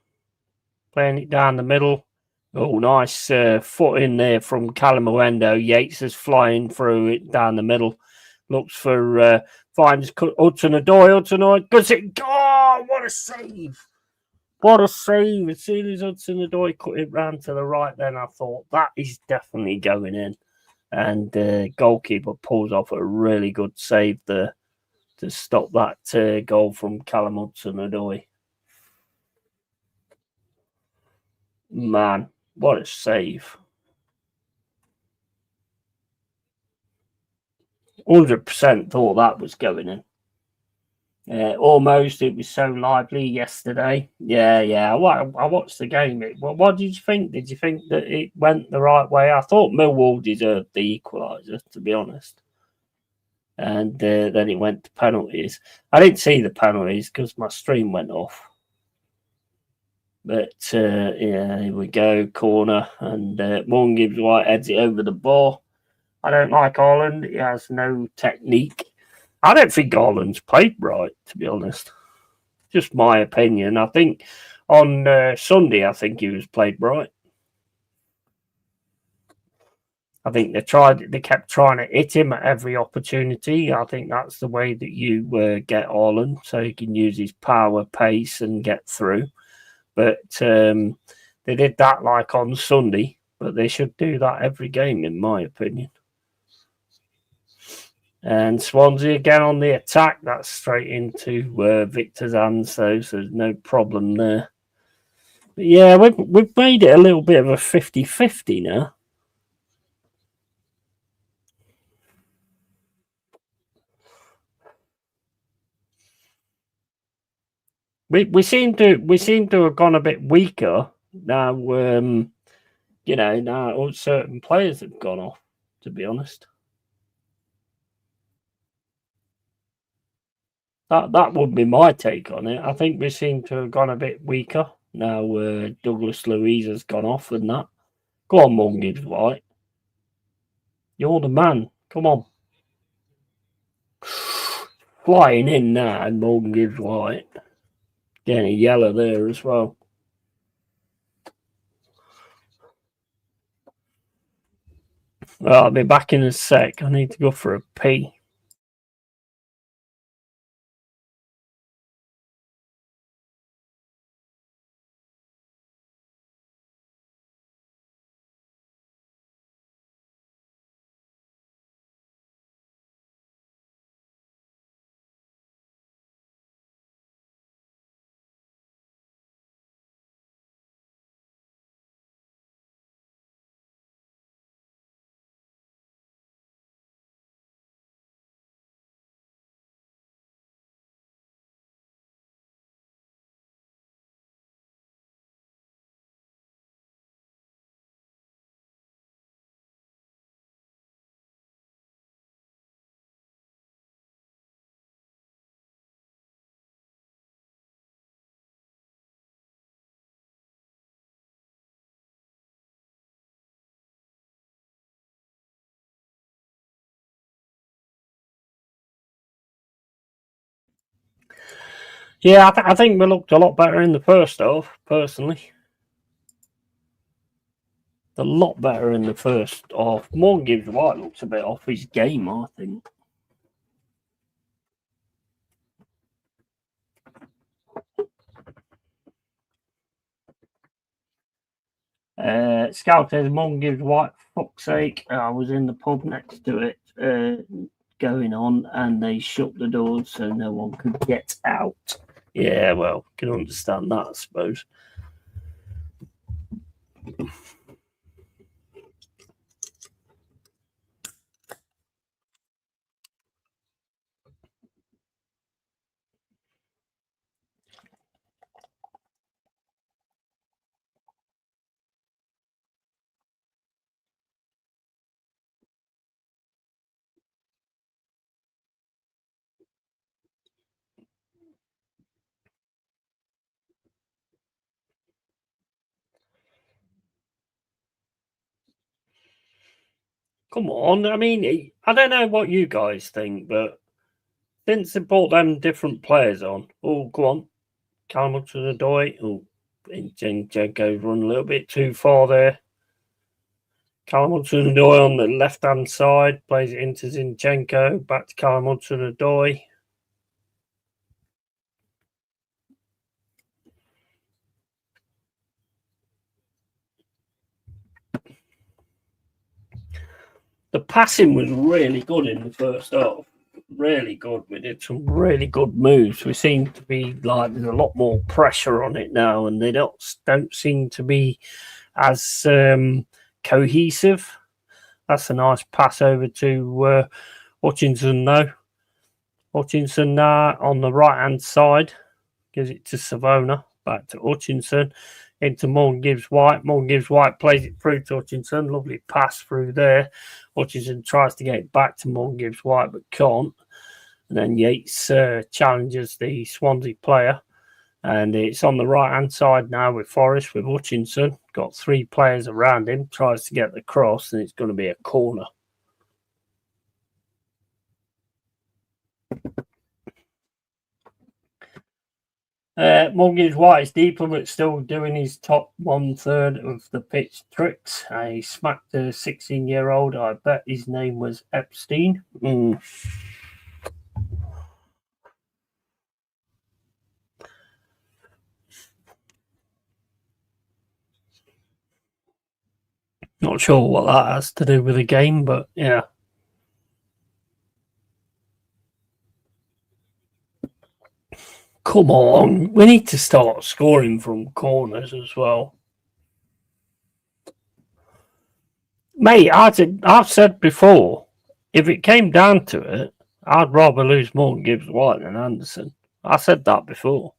playing it down the middle. Oh, nice foot in there from Calamuendo. Yates is flying through it down the middle. Looks for finds Hudson-Odoi. Does it? Oh, what a save! What a save. As soon as Hudson-Odoi cut it round to the right, then I thought that is definitely going in. And the goalkeeper pulls off a really good save there to stop that goal from Callum Hudson-Odoi. Man, what a save. 100% thought that was going in. Almost. It was so lively yesterday. Yeah. I watched the game. What did you think? Did you think that it went the right way? I thought Millwall deserved the equaliser, to be honest. And then it went to penalties. I didn't see the penalties because my stream went off. But yeah, here we go. Corner. And Morgan Gibbs White heads it over the bar. I don't like Ireland. He has no technique. I don't think Garland's played right, to be honest. Just my opinion. I think on Sunday, I think he was played right. I think they kept trying to hit him at every opportunity. I think that's the way that you get Haaland, so he can use his power, pace, and get through. But they did that like on Sunday, but they should do that every game, in my opinion. And Swansea again on the attack. That's straight into Victor's hands, so there's no problem there. But yeah, we've made it a little bit of a 50-50 now. We seem to have gone a bit weaker now. Now certain players have gone off. To be honest, that would be my take on it. I think we seem to have gone a bit weaker now. Douglas Luiz has gone off and that. Go on, Morgan Gibbs White. You're the man. Come on. Flying in now, and Morgan Gibbs White. Getting a yellow there as well. Well, I'll be back in a sec. I need to go for a pee. Yeah, I think we looked a lot better in the first half, personally. A lot better in the first half. Morgan Gibbs White looks a bit off his game, I think. Scout says Morgan Gibbs White, fuck's sake. I was in the pub next to it going on, and they shut the doors so no one could get out. Yeah, well, can understand that, I suppose. Come on, I mean, I don't know what you guys think, but since they brought them different players on, oh, go on, Callum to the Doy. Oh, Zinchenko's run a little bit too far there. Callum Hudson-Odoi on the left-hand side, plays it into Zinchenko, back to Callum Hudson-Odoi. The passing was really good in the first half. Really good. We did some really good moves. We seem to be like there's a lot more pressure on it now, and they don't seem to be as cohesive. That's a nice pass over to Hutchinson, though. Hutchinson on the right-hand side gives it to Savona, back to Hutchinson, into Morgan Gibbs White. Morgan Gibbs White plays it through to Hutchinson. Lovely pass through there. Hutchinson tries to get it back to Morgan Gibbs White, but can't. And then Yates challenges the Swansea player. And it's on the right-hand side now with Forrest, with Hutchinson. Got three players around him. Tries to get the cross, and it's going to be a corner. Morgan's White is deeper, but still doing his top 1/3 of the pitch tricks. He smacked a 16-year-old. I bet his name was Epstein. Not sure what that has to do with the game, but yeah. Come on, we need to start scoring from corners as well. Mate, I've said before, if it came down to it, I'd rather lose Morgan Gibbs White than Anderson. I said that before.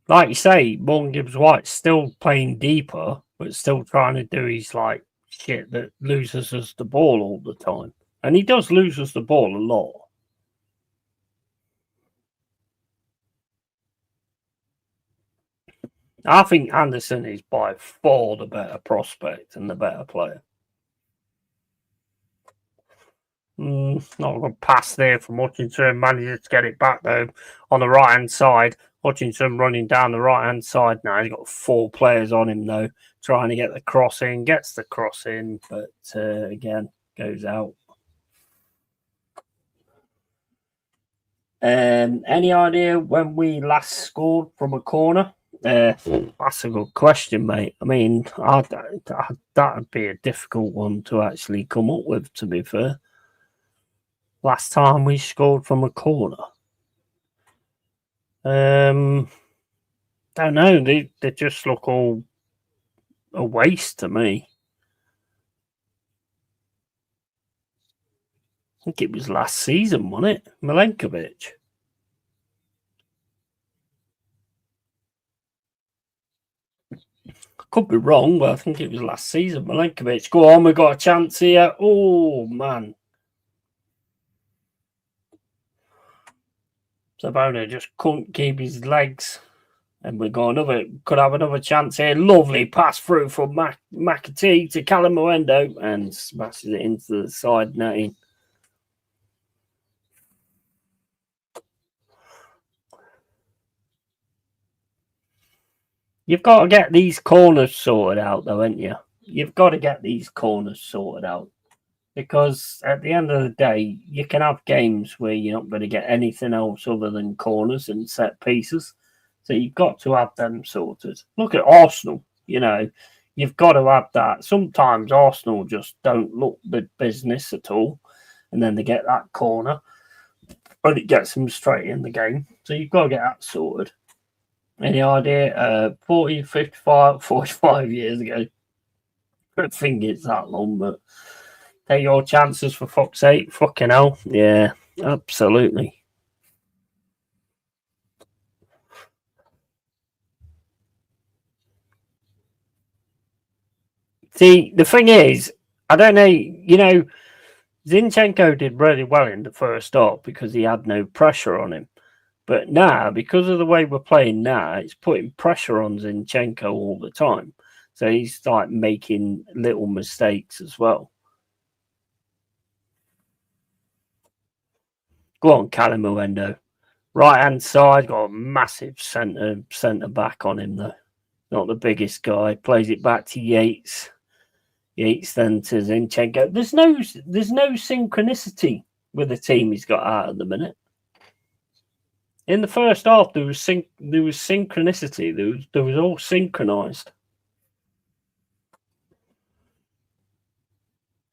Like you say, Morgan Gibbs White's still playing deeper, but still trying to do his like shit that loses us the ball all the time. And he does lose us the ball a lot. I think Anderson is by far the better prospect and the better player. Not a good pass there from Hutchinson. Manages to get it back though on the right hand side. Hutchinson running down the right hand side now. He's got 4 players on him though, trying to get the cross in. Gets the cross in, but again goes out. Any idea when we last scored from a corner? That's a good question, mate. I mean, that'd be a difficult one to actually come up with, to be fair. Last time we scored from a corner. Don't know. They just look all a waste to me. I think it was last season, wasn't it? Milenkovic. Could be wrong, but I think it was last season. Milenkovic. Go on, we got a chance here. Oh, man. Sabona just couldn't keep his legs. And we could have another chance here. Lovely pass through from McAtee to Callum Moendo and smashes it into the side netting. You've got to get these corners sorted out, though, haven't you? You've got to get these corners sorted out. Because at the end of the day, you can have games where you're not going to get anything else other than corners and set pieces. So you've got to have them sorted. Look at Arsenal, you've got to have that. Sometimes Arsenal just don't look the business at all. And then they get that corner. But it gets them straight in the game. So you've got to get that sorted. Any idea? 40, 55, 45 years ago. I don't think it's that long, but take your chances for fuck's sake. Fucking hell. Yeah, absolutely. See, the thing is, I don't know, Zinchenko did really well in the first half because he had no pressure on him. But now, because of the way we're playing now, it's putting pressure on Zinchenko all the time. So he's like making little mistakes as well. Go on, Callum Moendo. Right hand side, got a massive centre back on him though. Not the biggest guy. Plays it back to Yates. Yates then to Zinchenko. There's no synchronicity with the team he's got out at the minute. In the first half, there was synchronicity. There was all synchronized.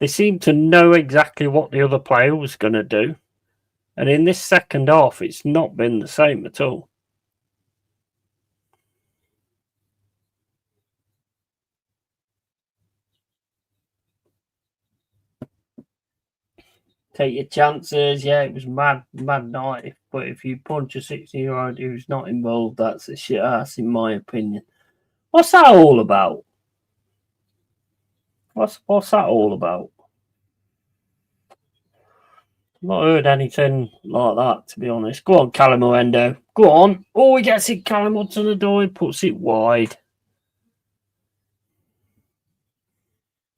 They seemed to know exactly what the other player was going to do. And in this second half, it's not been the same at all. Take your chances. Yeah, it was mad night. But if you punch a 16-year-old who's not involved, that's a shit ass, in my opinion. What's that all about? What's that all about? Not heard anything like that, to be honest. Go on, Callum Moendo. Go on. Oh, he gets it. Callum Hudson the door. He puts it wide.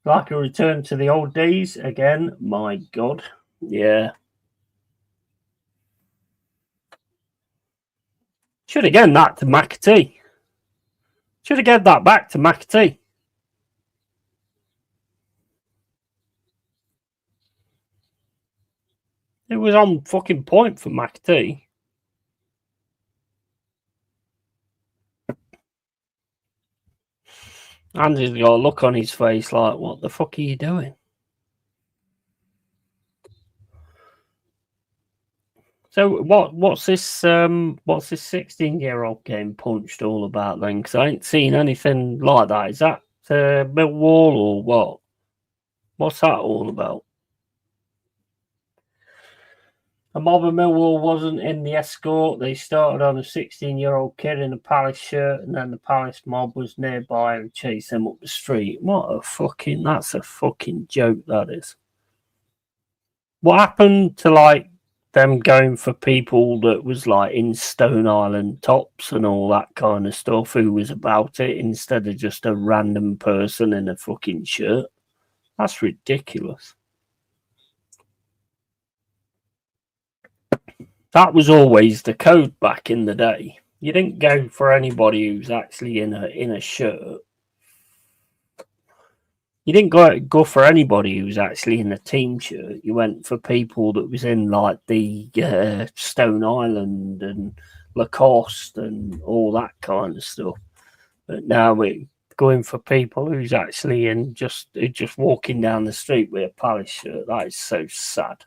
Like a return to the old days again. My God. Yeah. Should have given that to McAtee. Should have given that back to McAtee. It was on fucking point for McAtee. Andy's got a look on his face like, what the fuck are you doing? So what's this 16-year-old getting punched all about then? Because I ain't seen anything like that. Is that Millwall or what? What's that all about? A mob of Millwall wasn't in the escort. They started on a 16-year-old kid in a Palace shirt, and then the Palace mob was nearby and chased them up the street. That's a fucking joke, that is. What happened to, like, them going for people that was, like, in Stone Island tops and all that kind of stuff, who was about it, instead of just a random person in a fucking shirt? That's ridiculous. That was always the code back in the day. You didn't go for anybody who's actually in a shirt. You didn't go for anybody who was actually in a team shirt. You went for people that was in, like, the Stone Island and Lacoste and all that kind of stuff. But now we're going for people who's actually in just walking down the street with a Palace shirt. That is so sad.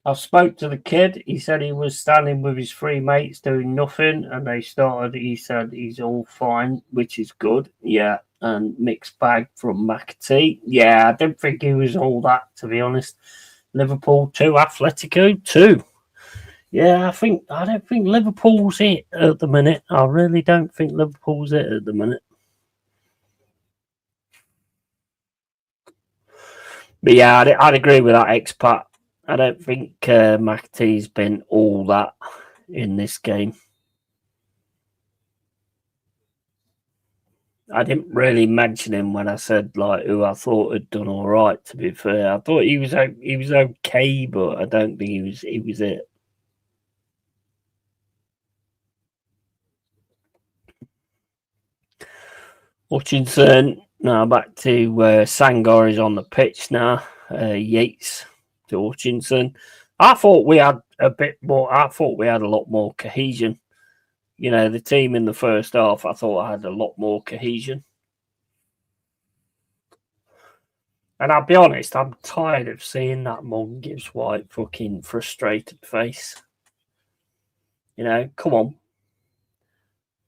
I spoke to the kid. He said he was standing with his three mates doing nothing, and he said he's all fine, which is good. Yeah, and mixed bag from McAtee. Yeah, I don't think he was all that, to be honest. Liverpool 2, Atletico 2. Yeah, I don't think Liverpool's it at the minute. I really don't think Liverpool's it at the minute. But yeah, I'd agree with that, expat. I don't think McAtee's been all that in this game. I didn't really mention him when I said, like, who I thought had done all right. To be fair, I thought he was okay, but I don't think he was it. Hutchinson. Now back to Sangor is on the pitch now. Yates to Hutchinson. I thought we had a bit more. I thought we had a lot more cohesion. You know, the team in the first half, I thought I had a lot more cohesion. And I'll be honest, I'm tired of seeing that Mum Gibbs White fucking frustrated face. You know, come on.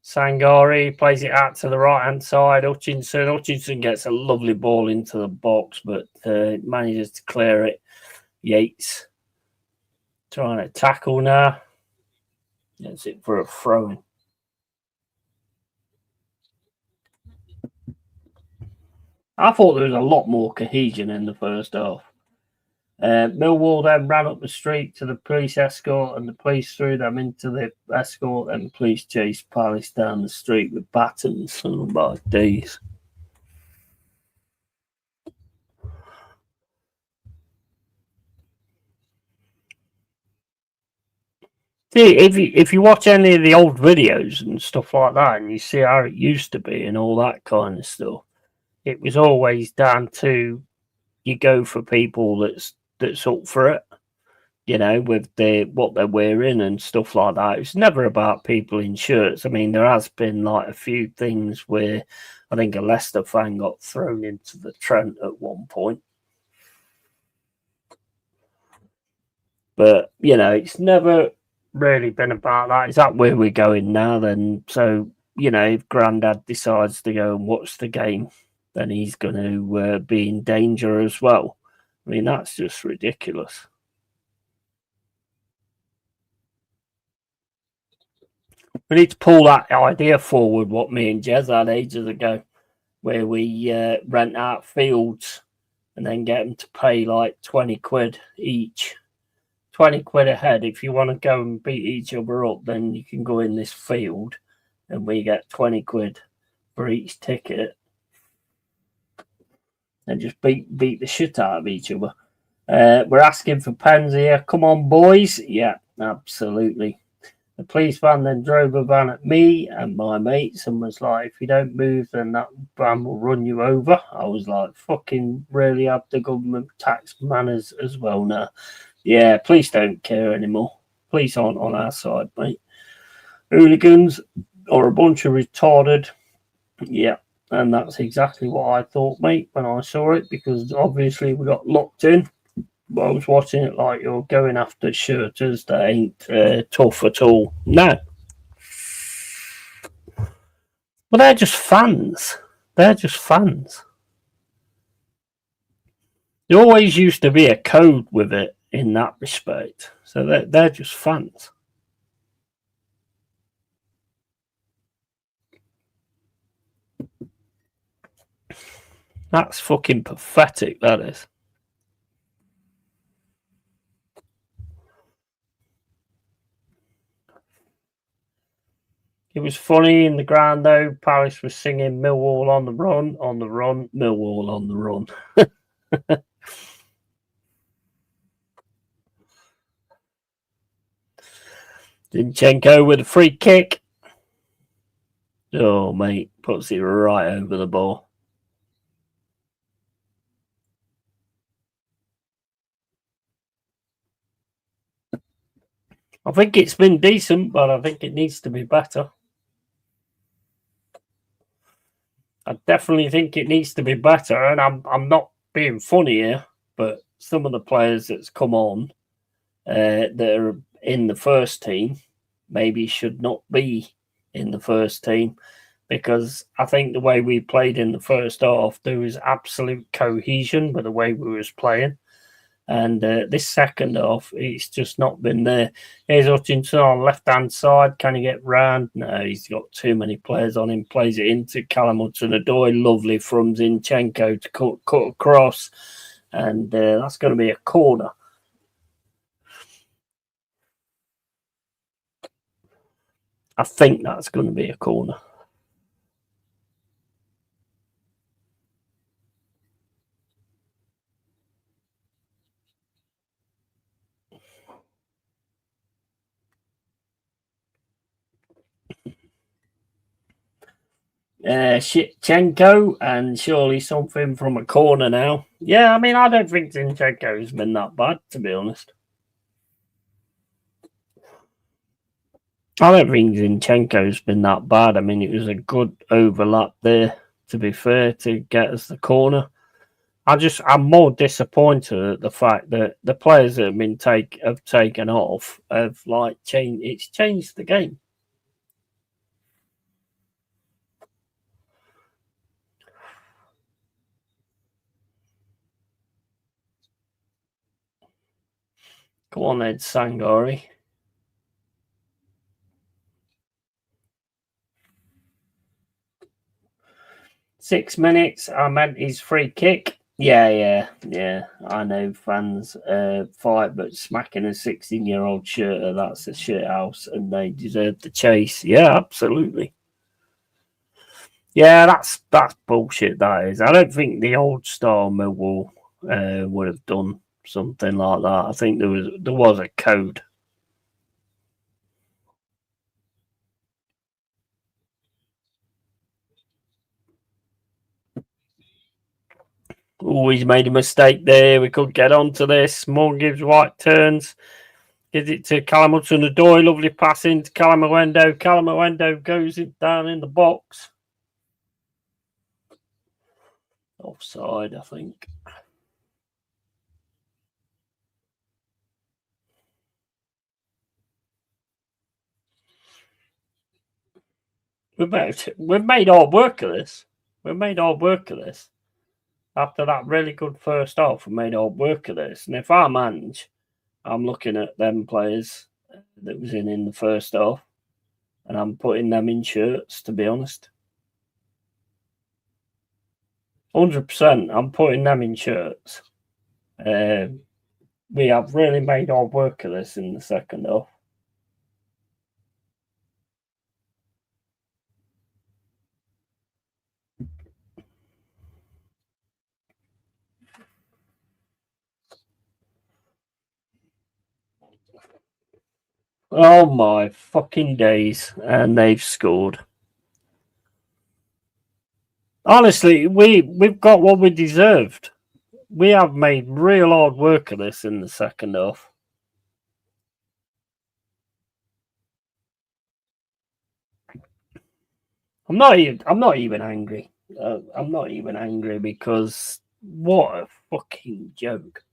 Sangari plays it out to the right-hand side. Hutchinson gets a lovely ball into the box, but manages to clear it. Yates trying to tackle now. That's it for a throw-in. I thought there was a lot more cohesion in the first half. Millwall then ran up the street to the police escort, and the police threw them into the escort, and the police chased Palace down the street with batons. Oh my days. See, if you watch any of the old videos and stuff like that, and you see how it used to be and all that kind of stuff, it was always down to you go for people that's up for it, you know, with what they're wearing and stuff like that. It's never about people in shirts. I mean, there has been like a few things where I think a Leicester fan got thrown into the Trent at one point. But, you know, it's never really been about that. Is that where we're going now then? So, you know, if Grandad decides to go and watch the game, then he's going to be in danger as well. I mean, that's just ridiculous. We need to pull that idea forward, what me and Jez had ages ago, where we rent out fields and then get them to pay like 20 quid each. 20 quid a head. If you want to go and beat each other up, then you can go in this field and we get 20 quid for each ticket. and just beat the shit out of each other. We're asking for pens here. Come on, boys. Yeah, absolutely. The police van then drove a van at me and my mates and was like, if you don't move, then that van will run you over. I was like, fucking really have the government tax manners as well now. Yeah, police don't care anymore. Police aren't on our side, mate. Hooligans are a bunch of retarded. Yeah, and that's exactly what I thought, mate, when I saw it, because obviously we got locked in. But I was watching it like you're going after shirters that ain't tough at all. No. But they're just fans. They're just fans. There always used to be a code with it in that respect. So they're just fans. That's fucking pathetic, that is. It was funny in the ground though. Palace was singing Millwall on the run, Millwall on the run. Zinchenko with a free kick. Oh, mate, puts it right over the ball. I think it's been decent, but I think it needs to be better. I definitely think it needs to be better, and I'm not being funny here, but some of the players that's come on that are in the first team maybe should not be in the first team, because I think the way we played in the first half, there was absolute cohesion with the way we was playing. And this second half, it's just not been there. Here's Hutchinson on left-hand side. Can he get round? No, he's got too many players on him. Plays it into Callum Hudson-Odoi. Lovely from Zinchenko to cut across. And that's going to be a corner. I think that's going to be a corner. Shitchenko, and surely something from a corner now. Yeah, I mean, I don't think Zinchenko's been that bad, to be honest. I don't think Zinchenko's been that bad. I mean, it was a good overlap there, to be fair, to get us the corner. I'm more disappointed at the fact that the players that have taken off have changed. It's changed the game. Come on, Ed Sangari. 6 minutes. I meant his free kick. Yeah. I know fans fight, but smacking a 16-year-old shirt, that's a shit house, and they deserve the chase. Yeah, absolutely. Yeah, that's bullshit. That is. I don't think the old star Millwall would have done something like that. I think there was a code. Always made a mistake there. We could get onto this. Moore gives right turns. Gives it to Callum Hudson-Odoi. Lovely pass into Callum Owendo. Callum Owendo goes down in the box. Offside, I think. We've made hard work of this. We've made hard work of this. After that really good first half, we made hard work of this. And if I manage, I'm looking at them players that was in the first half, and I'm putting them in shirts, to be honest. 100%, I'm putting them in shirts. We have really made hard work of this in the second half. Oh my fucking days. And they've scored. Honestly, we've got what we deserved. We have made real hard work of this in the second half. I'm not even angry. I'm not even angry because what a fucking joke.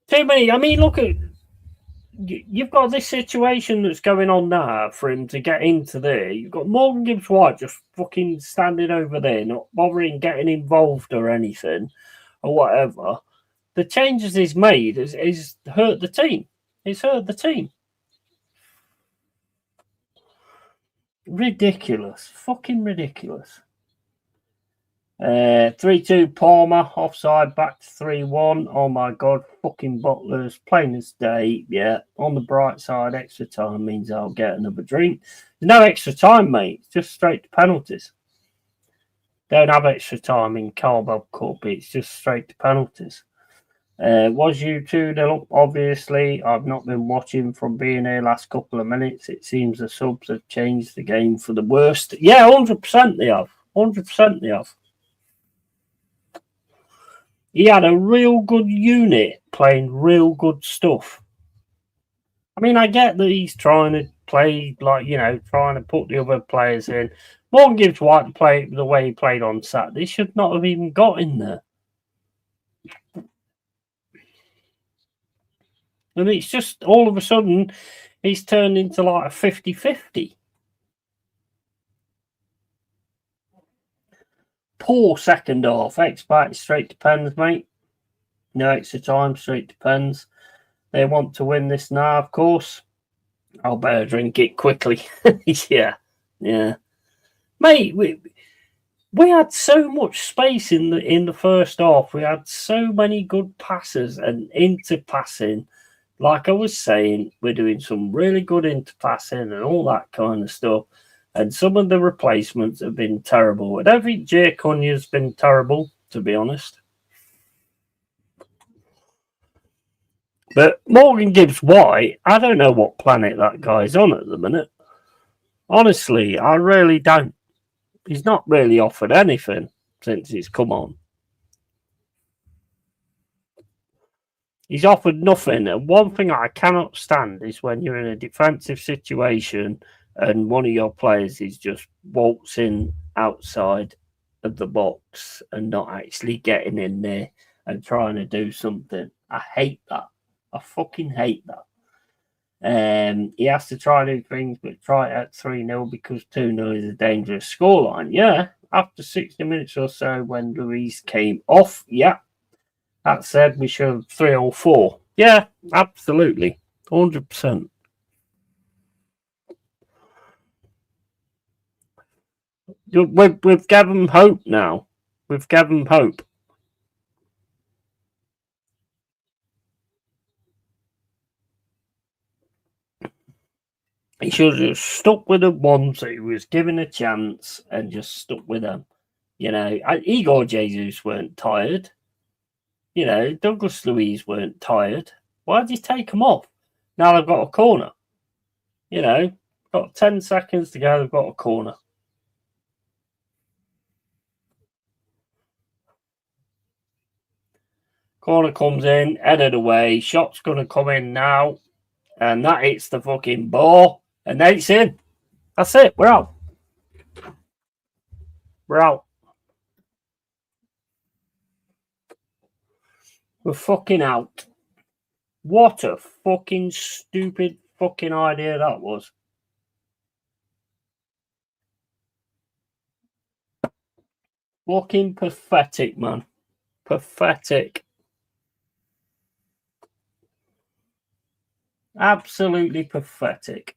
Too many. I mean, look at you've got this situation that's going on now for him to get into there. You've got Morgan Gibbs White just fucking standing over there, not bothering getting involved or anything or whatever. The changes he's made is hurt the team. It's hurt the team. Ridiculous. Fucking ridiculous. 3-2 Palmer, offside, back to 3-1. Oh my god, fucking Butler's plain as day. Yeah, on the bright side, extra time means I'll get another drink. There's no extra time, mate. It's just straight to penalties. Don't have extra time in Carbob Cup. It's just straight to penalties. Was you 2-0 up? Obviously, I've not been watching from being here last couple of minutes. It seems the subs have changed the game for the worst. Yeah, 100% they have. 100% they have. He had a real good unit playing real good stuff. I mean, I get that he's trying to play, like, you know, trying to put the other players in. Morgan Gibbs White to play the way he played on Saturday should not have even got in there. And it's just all of a sudden he's turned into like a 50-50. Poor second half. X-Back straight to pens, mate. No extra time, straight to pens. They want to win this now, of course. I'll better drink it quickly. Yeah. Mate, we had so much space in the first half. We had so many good passes and interpassing. Like I was saying, we're doing some really good interpassing and all that kind of stuff. And some of the replacements have been terrible. I don't think Jay Cunya's been terrible, to be honest. But Morgan Gibbs White, I don't know what planet that guy's on at the minute. Honestly, I really don't. He's not really offered anything since he's come on. He's offered nothing. And one thing I cannot stand is when you're in a defensive situation and one of your players is just waltzing outside of the box and not actually getting in there and trying to do something. I hate that. I fucking hate that. He has to try new things, but try it at 3-0 because 2-0 is a dangerous scoreline. Yeah, after 60 minutes or so when Luis came off, yeah. That said, we should have 3 or 4. Yeah, absolutely. 100%. We've given him hope now. We've given him hope. He should have just stuck with the ones that he was given a chance and just stuck with them. You know, Igor Jesus weren't tired. You know, Douglas Luiz weren't tired. Why did you take them off? Now they've got a corner. You know, got 10 seconds to go, they've got a corner. Corner comes in, headed away. Shot's going to come in now. And that hits the fucking ball. And then it's in. That's it. We're out. We're out. We're fucking out. What a fucking stupid fucking idea that was. Fucking pathetic, man. Pathetic. Absolutely pathetic.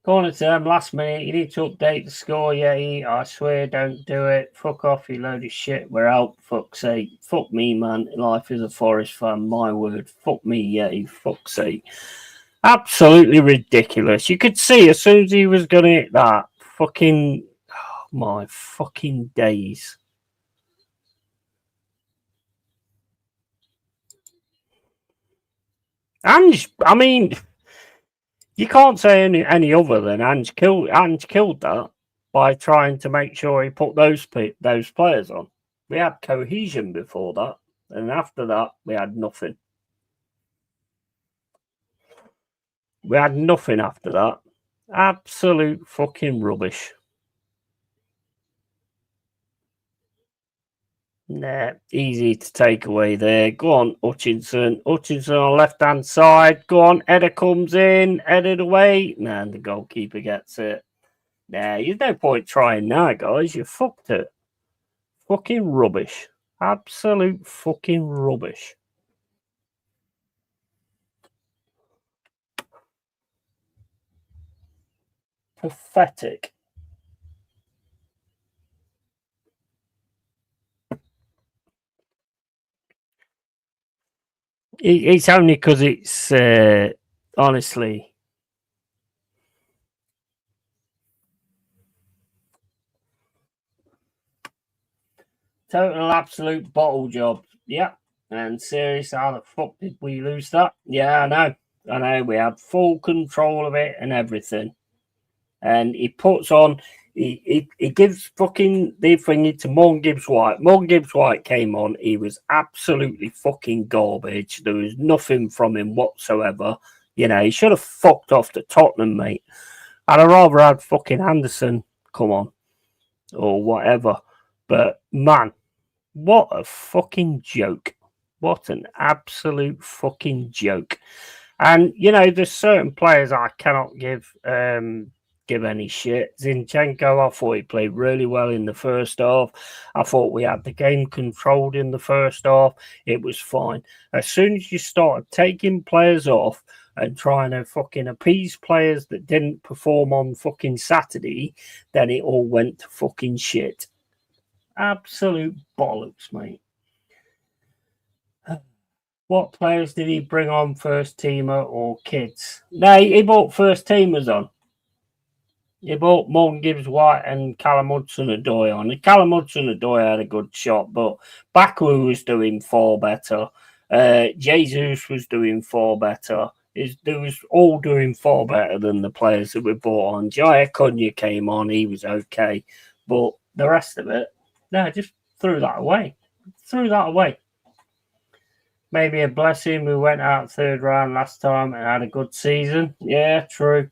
Corner to them last minute. You need to update the score, yeah. I swear, don't do it. Fuck off, you load of shit. We're out. Fuck's sake. Fuck me, man. Life is a Forest fan. My word. Fuck me, yeah. Fuck's sake. Absolutely ridiculous. You could see as soon as he was going to hit that. Fucking. Oh, my fucking days. Ange, I mean, you can't say any other than Ange killed that by trying to make sure he put those players on. We had cohesion before that, and after that, we had nothing. We had nothing after that. Absolute fucking rubbish. Nah, easy to take away there. Go on, Hutchinson. Hutchinson on left-hand side. Go on, header comes in, headed away. Nah, and the goalkeeper gets it. Nah, there's no point trying now, guys. You fucked it. Fucking rubbish. Absolute fucking rubbish. Pathetic. It's only because it's honestly. Total absolute bottle job. Yeah. And seriously, how the fuck did we lose that? Yeah, I know. I know. We had full control of it and everything. And he puts on, he gives fucking the thingy to Morgan Gibbs White. Morgan Gibbs White came on. He was absolutely fucking garbage. There was nothing from him whatsoever. You know, he should have fucked off to Tottenham, mate. I'd rather had fucking Anderson come on or whatever. But man, what a fucking joke. What an absolute fucking joke. And, you know, there's certain players I cannot give any shit. Zinchenko, I thought he played really well in the first half. I thought we had the game controlled in the first half. It was fine. As soon as you started taking players off and trying to fucking appease players that didn't perform on fucking Saturday, then it all went to fucking shit. Absolute bollocks, mate. What players did he bring on first teamer or kids? No, he brought first teamers on. He brought Morgan Gibbs White and Callum Hudson-Odoi on. And Callum Hudson-Odoi had a good shot, but Baku was doing far better. Jesus was doing far better. They was all doing far better than the players that were brought on. Jaya Cunha came on, he was okay. But the rest of it, no, just threw that away. Threw that away. Maybe a blessing. We went out third round last time and had a good season. Yeah, true.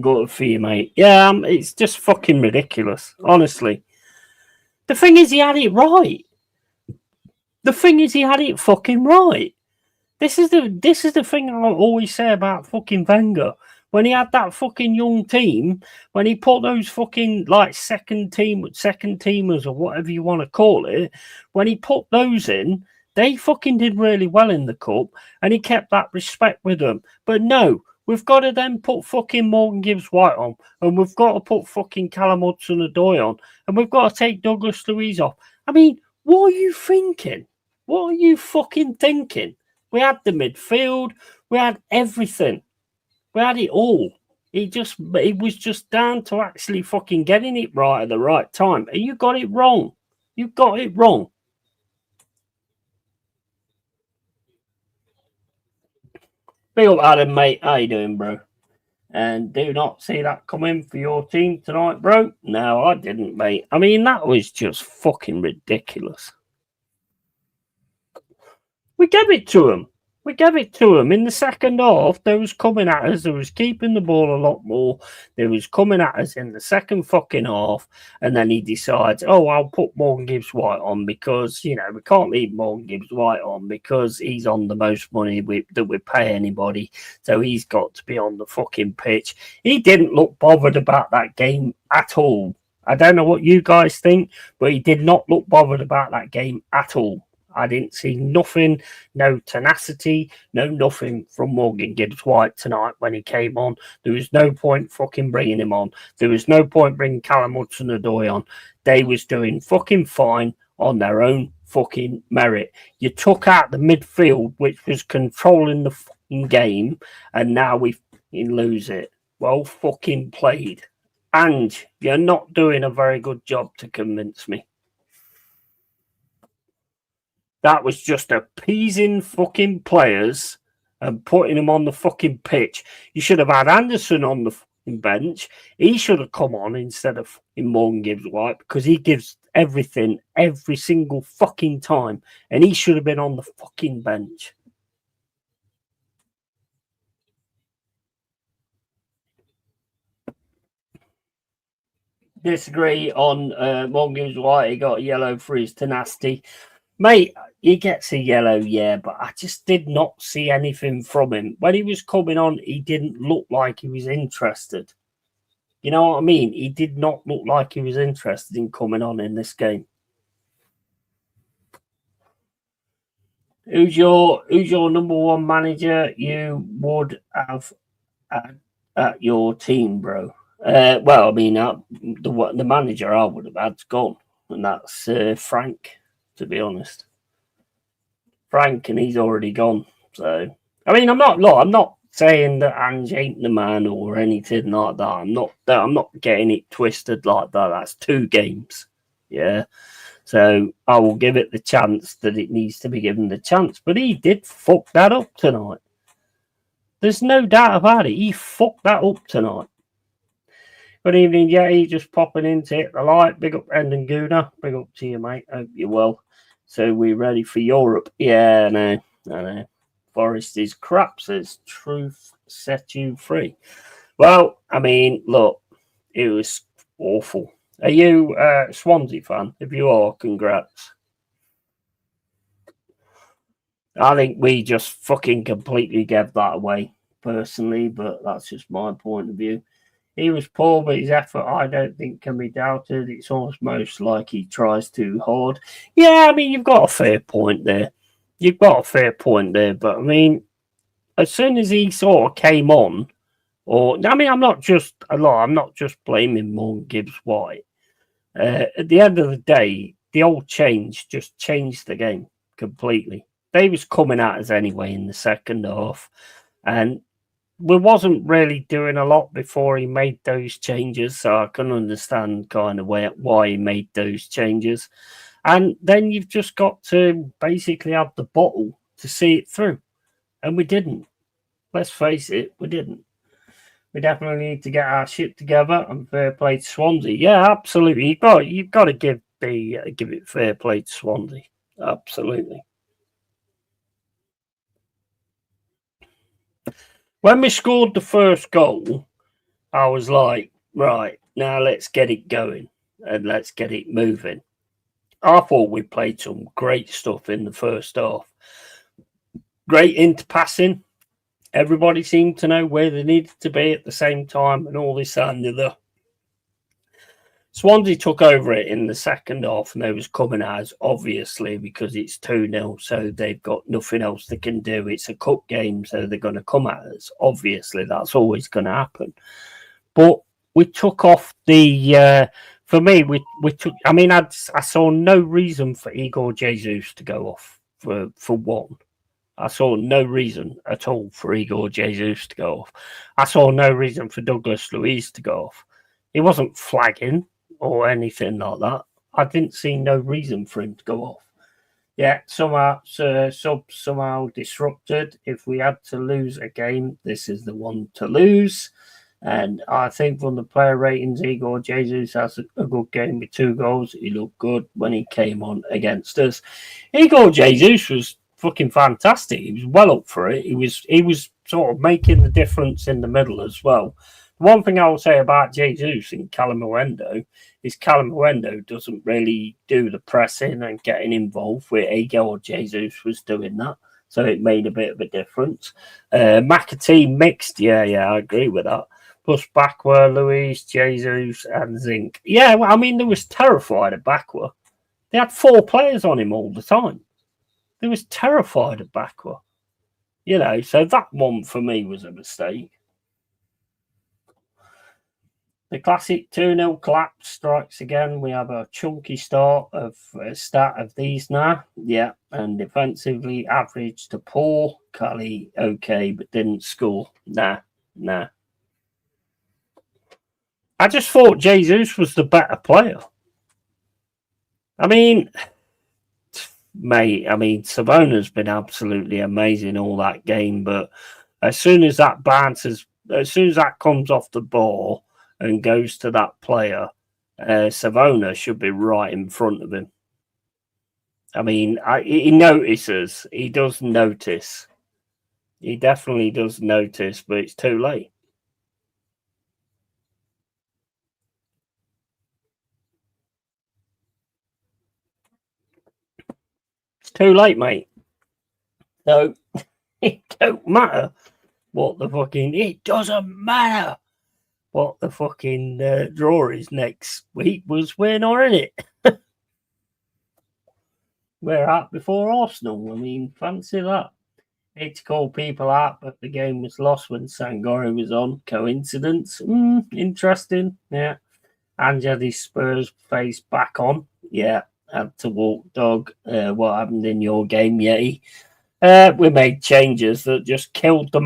Good for you, mate. Yeah, it's just fucking ridiculous, honestly. The thing is, he had it right. The thing is, he had it fucking right. This is the thing I always say about fucking Wenger. When he had that fucking young team, when he put those fucking like second teamers or whatever you want to call it, when he put those in, they fucking did really well in the cup, and he kept that respect with them. But no, we've got to then put fucking Morgan Gibbs White on, and we've got to put fucking Callum Hudson-Odoi on, and we've got to take Douglas Luiz off. I mean, what are you thinking? What are you fucking thinking? We had the midfield, we had everything, we had it all. It was just down to actually fucking getting it right at the right time, and you got it wrong. You got it wrong. Big up, Adam, mate. How you doing, bro? And do not see that coming for your team tonight, bro. No, I didn't, mate. I mean, that was just fucking ridiculous. We gave it to them. We gave it to them in the second half. They was coming at us. They was keeping the ball a lot more. They was coming at us in the second fucking half. And then he decides, oh, I'll put Morgan Gibbs White on because, you know, we can't leave Morgan Gibbs White on because he's on the most money that we pay anybody. So he's got to be on the fucking pitch. He didn't look bothered about that game at all. I don't know what you guys think, but he did not look bothered about that game at all. I didn't see nothing, no tenacity, no nothing from Morgan Gibbs White tonight when he came on. There was no point fucking bringing him on. There was no point bringing Callum Hudson-Odoi on. They was doing fucking fine on their own fucking merit. You took out the midfield, which was controlling the fucking game, and now we fucking lose it. Well fucking played. And you're not doing a very good job to convince me. That was just appeasing fucking players and putting him on the fucking pitch. You should have had Anderson on the fucking bench. He should have come on instead of fucking Morgan Gibbs-White, because he gives everything every single fucking time, and he should have been on the fucking bench. Disagree on Morgan Gibbs-White. He got a yellow for his tenacity. Mate, he gets a yellow, yeah, but I just did not see anything from him. When he was coming on, he didn't look like he was interested. You know what I mean? He did not look like he was interested in coming on in this game. Who's your number one manager you would have at your team, bro? Well, I mean, the manager I would have had's gone, and that's Frank, to be honest. Frank, and he's already gone. So, I mean, I'm not saying that Ange ain't the man or anything like that. I'm not getting it twisted like that. That's 2 games, yeah. So I will give it the chance that it needs to be given the chance. But he did fuck that up tonight. There's no doubt about it. He fucked that up tonight. Good evening, Yeti. Just popping in to hit the light. Big up, Brendan Guna. Big up to you, mate. Hope you're well. So we're ready for Europe. Yeah, I know. Forest is crap, says truth set you free. Well, I mean, look, it was awful. Are you a Swansea fan? If you are, congrats. I think we just fucking completely gave that away, personally, but that's just my point of view. He was poor, but his effort, I don't think, can be doubted. It's almost like he tries too hard. Yeah, I mean, you've got a fair point there. But, I mean, as soon as he sort of came on, I'm not just blaming Morgan Gibbs-White. At the end of the day, the old change just changed the game completely. They was coming at us anyway in the second half, and we wasn't really doing a lot before he made those changes, so I can understand kind of why he made those changes. And then you've just got to basically have the bottle to see it through, and we didn't. Let's face it, we didn't. We definitely need to get our shit together, and fair play to Swansea. Yeah, absolutely. You've got to give it fair play to Swansea. Absolutely. When we scored the first goal, I was like, right, now let's get it going and let's get it moving. I thought we played some great stuff in the first half. Great interpassing. Everybody seemed to know where they needed to be at the same time and all this and the other. Swansea took over it in the second half, and they was coming as obviously because it's 2-0, so they've got nothing else they can do. It's a cup game, so they're going to come at us. Obviously, that's always going to happen. But we took off the. For me, we took. I mean, I saw no reason for Igor Jesus to go off for one. I saw no reason at all for Igor Jesus to go off. I saw no reason for Douglas Luiz to go off. He wasn't flagging or anything like that. I didn't see no reason for him to go off. Yeah, somehow disrupted. If we had to lose a game, this is the one to lose. And I think from the player ratings, Igor Jesus has a good game with 2 goals. He looked good when he came on against us. Igor Jesus was fucking fantastic. He was well up for it. He was sort of making the difference in the middle as well. One thing I will say about Jesus and Callum Owendo is Callum Owendo doesn't really do the pressing and getting involved, where Igor Jesus was doing that. So it made a bit of a difference. McAtee mixed. Yeah, I agree with that. Plus Bakwa, Luiz, Jesus, and Zinc. Yeah, well, I mean, they was terrified of Bakwa. They had 4 players on him all the time. They was terrified of Bakwa. You know, so that one for me was a mistake. The classic 2-0 collapse strikes again. We have a chunky start of these now. Yeah, and defensively average to poor. Cully, okay, but didn't score. Nah. I just thought Jesus was the better player. I mean, mate, I mean, Savona's been absolutely amazing all that game, but as soon as that bounces, as soon as that comes off the ball and goes to that player, Savona should be right in front of him. I mean, he notices. He does notice. He definitely does notice, but it's too late. It's too late, mate. So it don't matter what the fucking. It doesn't matter what the fucking draw is next week. Was we're not in it. We're out before Arsenal. I mean, fancy that. Hate to call people out, but the game was lost when Sangori was on. Coincidence? Interesting. Yeah. And had his Spurs face back on. Yeah. Had to walk dog. What happened in your game, Yeti? We made changes that just killed the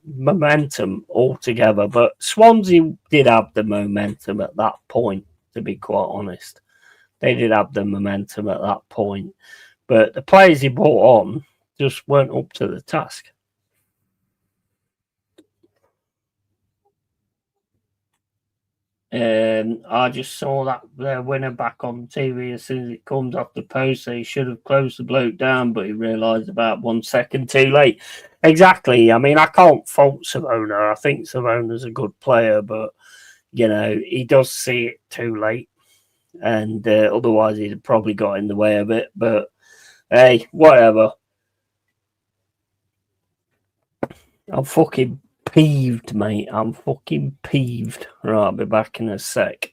momentum altogether. But Swansea did have the momentum at that point, to be quite honest. They did have the momentum at that point. But the players he brought on just weren't up to the task. I just saw that their winner back on TV as soon as it comes off the post. They should have closed the bloke down, but he realised about 1 second too late. Exactly. I mean, I can't fault Savona. I think Savona's a good player, but you know he does see it too late, and otherwise he'd have probably got in the way of it. But hey, whatever. I'm fucking peeved, mate. I'm fucking peeved. Right, I'll be back in a sec.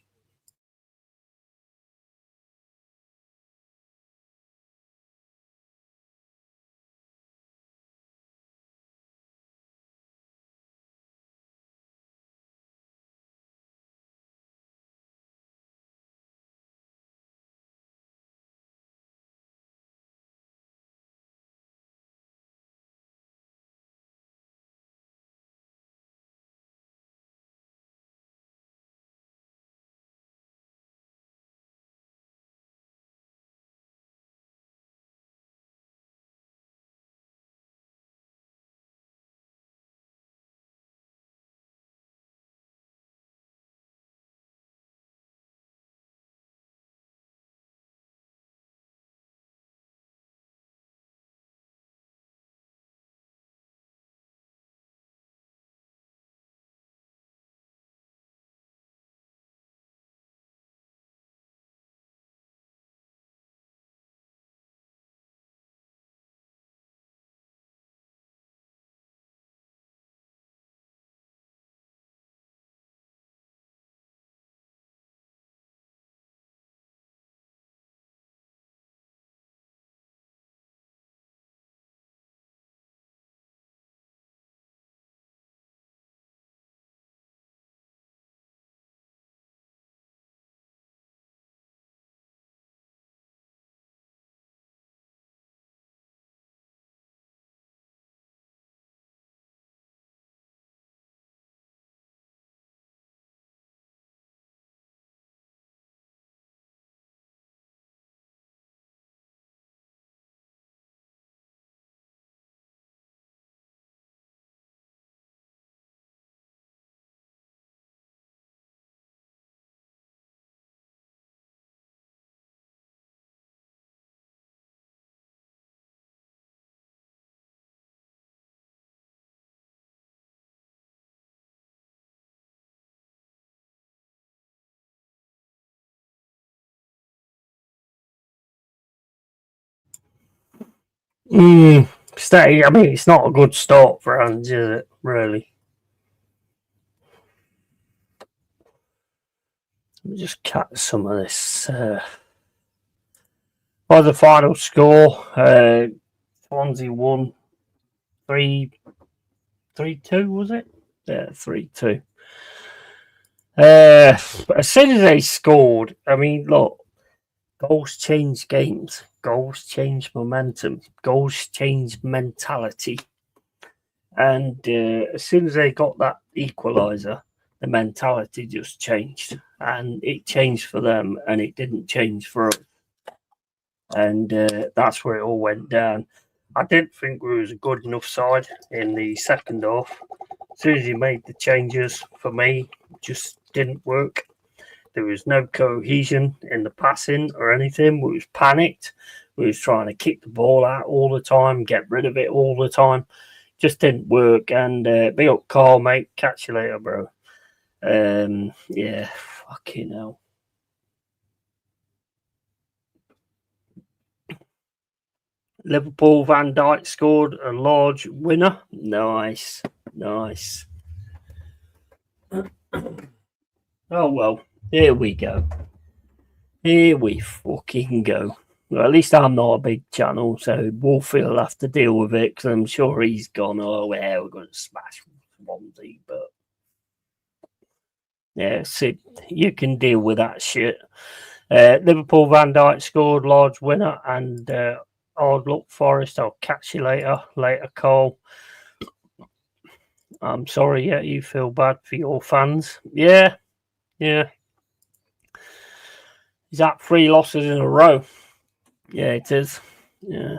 Steady. I mean, it's not a good start for Ange, is it? Really. Let me just cut some of this. The final score, Swansea won 3-2, was it? Yeah, 3-2. As soon as they scored, I mean, look, goals change games, goals change momentum, goals change mentality. And as soon as they got that equaliser, the mentality just changed. And it changed for them, and it didn't change for us. and that's where it all went down. I didn't think we was a good enough side in the second half. As soon as he made the changes, for me, just didn't work. There was no cohesion in the passing or anything. We was panicked. We was trying to kick the ball out all the time, get rid of it all the time. Just didn't work. And big up Carl, mate. Catch you later, bro. Yeah, fucking hell. Liverpool, Van Dijk scored a large winner. Nice. Oh, well, here we go. Here we fucking go. Well, at least I'm not a big channel, so Wolfie will have to deal with it, because I'm sure he's gone, oh, yeah, we're going to smash Swansea, but yeah, Sid, you can deal with that shit. Liverpool, Van Dijk scored, large winner, and hard luck, Forest. I'll catch you later, Cole. I'm sorry, yeah, you feel bad for your fans. Yeah. Is that 3 losses in a row? Yeah, it is. Yeah.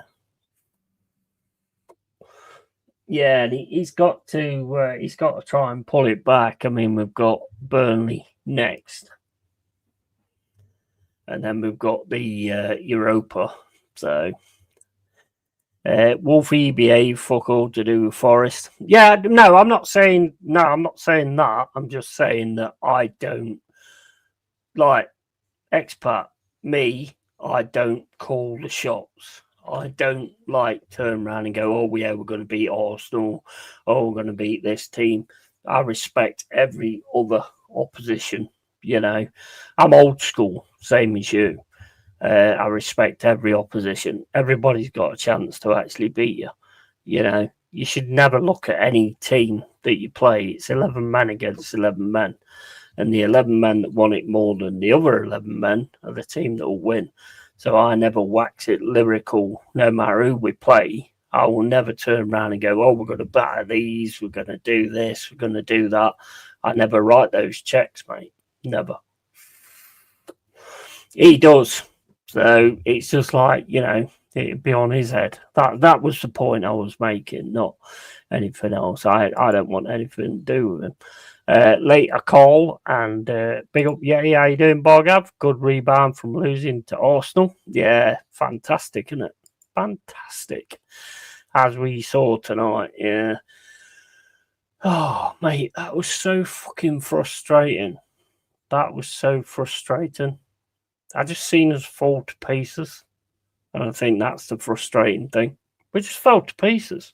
Yeah, he's got to try and pull it back. I mean, we've got Burnley next, and then we've got the Europa. So, Wolfie behave fuck all to do with Forest. Yeah, no, I'm not saying that. I'm just saying that I don't like expat me. I don't call the shots. I don't like turn around and go, oh, yeah, we're going to beat Arsenal. Oh, we're going to beat this team. I respect every other opposition, you know. I'm old school, same as you. I respect every opposition. Everybody's got a chance to actually beat you, you know. You should never look at any team that you play. It's 11 men against 11 men. And the 11 men that want it more than the other 11 men are the team that will win. So I never wax it lyrical, no matter who we play. I will never turn around and go, oh, we're going to batter these, we're going to do this, we're going to do that. I never write those checks, mate. Never. He does. So it's just like, you know, it'd be on his head. That was the point I was making, not anything else. I don't want anything to do with him. Later call and big up Yeti. How you doing, Bogav? Good rebound from losing to Arsenal. Yeah, fantastic, isn't it? Fantastic. As we saw tonight, yeah. Oh, mate, that was so fucking frustrating. That was so frustrating. I just seen us fall to pieces. And I think that's the frustrating thing. We just fell to pieces.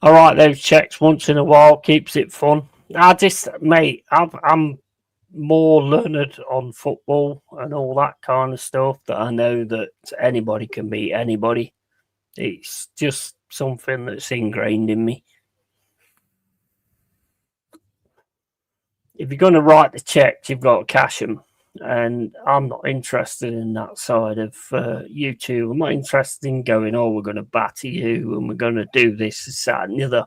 All right, those checks once in a while keeps it fun. I'm more learned on football and all that kind of stuff that I know that anybody can beat anybody. It's just something that's ingrained in me. If you're going to write the checks, you've got to cash them. And I'm not interested in that side of YouTube. I'm not interested in going, oh, we're going to batter you and we're going to do this, that, and the other.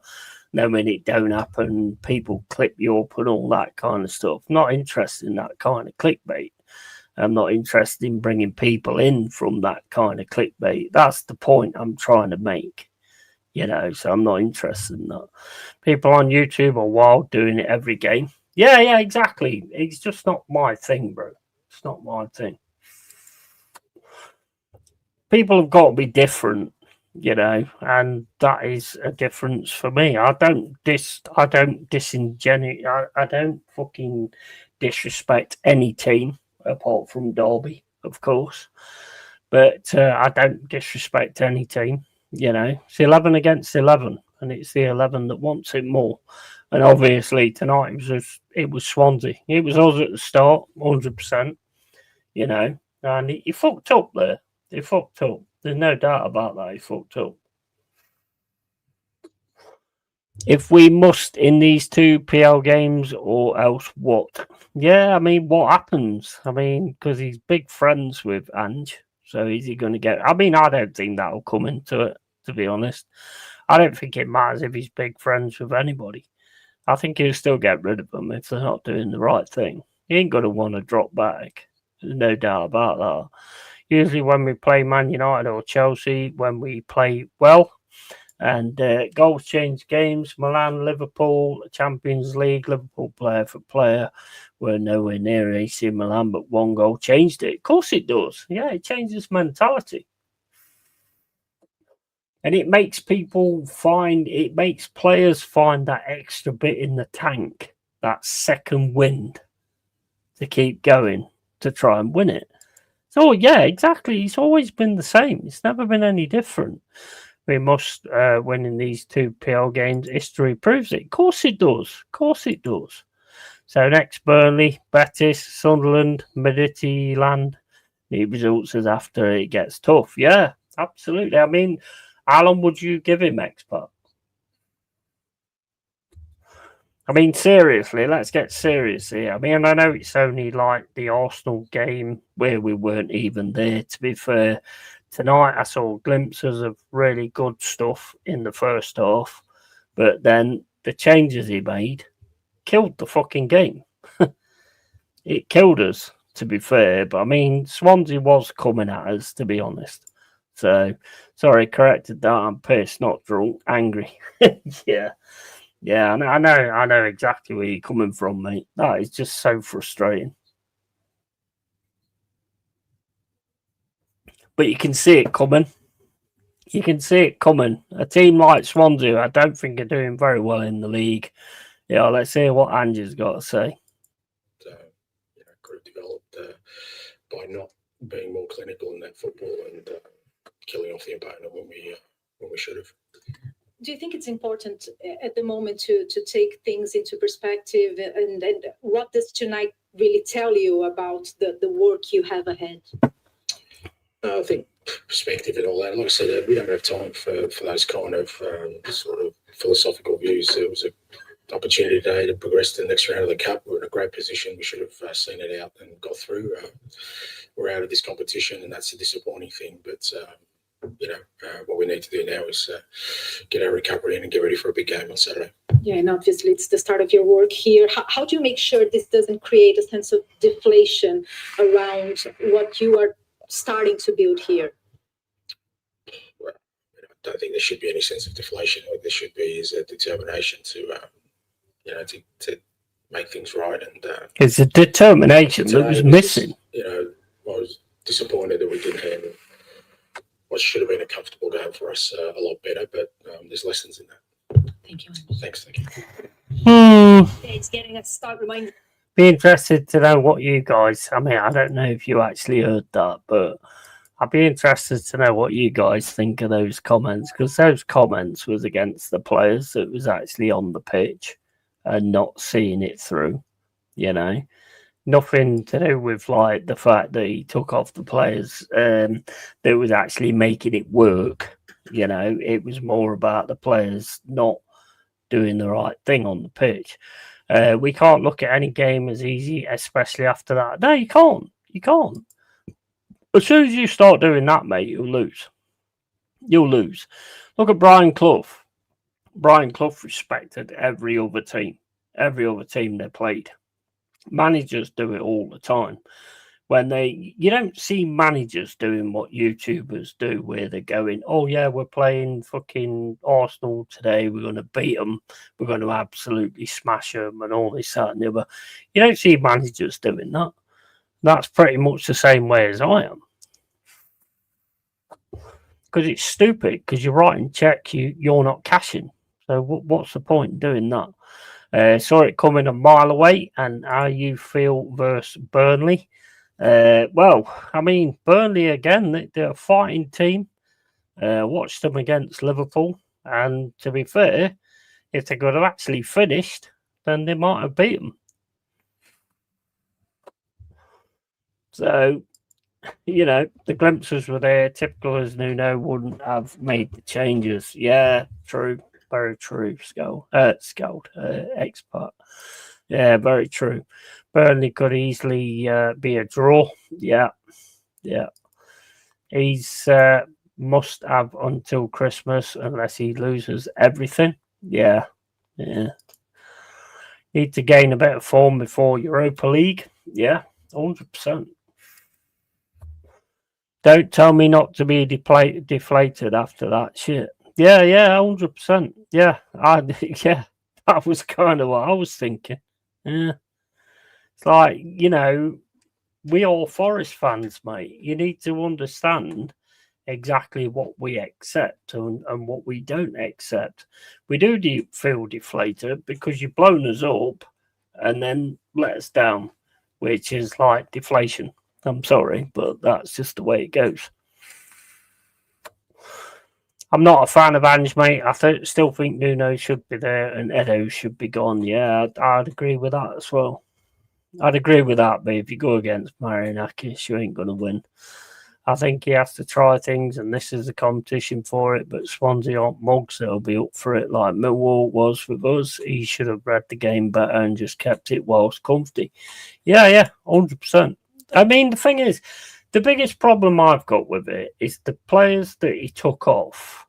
Then when it don't happen, people clip you up and all that kind of stuff. Not interested in that kind of clickbait. I'm not interested in bringing people in from that kind of clickbait. That's the point I'm trying to make. You know, so I'm not interested in that. People on YouTube are wild doing it every game. Yeah, exactly. It's just not my thing, bro. It's not my thing. People have got to be different, you know, and that is a difference for me. I don't fucking disrespect any team apart from Derby, of course. But I don't disrespect any team, you know. It's 11 against 11, and it's the 11 that wants it more. And obviously tonight it was Swansea. It was us at the start, 100%. You know, and he fucked up there. He fucked up. There's no doubt about that. He fucked up. If we must in these 2 PL games, or else what? Yeah, I mean, what happens? I mean, because he's big friends with Ange, so is he going to get? I mean, I don't think that'll come into it. To be honest, I don't think it matters if he's big friends with anybody. I think he'll still get rid of them if they're not doing the right thing. He ain't going to want to drop back. There's no doubt about that. Usually when we play Man United or Chelsea, when we play well, and goals change games, Milan, Liverpool, Champions League, Liverpool player for player, we're nowhere near AC Milan, but one goal changed it. Of course it does. Yeah, it changes mentality. And it makes players find that extra bit in the tank, that second wind to keep going to try and win it. So, yeah, exactly. It's always been the same. It's never been any different. We must win in these two PL games. History proves it. Of course it does. Of course it does. So next, Burnley, Betis, Sunderland, Midtjylland. Need results as after it gets tough. Yeah, absolutely. I mean, how long would you give him, expert? I mean, seriously, let's get serious here. I mean, I know it's only like the Arsenal game where we weren't even there, to be fair. Tonight, I saw glimpses of really good stuff in the first half, but then the changes he made killed the fucking game. It killed us, to be fair, but I mean, Swansea was coming at us, to be honest. So, sorry, corrected that. I'm pissed, not drunk, angry. Yeah. Yeah, I know exactly where you're coming from, mate. That is just so frustrating. But you can see it coming. You can see it coming. A team like Swansea, I don't think are doing very well in the league. Yeah, let's hear what Angie's got to say. Could have developed by not being more clinical in that football and killing off the opponent when we should have. Do you think it's important at the moment to take things into perspective, and what does tonight really tell you about the work you have ahead? I think perspective and all that. Like I said, we don't have time for those kind of sort of philosophical views. It was an opportunity today to progress to the next round of the Cup. We're in a great position. We should have seen it out and got through. We're out of this competition, and that's a disappointing thing. But what we need to do now is get our recovery in and get ready for a big game on Saturday. Yeah, and obviously it's the start of your work here. How do you make sure this doesn't create a sense of deflation around what you are starting to build here? Well, I don't think there should be any sense of deflation. What there should be is a determination to make things right. And it's a determination that was missing. I was disappointed that we didn't handle what should have been a comfortable game for us a lot better, but there's lessons in that. Thank you. Thanks. Thank you. It's getting a start reminder. Be interested to know what you guys, I mean, I don't know if you actually heard that, but I'd be interested to know what you guys think of those comments, because those comments was against the players that was actually on the pitch and not seeing it through, Nothing to do with like the fact that he took off the players that was actually making it work. It was more about the players not doing the right thing on the pitch. We can't look at any game as easy, especially after that. No, you can't. You can't. As soon as you start doing that, mate, you'll lose. You'll lose. Look at Brian Clough. Brian Clough respected every other team they played. Managers do it all the time. You don't see managers doing what YouTubers do, where they're going, oh yeah, we're playing fucking Arsenal today, we're going to beat them, we're going to absolutely smash them, and all this, that, and the other. You don't see managers doing that. That's pretty much the same way as I am. Because it's stupid, because you're writing check, you're not cashing. So what's the point in doing that? Saw it coming a mile away, and how you feel versus Burnley. Well, I mean, Burnley again, they're a fighting team. Watched them against Liverpool, and to be fair, if they could have actually finished, then they might have beat them. So, the glimpses were there. Typical as Nuno wouldn't have made the changes. Yeah, true. Very true, expert. Yeah, very true. Burnley could easily be a draw. Yeah. He's must have until Christmas unless he loses everything. Yeah. Need to gain a bit of form before Europa League. Yeah, 100%. Don't tell me not to be deflated after that shit. Yeah, 100%. Yeah, yeah, that was kind of what I was thinking. Yeah, it's like, you know, we all Forest fans, mate. You need to understand exactly what we accept and what we don't accept. We do feel deflated because you've blown us up and then let us down, which is like deflation. I'm sorry, but that's just the way it goes. I'm not a fan of Ange, mate. I still think Nuno should be there and Edo should be gone. Yeah, I'd agree with that as well. I'd agree with that, but if you go against Marinakis, you ain't going to win. I think he has to try things, and this is a competition for it, but Swansea aren't mugs that'll be up for it like Millwall was with us. He should have read the game better and just kept it whilst comfy. Yeah, 100%. I mean, the thing is, the biggest problem I've got with it is the players that he took off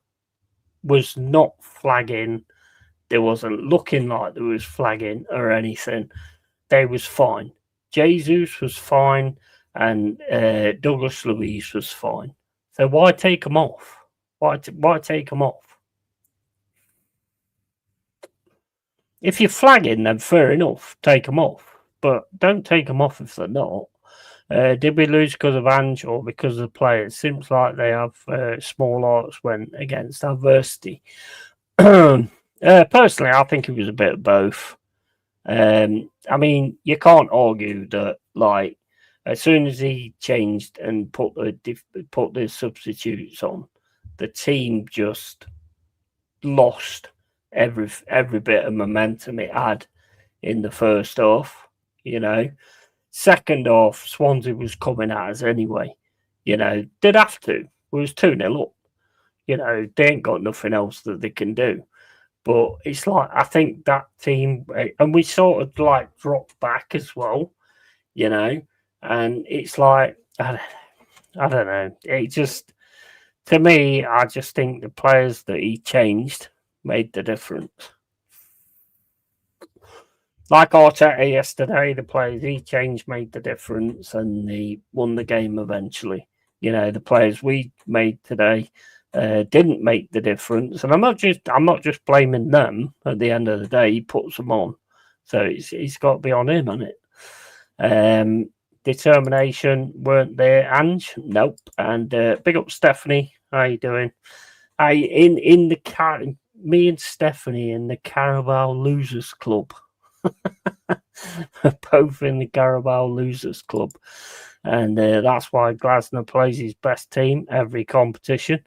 was not flagging. There wasn't looking like there was flagging or anything. They was fine. Jesus was fine, and Douglas Luiz was fine. So why take them off? Why take them off? If you're flagging, then fair enough, take them off. But don't take them off if they're not. Did we lose because of Ange or because of the players? Seems like they have small hearts when against adversity. Personally, I think it was a bit of both. I mean, you can't argue that, like, as soon as he changed and put the substitutes on, the team just lost every bit of momentum it had in the first half. You know, second half, Swansea was coming at us anyway. You know, they'd have to. It was 2-0 up. You know, they ain't got nothing else that they can do. But it's like, I think that team, and we sort of like dropped back as well, you know, and it's like, I don't know. It just, to me, I just think the players that he changed made the difference. Like Arteta yesterday, the players he changed made the difference and he won the game eventually. You know, the players we made today didn't make the difference, and I'm not just blaming them. At the end of the day, he puts them on, so it's got to be on him, hasn't it? Determination weren't there, Ange, nope. And big up Stephanie, how you doing? Me and Stephanie in the Carabao Losers Club, both in the Carabao Losers Club. And that's why Glasner plays his best team every competition.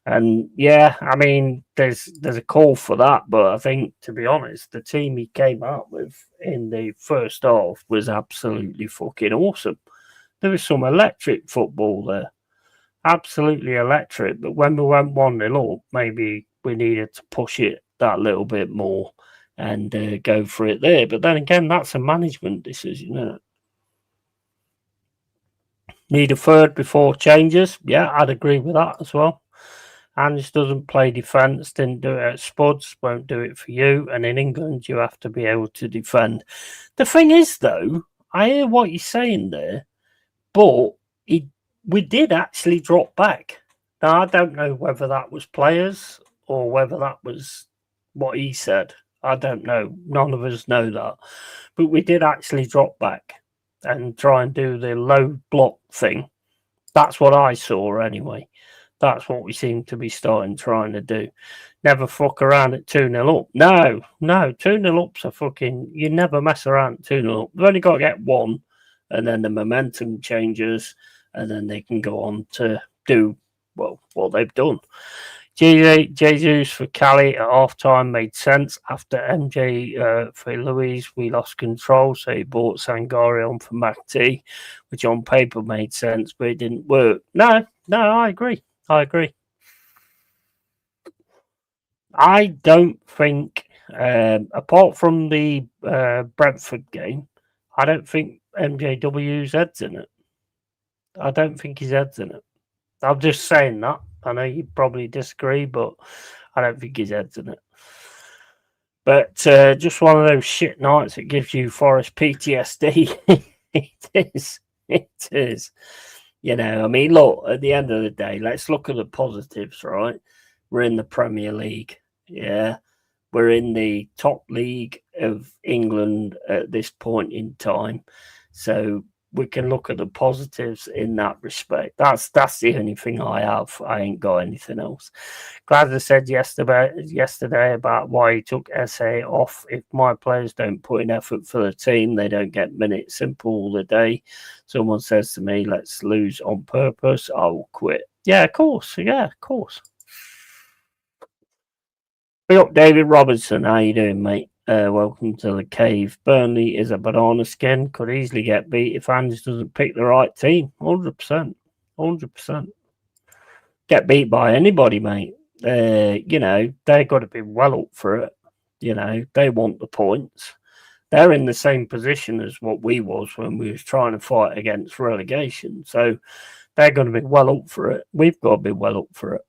And yeah, I mean, there's a call for that, but I think, to be honest, the team he came out with in the first half was absolutely fucking awesome. There was some electric football there, absolutely electric. But when we went 1-0 up, maybe we needed to push it that little bit more and go for it there. But then again, that's a management decision, isn't it? Need a third before changes. Yeah, I'd agree with that as well. Ange doesn't play defence, didn't do it at Spuds, won't do it for you. And in England, you have to be able to defend. The thing is, though, I hear what you're saying there, but we did actually drop back. Now, I don't know whether that was players or whether that was what he said. I don't know. None of us know that. But we did actually drop back and try and do the low block thing. That's what I saw anyway. That's what we seem to be trying to do. Never fuck around at 2-0 up. No, 2-0 up's a fucking... You never mess around at 2-0 up. They've only got to get one, and then the momentum changes, and then they can go on to do, well, what they've done. Jesus for Cali at half-time made sense. After MJ for Louise, we lost control, so he bought Sangari on for MacT, which on paper made sense, but it didn't work. No, I agree. I don't think, apart from the Brentford game, I don't think MJW's head's in it. I don't think his head's in it. I'm just saying that. I know you probably disagree, but I don't think his head's in it. But just one of those shit nights that gives you Forest PTSD. It is. It is. You know, I mean, look, at the end of the day, let's look at the positives, right? We're in the Premier League. Yeah. We're in the top league of England at this point in time. So we can look at the positives in that respect. That's the only thing I have. I ain't got anything else. Gladder said yesterday about why he took SA off. If my players don't put in effort for the team, they don't get minutes. Simple all the day. Someone says to me, let's lose on purpose, I will quit. Yeah, of course. Yeah, of course. Big up David Robertson. How you doing, mate? Welcome to the cave. Burnley is a banana skin. Could easily get beat if Ange doesn't pick the right team. 100%. 100%. Get beat by anybody, mate. You know, they've got to be well up for it. You know, they want the points. They're in the same position as what we was when we was trying to fight against relegation. So they're going to be well up for it. We've got to be well up for it.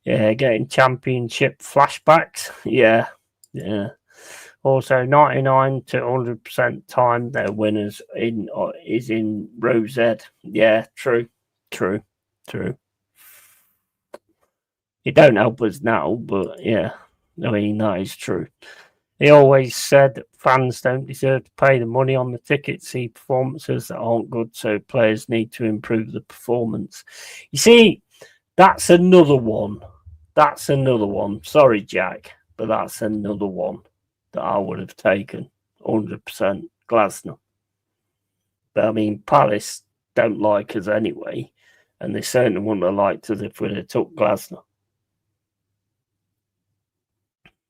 Yeah, getting championship flashbacks. Yeah. Also, 99 to 100% time their winners is in Rosette. Yeah, true. It don't help us now, but yeah, I mean, that is true. He always said that fans don't deserve to pay the money on the ticket, see performances that aren't good, so players need to improve the performance. You see, that's another one. Sorry, Jack, but that's another one that I would have taken 100% Glasner. But I mean, Palace don't like us anyway, and they certainly wouldn't have liked us if we'd have took Glasner.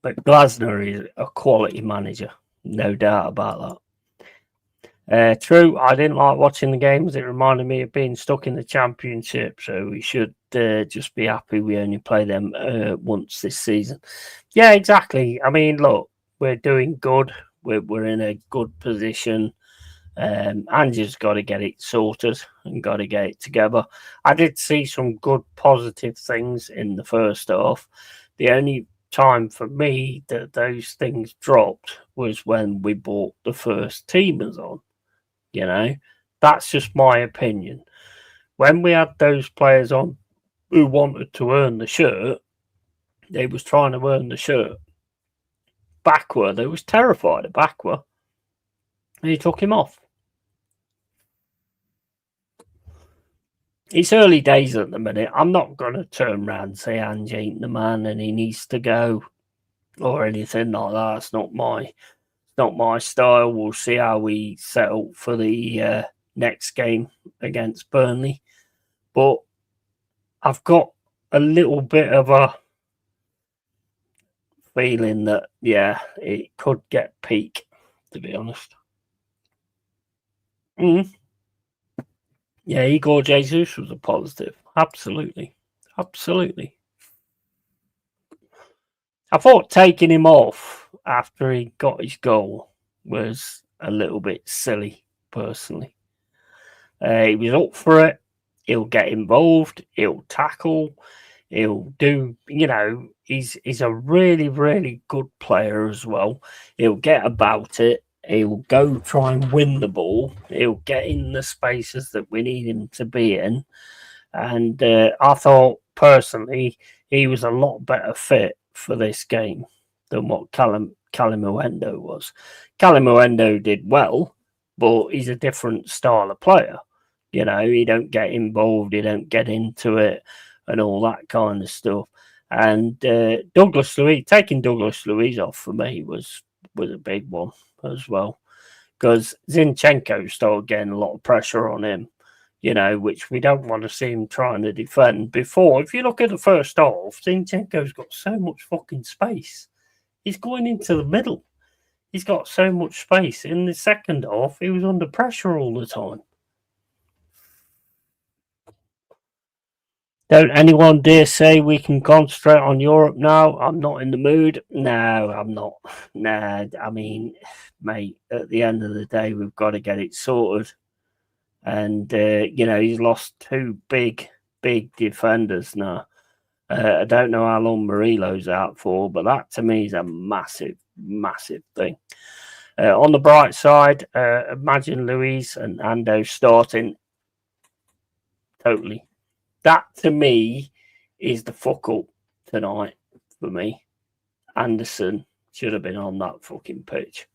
But Glasner is a quality manager, no doubt about that. True, I didn't like watching the games. It reminded me of being stuck in the Championship, so we should just be happy we only play them once this season. Yeah, exactly. I mean, look, we're doing good. We're in a good position. Ange's got to get it sorted and got to get it together. I did see some good positive things in the first half. The only time for me that those things dropped was when we brought the first teamers on. You know, that's just my opinion. When we had those players on who wanted to earn the shirt, they was trying to earn the shirt. Backward, they was terrified of Backward. And he took him off. It's early days at the minute. I'm not going to turn around and say Ange ain't the man and he needs to go or anything like that. It's not my style. We'll see how we settle for the next game against Burnley. But I've got a little bit of a feeling that, yeah, it could get peak, to be honest. Yeah, Igor Jesus was a positive. Absolutely. I thought taking him off after he got his goal was a little bit silly, personally. He was up for it. He'll get involved. He'll tackle. He'll do, you know, he's a really, really good player as well. He'll get about it. He'll go try and win the ball. He'll get in the spaces that we need him to be in. And I thought, personally, he was a lot better fit for this game than what Calimuendo was. Calimuendo did well, but he's a different style of player. You know, he don't get involved, he don't get into it and all that kind of stuff. And Douglas Luiz, taking Douglas Luiz off for me was a big one as well. Because Zinchenko started getting a lot of pressure on him, you know, which we don't want to see him trying to defend. Before, if you look at the first half, Zinchenko's got so much fucking space. He's going into the middle. He's got so much space. In the second half, he was under pressure all the time. Don't anyone dare say we can concentrate on Europe now. I'm not in the mood. No, I'm not. Nah, I mean, mate, at the end of the day, we've got to get it sorted. And, you know, he's lost two big defenders now. I don't know how long Murilo's out for, but that to me is a massive, massive thing. On the bright side, imagine Luis and Ando starting. Totally. That to me is the fuck up tonight for me. Anderson should have been on that fucking pitch,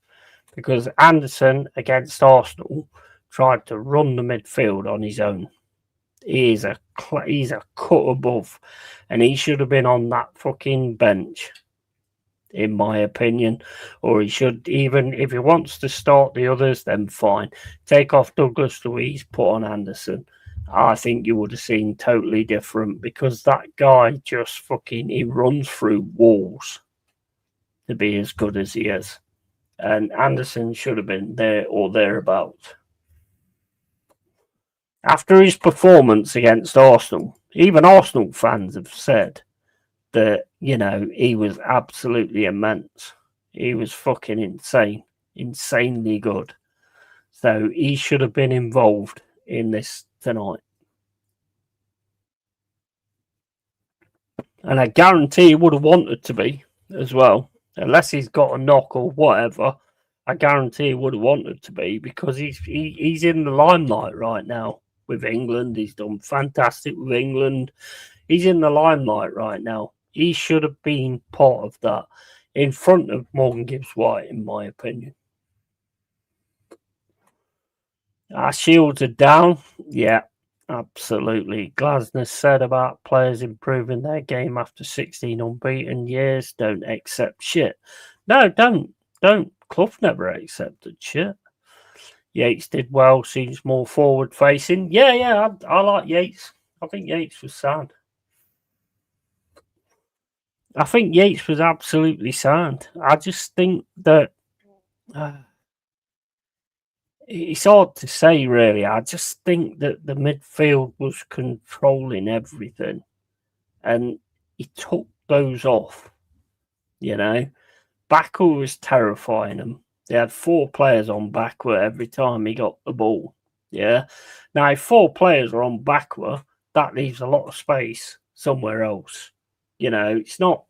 because Anderson against Arsenal tried to run the midfield on his own. He's a cut above, and he should have been on that fucking bench, in my opinion. Or he should, even if he wants to start the others, then fine. Take off Douglas Luiz, put on Anderson. I think you would have seen totally different, because that guy just fucking, he runs through walls to be as good as he is. And Anderson should have been there or thereabouts. After his performance against Arsenal, even Arsenal fans have said that, you know, he was absolutely immense. He was fucking insane, insanely good. So he should have been involved in this tonight. And I guarantee he would have wanted to be as well. Unless he's got a knock or whatever, I guarantee he would have wanted to be, because he's in the limelight right now with England. He's done fantastic with England. He's in the limelight right now. He should have been part of that in front of Morgan Gibbs-White, in my opinion. Our shields are down. Yeah, absolutely. Glasner said about players improving their game after 16 unbeaten years. Don't accept shit. No, don't. Clough never accepted shit. Yates did well, seems more forward facing. Yeah, I like Yates. I think Yates was sound. I think Yates was absolutely sound. I just think that it's hard to say, really. I just think that the midfield was controlling everything, and he took those off. You know, Baku was terrifying them. They had 4 players on Baku every time he got the ball. Yeah. Now, if 4 players are on Baku, that leaves a lot of space somewhere else. You know, it's not.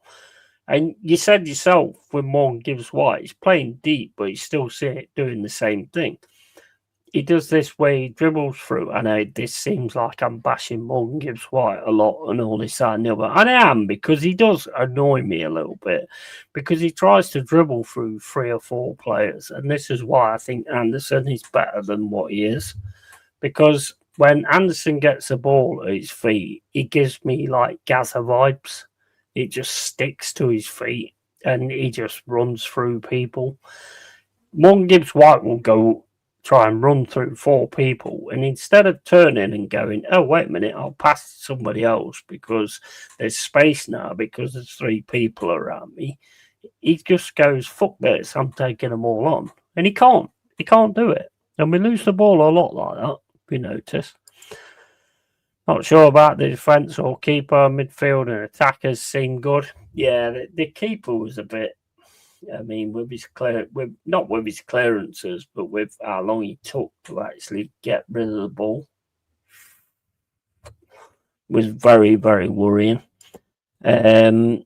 And you said yourself with Morgan Gibbs-White, he's playing deep, but he's still doing the same thing. He does this where he dribbles through. I know this seems like I'm bashing Morgan Gibbs-White a lot and all this and the other. And I am, because he does annoy me a little bit, because he tries to dribble through 3 or 4 players. And this is why I think Anderson is better than what he is. Because when Anderson gets the ball at his feet, he gives me like Gaza vibes. It just sticks to his feet and he just runs through people. Morgan Gibbs-White will go try and run through 4 people, and instead of turning and going, oh, wait a minute, I'll pass to somebody else because there's space now, because there's 3 people around me, he just goes, fuck this, I'm taking them all on. And he can't do it. And we lose the ball a lot like that, if you notice. Not sure about the defence or keeper. Midfield and attackers seem good. Yeah, the keeper was a bit, I mean, not with his clearances, but with how long he took to actually get rid of the ball, was very, very worrying. When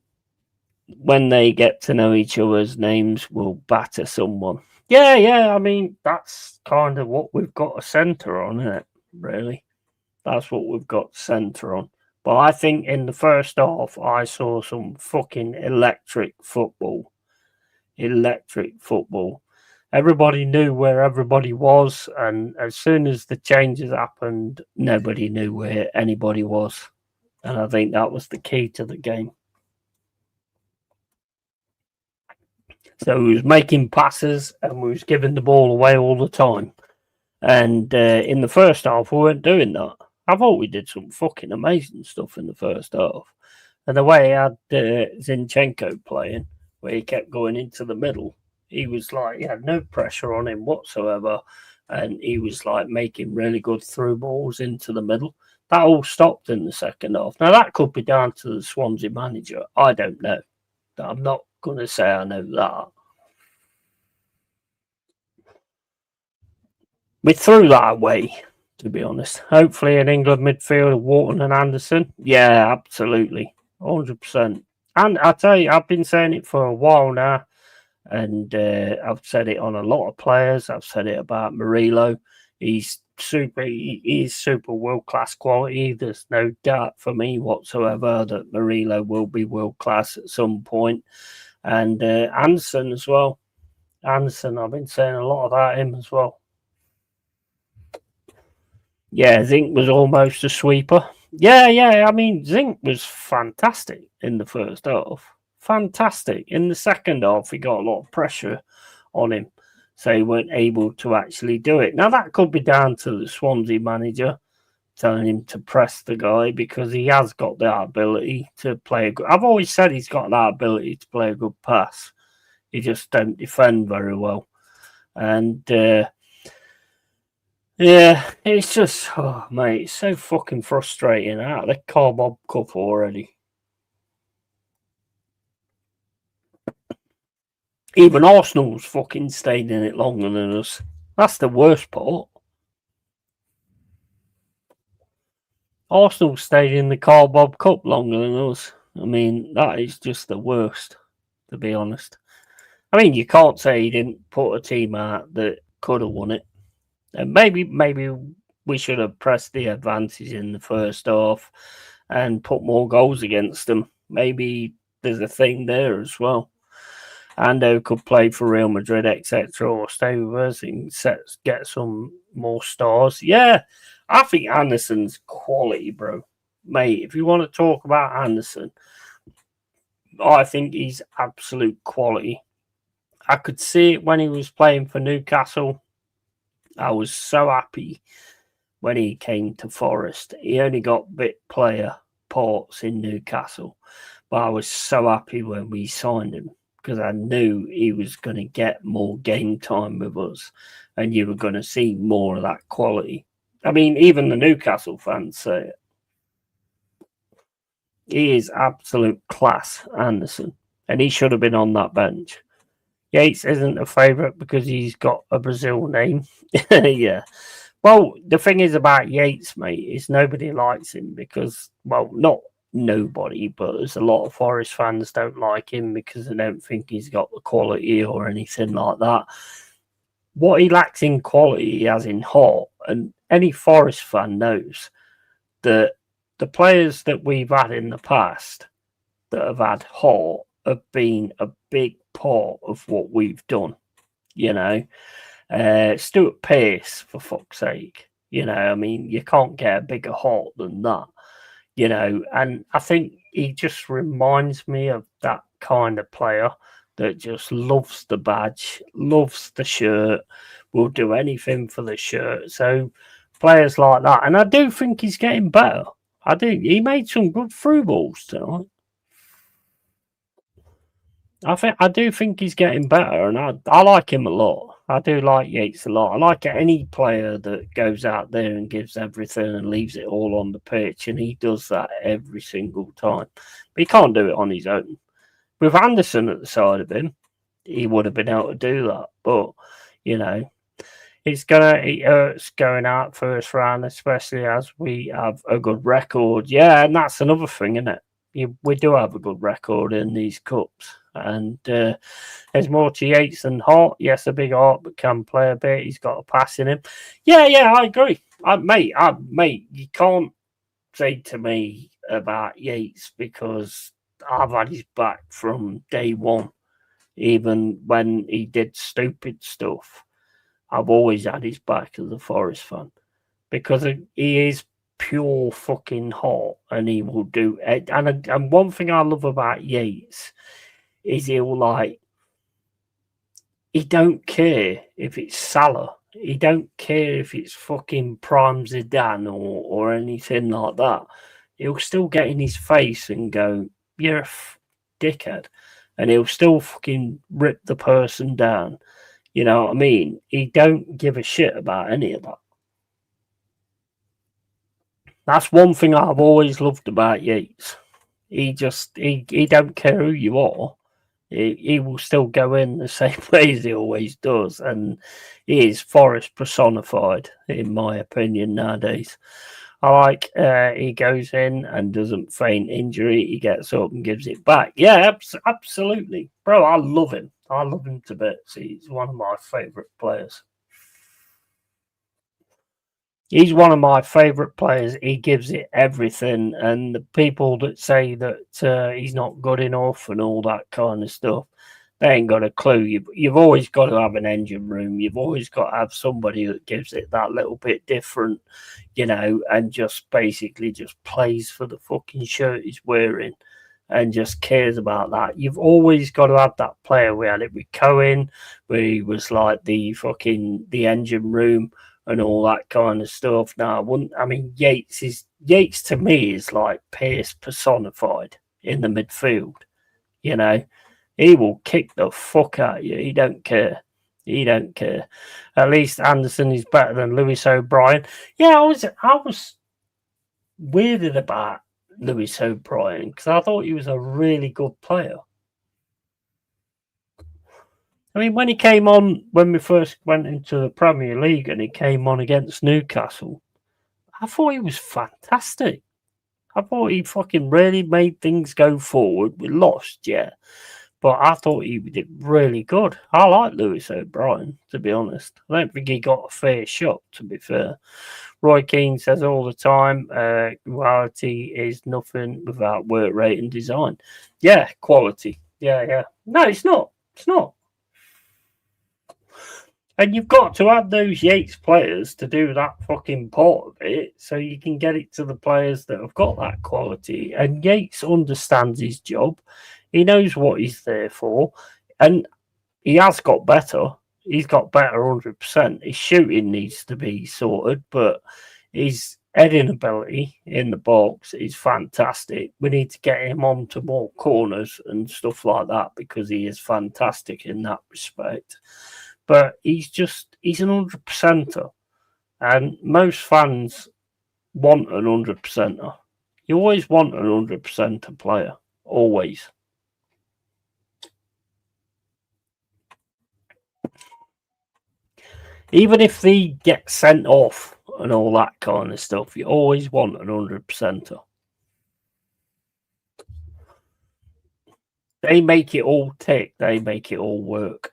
they get to know each other's names, will batter someone. Yeah. I mean, that's kind of what we've got to centre on, isn't it? Really, that's what we've got to centre on. But I think in the first half, I saw some fucking electric football. Everybody knew where everybody was, and as soon as the changes happened, nobody knew where anybody was. And I think that was the key to the game. So we was making passes and we was giving the ball away all the time. And in the first half, we weren't doing that. I thought we did some fucking amazing stuff in the first half. And the way he had Zinchenko playing, where he kept going into the middle, he was like, he had no pressure on him whatsoever, and he was like making really good through balls into the middle. That all stopped in the second half. Now, that could be down to the Swansea manager. I don't know. I'm not going to say I know that. We threw that away, to be honest. Hopefully in England midfield, Wharton and Anderson. Yeah, absolutely. 100%. And I tell you, I've been saying it for a while now, and I've said it on a lot of players. I've said it about Murillo. He's super. He's super world class quality. There's no doubt for me whatsoever that Murillo will be world class at some point. And Anderson as well. Anderson, I've been saying a lot about him as well. Yeah, Zink was almost a sweeper. Yeah. I mean, Zink was fantastic in the first half. Fantastic. In the second half, he got a lot of pressure on him, so he weren't able to actually do it. Now, that could be down to the Swansea manager telling him to press the guy, because he has got that ability to play a good... I've always said he's got that ability to play a good pass. He just don't defend very well. And... yeah, it's just, oh, mate, it's so fucking frustrating out of the Carbob Cup already. Even Arsenal's fucking stayed in it longer than us. That's the worst part. Arsenal stayed in the Carbob Cup longer than us. I mean, that is just the worst, to be honest. I mean, you can't say he didn't put a team out that could have won it. And maybe we should have pressed the advantage in the first half and put more goals against them. Maybe there's a thing there as well. Ando could play for Real Madrid, etc., or stay with us and get some more stars. Yeah, I think Anderson's quality, bro. Mate, if you want to talk about Anderson, I think he's absolute quality. I could see it when he was playing for Newcastle. I was so happy when he came to Forest. He only got bit player parts in Newcastle, but I was so happy when we signed him, because I knew he was going to get more game time with us, and you were going to see more of that quality. I mean, even the Newcastle fans say it. He is absolute class, Anderson, and he should have been on that bench. Yates isn't a favourite because he's got a Brazil name. Yeah. Well, the thing is about Yates, mate, is nobody likes him because, well, not nobody, but there's a lot of Forest fans don't like him because they don't think he's got the quality or anything like that. What he lacks in quality, he has in heart. And any Forest fan knows that the players that we've had in the past that have had heart have been a big part of what we've done, you know. Stuart Pearce, for fuck's sake, you know, I mean, you can't get a bigger heart than that, you know, and I think he just reminds me of that kind of player that just loves the badge, loves the shirt, will do anything for the shirt. So players like that, and I do think he's getting better. I do. He made some good through balls tonight. I do think he's getting better, and I like him a lot. I do like Yates a lot. I like any player that goes out there and gives everything and leaves it all on the pitch, and he does that every single time. But he can't do it on his own. With Anderson at the side of him, he would have been able to do that. But, you know, it hurts going out first round, especially as we have a good record. Yeah, and that's another thing, isn't it? We do have a good record in these cups. And there's more to Yates than Hart. Yes, a big Hart, but can play a bit. He's got a pass in him. Yeah, I agree. Mate, you can't say to me about Yates because I've had his back from day one. Even when he did stupid stuff, I've always had his back as a Forest fan because he is pure fucking heart, and he will do it. And one thing I love about Yates is he don't care if it's Salah. He don't care if it's fucking Prime Zidane or anything like that. He'll still get in his face and go, "You're a dickhead," and he'll still fucking rip the person down. You know what I mean? He don't give a shit about any of that. That's one thing I've always loved about Yates. He don't care who you are. He will still go in the same way as he always does, and he is Forest personified, in my opinion, nowadays. I like he goes in and doesn't feign injury. He gets up and gives it back. Yeah, absolutely. Bro, I love him. I love him to bits. He's one of my favourite players. He's one of my favourite players. He gives it everything. And the people that say that he's not good enough and all that kind of stuff, they ain't got a clue. You've always got to have an engine room. You've always got to have somebody that gives it that little bit different, you know, and just basically just plays for the fucking shirt he's wearing and just cares about that. You've always got to have that player. We had it with Cohen, where he was like the engine room and all that kind of stuff. Now, Yates to me is like Pearce personified in the midfield. You know, he will kick the fuck out of you. He don't care. He don't care. At least Anderson is better than Lewis O'Brien. Yeah, I was weirded about Lewis O'Brien because I thought he was a really good player. I mean, when he came on, when we first went into the Premier League and he came on against Newcastle, I thought he was fantastic. I thought he fucking really made things go forward. We lost, yeah. But I thought he did really good. I like Lewis O'Brien, to be honest. I don't think he got a fair shot, to be fair. Roy Keane says all the time, quality is nothing without work rate and design. Yeah, quality. Yeah. No, it's not. It's not. And you've got to have those Yates players to do that fucking part of it so you can get it to the players that have got that quality. And Yates understands his job. He knows what he's there for. And he has got better. He's got better 100%. His shooting needs to be sorted, but his heading ability in the box is fantastic. We need to get him onto more corners and stuff like that because he is fantastic in that respect. But he's an 100%er. And most fans want an 100%er. You always want an 100%er player. Always. Even if they get sent off and all that kind of stuff, you always want an 100%er. They make it all tick. They make it all work.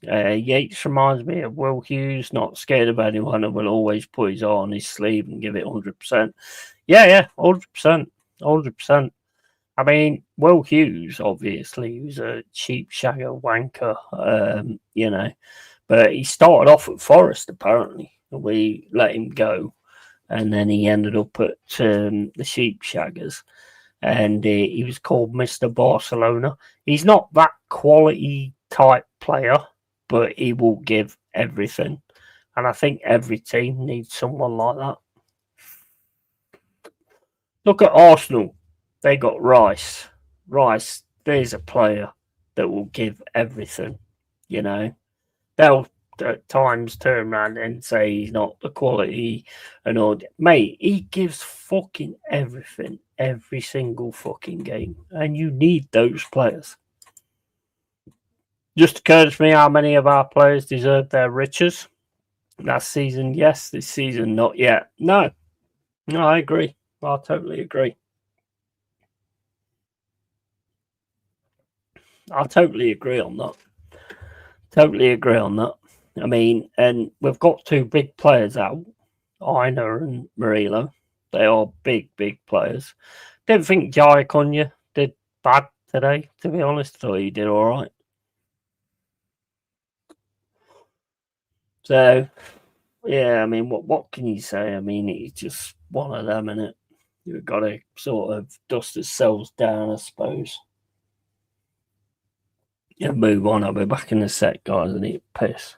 Yates reminds me of Will Hughes, not scared of anyone and will always put his eye on his sleeve and give it 100%. Yeah, 100%. 100%. I mean, Will Hughes, obviously, was a cheap shagger wanker, you know, but he started off at Forest, apparently. We let him go, and then he ended up at the Sheep Shaggers, and he was called Mr. Barcelona. He's not that quality type player, but he will give everything. And I think every team needs someone like that. Look at Arsenal. They got Rice. Rice, there's a player that will give everything, you know. They'll at times turn around and say he's not the quality and all. Mate, he gives fucking everything every single fucking game. And you need those players. Just occurred to me how many of our players deserve their riches. Last season, yes. This season, not yet. No, I agree. I totally agree. I totally agree on that. Totally agree on that. I mean, and we've got two big players out, Aina and Murillo. They are big players. Didn't think Jai Cunha did bad today, to be honest. Thought he did all right. So, yeah, I mean, what can you say? I mean, he's just one of them, innit? You've got to sort of dust yourselves down, I suppose. Yeah, move on. I'll be back in a sec, guys. I need a piss.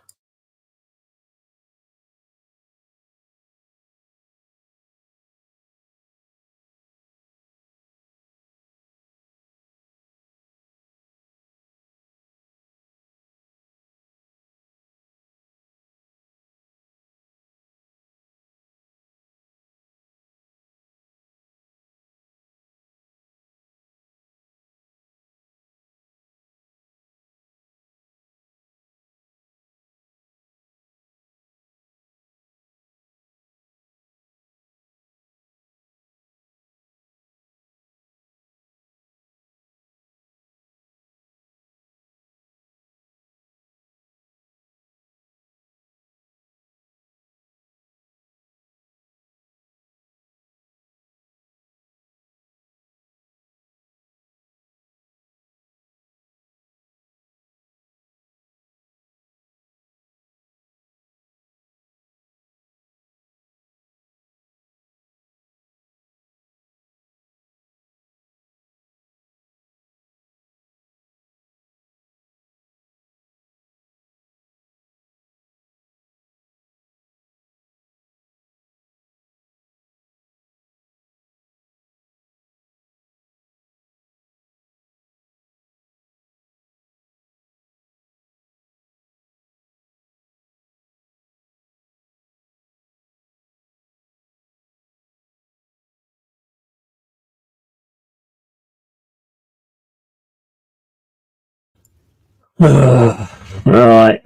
Right.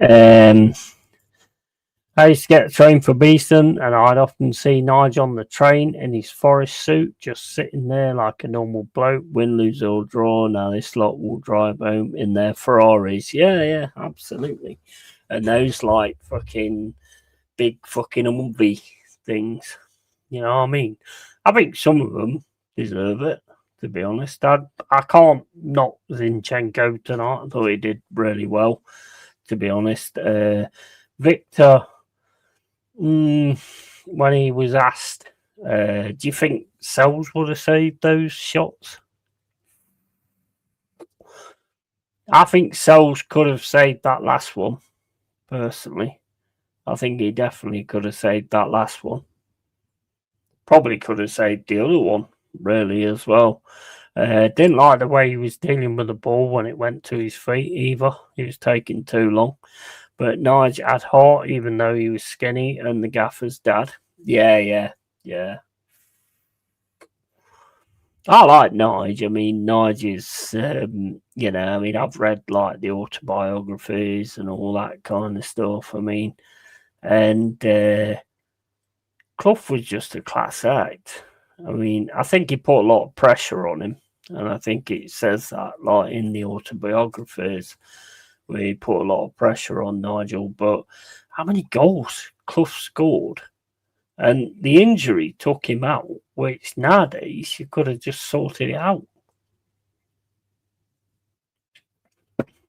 I used to get the train for Beeston, and I'd often see Nigel on the train in his forest suit, just sitting there like a normal bloke, win, lose, or draw. Now this lot will drive home in their Ferraris. Yeah, absolutely. And those like fucking big fucking Humvee things. You know what I mean? I think some of them deserve it, to be honest. I can't knock Zinchenko tonight. I thought he did really well, to be honest. Victor, when he was asked, do you think Sells would have saved those shots? I think Sells could have saved that last one, personally. I think he definitely could have saved that last one. Probably could have saved the other one, really, as well. Didn't like the way he was dealing with the ball when it went to his feet either. He was taking too long. But Nigel had heart, even though he was skinny, and the gaffer's dad. Yeah. I like Nigel. I mean, Nigel's, I've read like the autobiographies and all that kind of stuff. I mean, and Clough was just a class act. I mean, I think he put a lot of pressure on him, and I think it says that like in the autobiographies where he put a lot of pressure on Nigel. But how many goals Clough scored? And the injury took him out, which nowadays you could have just sorted it out.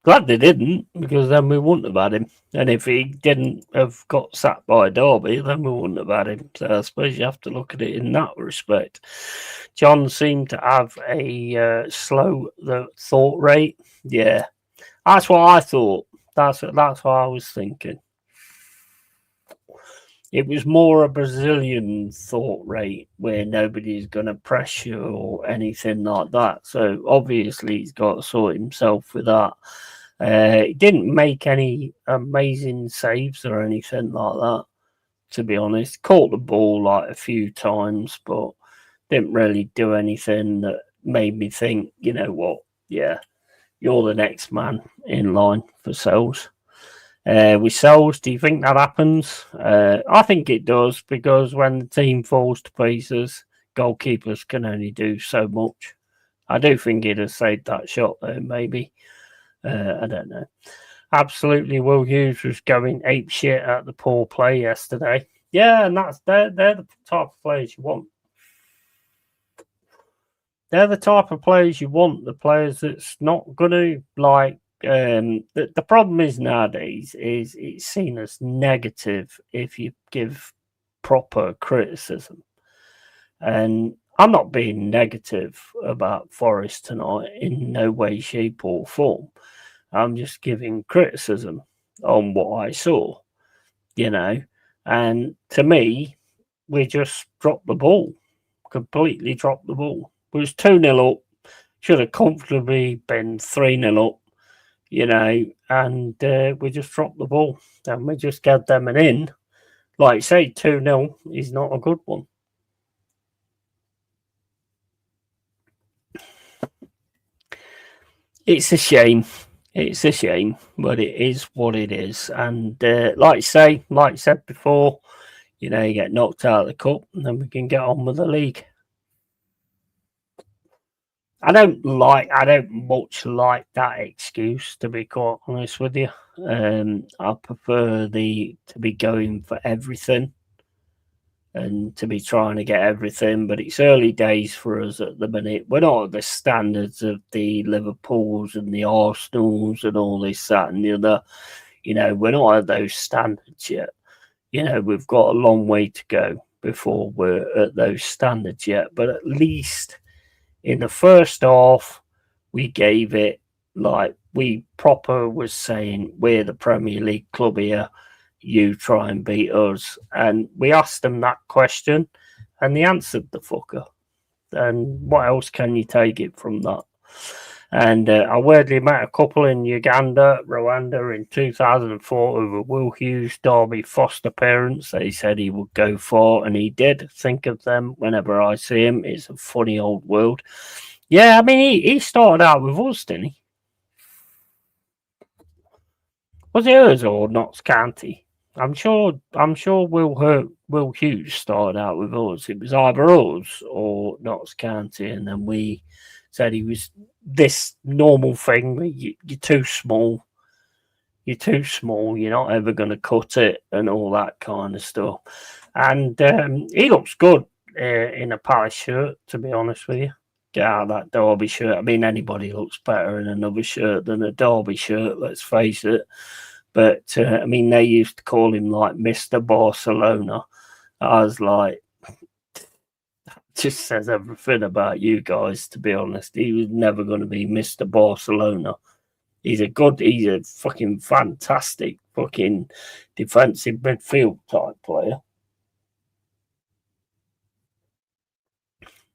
Glad they didn't, because then we wouldn't have had him. And if he didn't have got sacked by Derby, then we wouldn't have had him. So I suppose you have to look at it in that respect. John seemed to have a slow thought rate. Yeah, that's what I thought. That's what I was thinking. It was more a Brazilian thought rate where nobody's going to pressure or anything like that. So obviously he's got to sort himself with that. He didn't make any amazing saves or anything like that, to be honest. Caught the ball like a few times, but didn't really do anything that made me think, you know what, yeah, you're the next man in line for Sells. With Sells, do you think that happens? I think it does, because when the team falls to pieces, goalkeepers can only do so much. I do think he'd have saved that shot, though, maybe. I don't know. Absolutely, Will Hughes was going ape shit at the poor play yesterday. Yeah, and they're the type of players you want. They're the type of players you want. The players that's not going to like. The problem is nowadays is it's seen as negative if you give proper criticism. And I'm not being negative about Forest tonight in no way, shape, or form. I'm just giving criticism on what I saw, you know. And to me, we just dropped the ball, completely dropped the ball. It was 2-0 up, should have comfortably been 3-0 up, you know, and we just dropped the ball. And we just gave them an in. Like, say, 2-0 is not a good one. It's a shame. It's a shame, but it is what it is. And like I said before, you know, you get knocked out of the cup and then we can get on with the league. I don't much like that excuse, to be quite honest with you. I prefer to be going for everything and to be trying to get everything, but it's early days for us at the minute. We're not at the standards of the Liverpools and the Arsenals and all this, that and the other. You know, we're not at those standards yet. You know, we've got a long way to go before we're at those standards yet. But at least in the first half, we gave it like we proper was saying, we're the Premier League club here. You try and beat us. And we asked them that question and they answered the fucker. And what else can you take it from that? And I weirdly met a couple in Rwanda in 2004 over Will Hughes' Derby Foster parents. They said he would go for, and he did. Think of them whenever I see him. It's a funny old world. Yeah, I mean, he started out with us, didn't he? Was it us or Notts County? I'm sure Will Hughes started out with us. It was either us or Notts County, and then we said he was this normal thing. You're too small. You're too small. You're not ever going to cut it, and all that kind of stuff. And he looks good in a Palace shirt, to be honest with you. Get out of that Derby shirt. I mean, anybody looks better in another shirt than a Derby shirt, let's face it. But, I mean, they used to call him, like, Mr. Barcelona. I was like, just says everything about you guys, to be honest. He was never going to be Mr. Barcelona. He's a fucking fantastic fucking defensive midfield type player.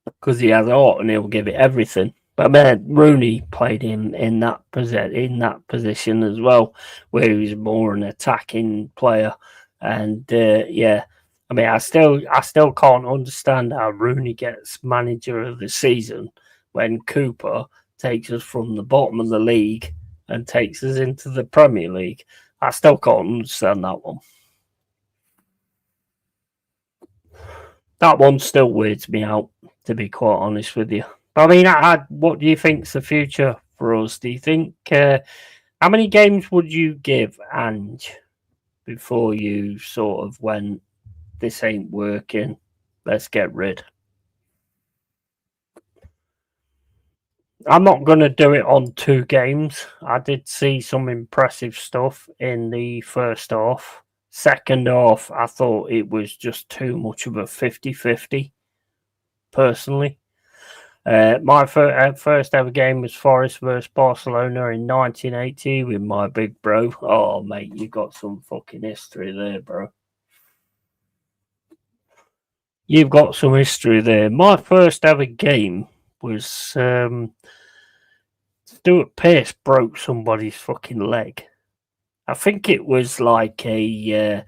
Because he has heart and he'll give it everything. But man, Rooney played him in that position as well, where he was more an attacking player. And yeah, I mean, I still can't understand how Rooney gets manager of the season when Cooper takes us from the bottom of the league and takes us into the Premier League. I still can't understand that one. That one still weirds me out, to be quite honest with you. I mean, what do you think's the future for us? Do you think how many games would you give Ange before you sort of went, this ain't working, let's get rid? I'm not going to do it on 2 games. I did see some impressive stuff in the first half. Second half, I thought it was just too much of a 50-50, personally. My first ever game was Forest versus Barcelona in 1980 with my big bro. Oh, mate, you got some fucking history there, bro. You've got some history there. My first ever game was Stuart Pearce broke somebody's fucking leg. I think it was like a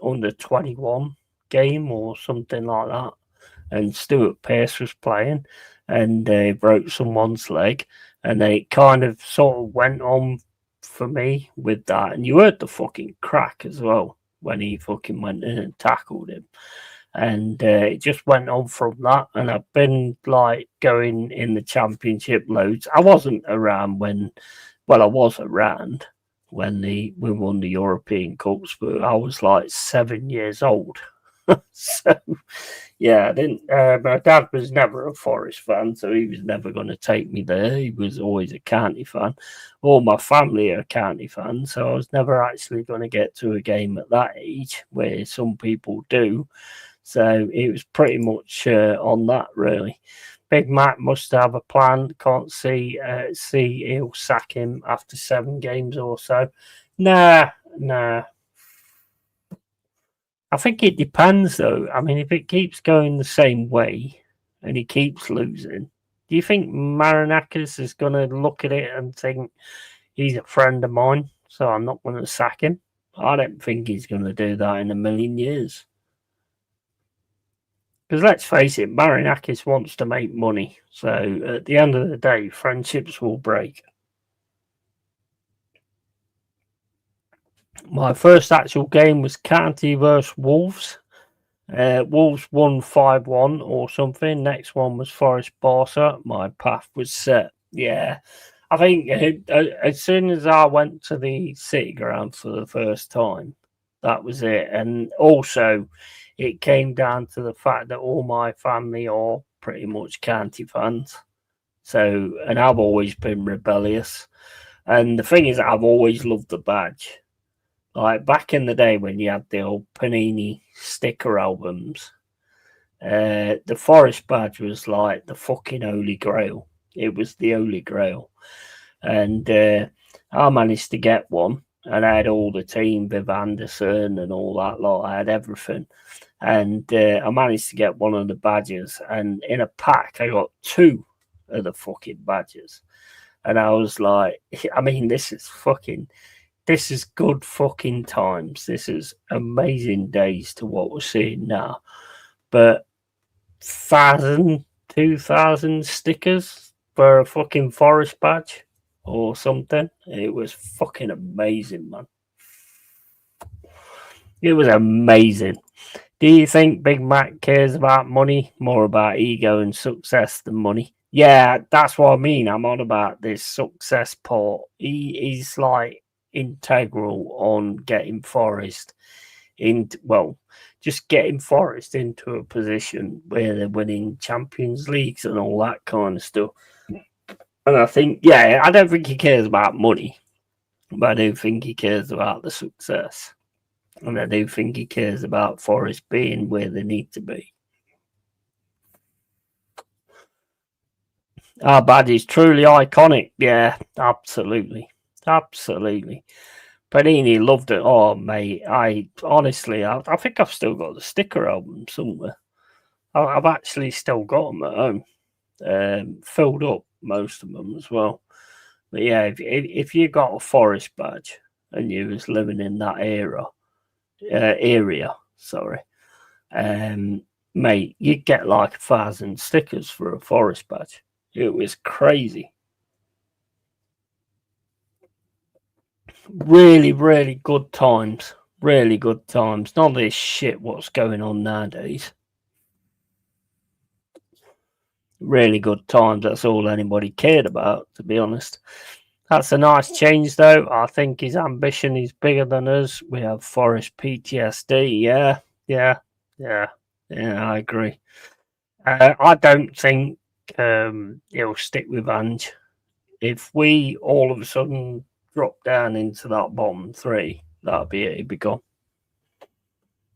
under 21 game or something like that. And Stuart Pearce was playing, and they broke someone's leg, and they kind of sort of went on for me with that. And you heard the fucking crack as well when he fucking went in and tackled him. And it just went on from that. And I've been like going in the championship loads. I wasn't around I was around when we won the European Cups, but I was like 7 years old. So, yeah, I didn't. My dad was never a Forest fan, so he was never going to take me there. He was always a County fan. All my family are County fans, so I was never actually going to get to a game at that age, where some people do. So it was pretty much on that, really. Big Mac must have a plan. Can't see he'll sack him after 7 games or so. Nah. I think it depends, though. I mean, if it keeps going the same way and he keeps losing, do you think Marinakis is going to look at it and think he's a friend of mine, so I'm not going to sack him? I don't think he's going to do that in a million years. Because let's face it, Marinakis wants to make money. So at the end of the day, friendships will break. My first actual game was County versus Wolves. Wolves won 5-1 or something. Next one was Forest Barca. My path was set. Yeah, I think as soon as I went to the City Ground for the first time, that was it. And also, it came down to the fact that all my family are pretty much County fans. So, and I've always been rebellious. And the thing is, I've always loved the badge. Like back in the day when you had the old Panini sticker albums, the Forest badge was like the fucking holy grail. It was the holy grail. And I managed to get one, and I had all the team, Viv Anderson and all that lot. I had everything. And I managed to get one of the badges. And in a pack, I got 2 of the fucking badges. And I was like, I mean, this is good fucking times. This is amazing days to what we're seeing now. But 1,000, 2,000 stickers for a fucking Forest badge? or something. It was fucking amazing, man. It was amazing. Do you think Big Mac cares about money more about ego and success than money? Yeah, that's what I mean. I'm on about this success part. He's like integral on getting Forest just getting Forest into a position where they're winning Champions Leagues and all that kind of stuff. And I think, yeah, I don't think he cares about money, but I do think he cares about the success. And I do think he cares about Forest being where they need to be. Our badge is truly iconic. Yeah, absolutely. Absolutely. Panini loved it. Oh, mate, I think I've still got the sticker album somewhere. I've actually still got them at home. Filled up, most of them as well. But yeah, if you got a Forest badge and you was living in that area, mate, you'd get like 1,000 stickers for a Forest badge. It was crazy. Really, really good times. Really good times. Not this shit what's going on nowadays. Really good times. That's all anybody cared about, to be honest. That's a nice change, though. I think his ambition is bigger than us. We have Forest PTSD. Yeah, I agree. I don't think he'll stick with Ange. If we all of a sudden drop down into that bottom three, that'll be it. He'll be gone.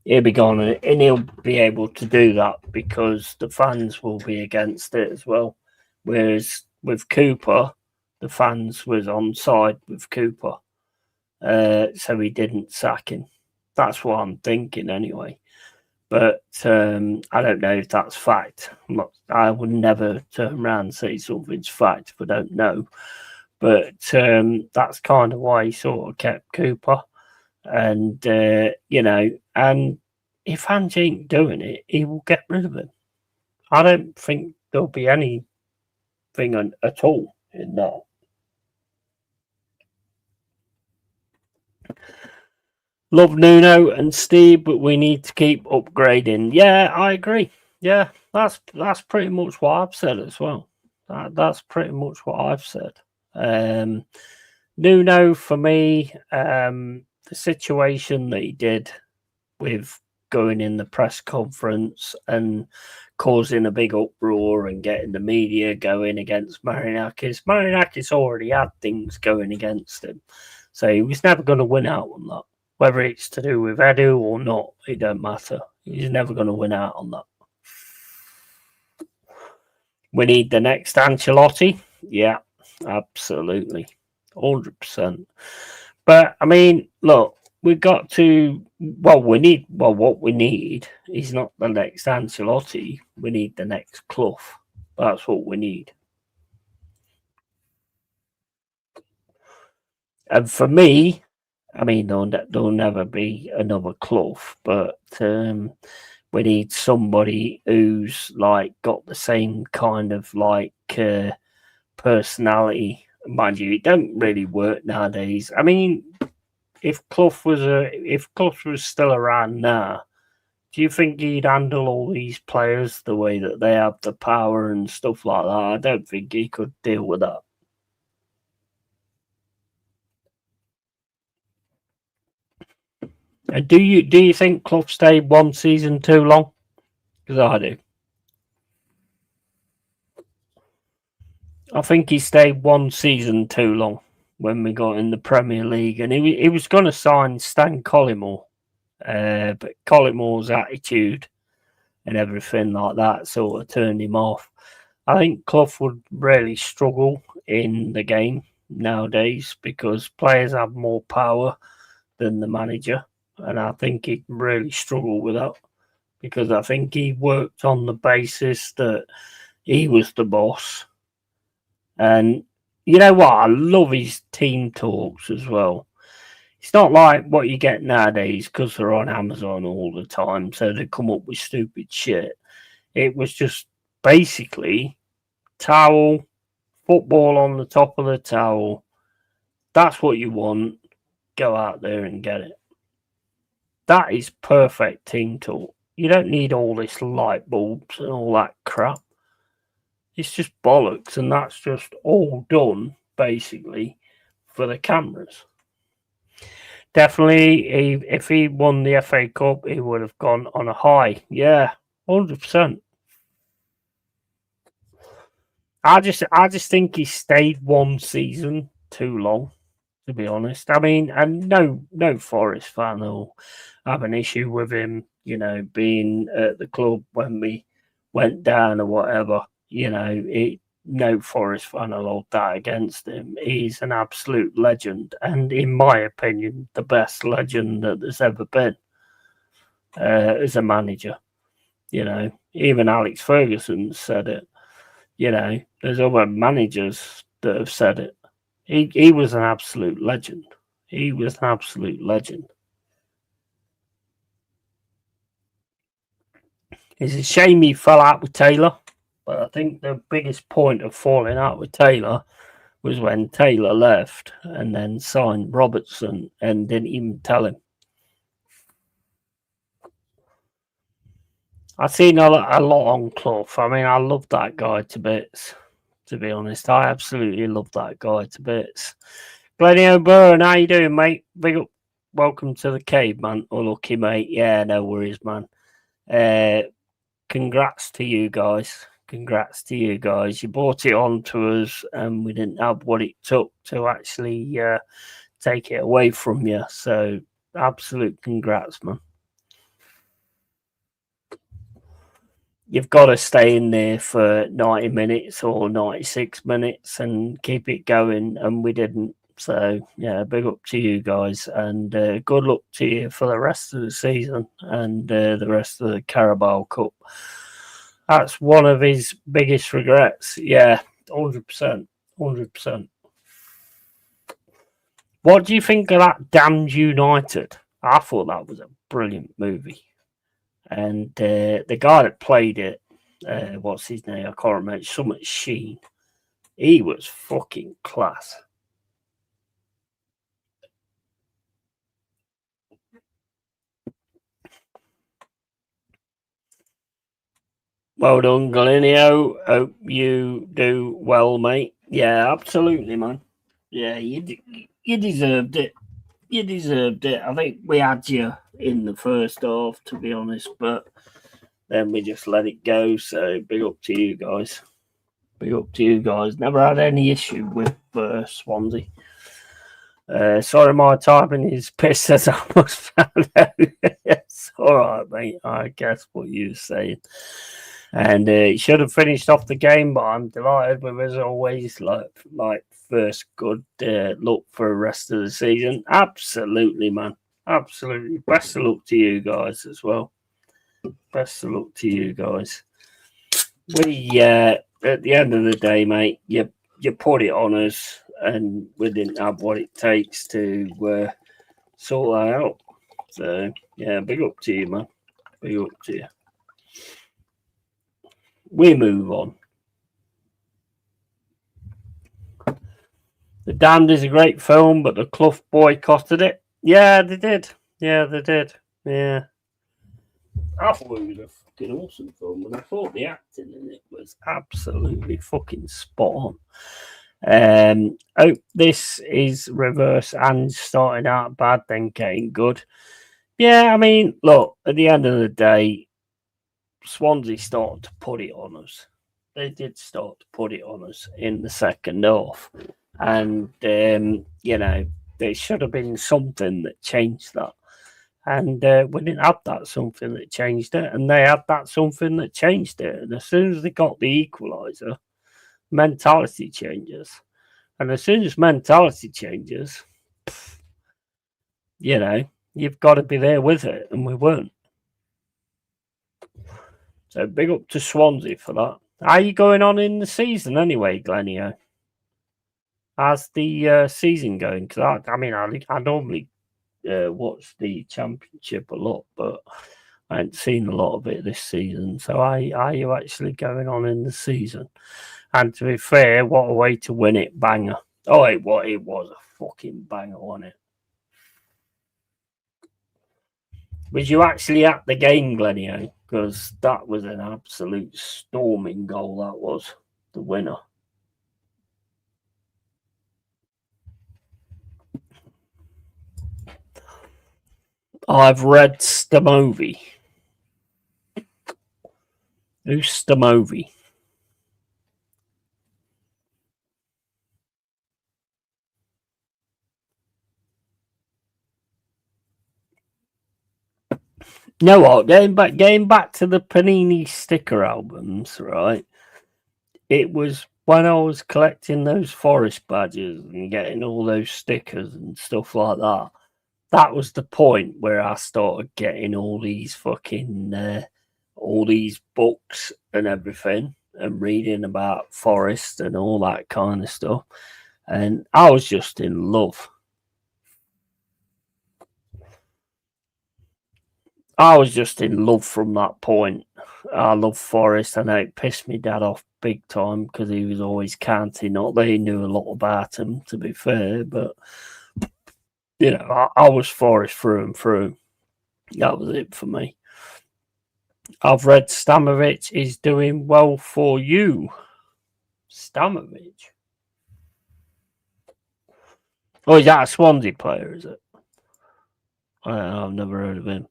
He'll be gone, and he'll be able to do that because the fans will be against it as well. Whereas with Cooper, the fans was on side with Cooper, so he didn't sack him. That's what I'm thinking anyway. But I don't know if that's fact. I would never turn around and say something's fact if I don't know. But that's kind of why he sort of kept Cooper. And, and if Ange ain't doing it, he will get rid of him. I don't think there'll be anything at all in that. Love Nuno and Steve, but we need to keep upgrading. Yeah, I agree. Yeah, that's pretty much what I've said as well. That's pretty much what I've said. Nuno, for me, the situation that he did with going in the press conference and causing a big uproar and getting the media going against Marinakis. Marinakis already had things going against him, so he was never going to win out on that. Whether it's to do with Edu or not, it don't matter. He's never going to win out on that. We need the next Ancelotti. Yeah, absolutely. 100%. But, I mean, look, we've got to... what we need is not the next Ancelotti. We need the next Clough. That's what we need. And for me... I mean, there'll never be another Clough, but we need somebody who's like got the same kind of like personality. Mind you, it don't really work nowadays. I mean, if Clough was still around now, do you think he'd handle all these players the way that they have the power and stuff like that? I don't think he could deal with that. Do you think Clough stayed one season too long? Because I do. I think he stayed one season too long when we got in the Premier League, and he was going to sign Stan Collymore, but Collymore's attitude and everything like that sort of turned him off. I think Clough would really struggle in the game nowadays because players have more power than the manager. And I think he'd really struggle with that because I think he worked on the basis that he was the boss. And you know what? I love his team talks as well. It's not like what you get nowadays because they're on Amazon all the time, so they come up with stupid shit. It was just basically towel, football on the top of the towel. That's what you want. Go out there and get it. That is perfect team talk. You don't need all this light bulbs and all that crap. It's just bollocks, and that's just all done, basically, for the cameras. Definitely, if he won the FA Cup, he would have gone on a high. Yeah, 100%. I just think he stayed one season too long, to be honest. I mean, and no Forest fan will have an issue with him, being at the club when we went down or whatever. No Forest fan will hold that against him. He's an absolute legend, and in my opinion, the best legend that there's ever been as a manager. Even Alex Ferguson said it. There's other managers that have said it. He was an absolute legend. He was an absolute legend. It's a shame he fell out with Taylor, but I think the biggest point of falling out with Taylor was when Taylor left and then signed Robertson and didn't even tell him. I've seen a lot on Clough. I mean, I love that guy to bits, to be honest. I absolutely love that guy to bits. Glennie O'Byrne, how you doing, mate? Big up. Welcome to the cave, man. Oh, lucky, mate. Yeah, no worries, man. Congrats to you guys. Congrats to you guys. You brought it on to us, and we didn't have what it took to actually take it away from you. So, absolute congrats, man. You've got to stay in there for 90 minutes or 96 minutes and keep it going, and we didn't. So, yeah, big up to you guys, and good luck to you for the rest of the season and the rest of the Carbob Cup. That's one of his biggest regrets. Yeah, 100%. 100%. What do you think of that Damned United? I thought that was a brilliant movie. And the guy that played it, what's his name? I can't remember. Something Sheen. He was fucking class. Well done, Galinio. Hope you do well, mate. Yeah, absolutely, man. Yeah, you deserved it. You deserved it. I think we had you in the first half, to be honest, but then we just let it go. So big up to you guys. Big up to you guys. Never had any issue with Swansea. Sorry, my typing is pissed as I almost found out. It's all right, mate. I guess what you were saying. And it should have finished off the game, but I'm delighted with, as always, like first good look for the rest of the season. Absolutely, man. Absolutely. Best of luck to you guys as well. Best of luck to you guys. We, at the end of the day, mate, you put it on us, and we didn't have what it takes to sort that out. So, yeah, big up to you, man. Big up to you. We move on. The Damned is a great film, but the Clough boycotted it. Yeah, they did. Yeah, they did. Yeah. I thought it was a fucking awesome film, and I thought the acting in it was absolutely fucking spot on. This is reverse and starting out bad, then getting good. Yeah, I mean, look, at the end of the day, Swansea started to put it on us. They did start to put it on us in the second half. And, there should have been something that changed that. And we didn't have that something that changed it. And they had that something that changed it. And as soon as they got the equaliser, mentality changes. And as soon as mentality changes, you've got to be there with it. And we weren't. So big up to Swansea for that. How are you going on in the season anyway, Glenio? How's the season going? Because I normally watch the Championship a lot, but I ain't seen a lot of it this season. So are you actually going on in the season? And to be fair, what a way to win it, banger. Oh, it was a fucking banger, wasn't it? Was you actually at the game, Glenio? Because that was an absolute storming goal, that was. The winner. I've read Stamovi. Who's Stamovi? You know what? Going back to the Panini sticker albums, right? It was when I was collecting those Forest badges and getting all those stickers and stuff like that. That was the point where I started getting all these fucking all these books and everything, and reading about Forest and all that kind of stuff. And I was just in love. I was just in love from that point. I love Forest. I know it pissed me dad off big time because he was always canty. Not that he knew a lot about him, to be fair, but you know, I was Forest through and through. That was it for me. I've read Stamovich is doing well for you. Stamovich? Oh, is that a Swansea player, is it? I've never heard of him.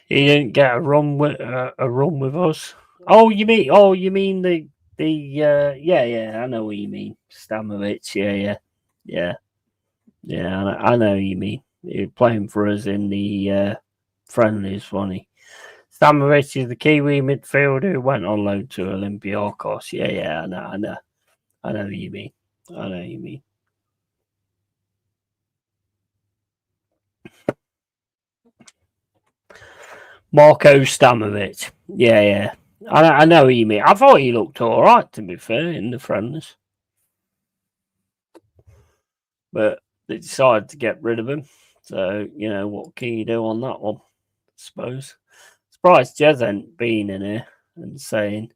He didn't get a run with us. Oh, you mean the yeah, I know what you mean. Stamovich, yeah. I know what you mean. He was playing for us in the friendlies, wasn't he? Stamovich is the Kiwi midfielder who went on loan to Olympiacos. Yeah, I know what you mean. I know what you mean. Marko Stamovich. Yeah. I know what you mean. I thought he looked all right, to be fair, in the friendlies. But they decided to get rid of him. So, you know, what can you do on that one, I suppose? Surprised Jez ain't been in here and saying,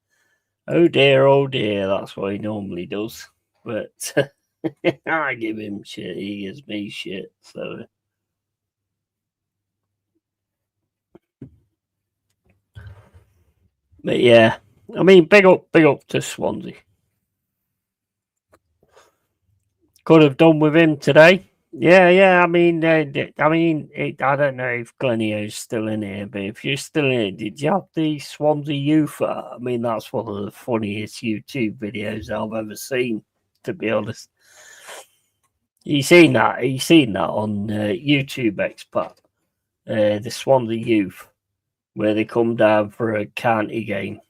oh dear, that's what he normally does. But I give him shit, he gives me shit. So but yeah, I mean, big up to Swansea. Could have done with him today. Yeah. I mean, I don't know if Glenio's still in here, but if you're still in here, did you have the Swansea Youth? I mean, that's one of the funniest YouTube videos I've ever seen, to be honest. You seen that? You seen that on YouTube, expat? The Swansea Youth, where they come down for a county game,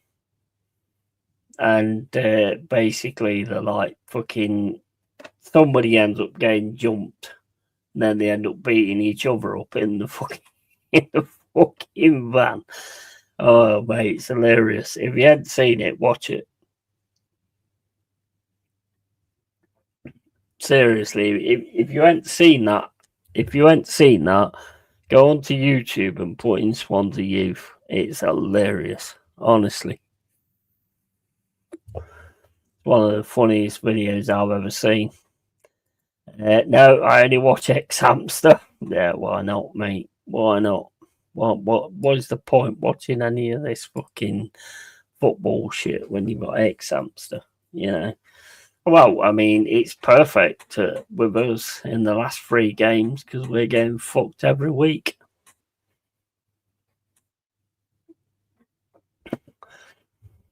and basically they're like fucking. Somebody ends up getting jumped, and then they end up beating each other up in the fucking van. Oh mate, it's hilarious. If you hadn't seen it, watch it. Seriously, if you hadn't seen that, go onto YouTube and put in Swansea Youth. It's hilarious, honestly. One of the funniest videos I've ever seen. No, I only watch X-Hamster. Yeah, why not, mate? Why not? What is the point watching any of this fucking football shit when you've got X-Hamster? You know? Well, I mean, it's perfect with us in the last 3 games because we're getting fucked every week.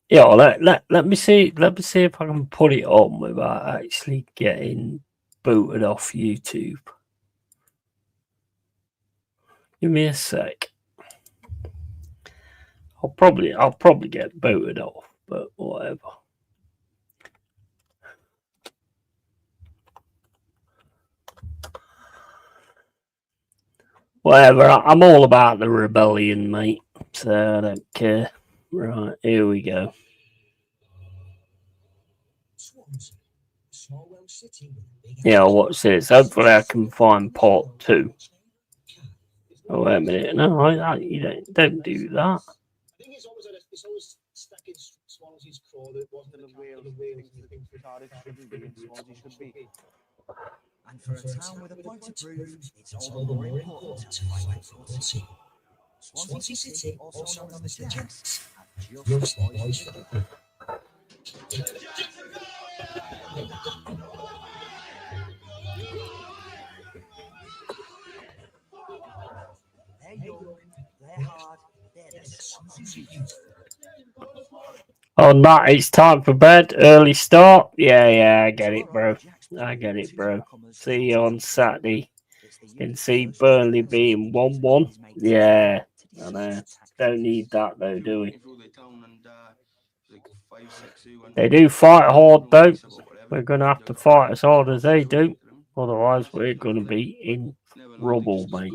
Yeah, let me see if I can put it on without actually getting booted off YouTube. Give me a sec. I'll probably get booted off, but whatever. Whatever. I'm all about the rebellion, mate. So I don't care. Right, here we go. Yeah, I'll watch this. Hopefully I can find part 2. Oh, wait a minute. No, you don't do that. I think it's always stuck in Swansea's craw that wasn't the way of things that Cardiff shouldn't be and Swansea should be. And for a town with a point to prove, it's all the more important to fight for footy. Swansea City, also known as the Jacks, have just boys. They're young, they're hard, they're the Swansea youth. On that, it's time for bed. Early start. Yeah, I get it, bro. I get it, bro. See you on Saturday. Can see Burnley being 1-1. Yeah, I know. Don't need that though, do we? They do fight hard though. We're gonna have to fight as hard as they do. Otherwise, we're gonna be in trouble, mate.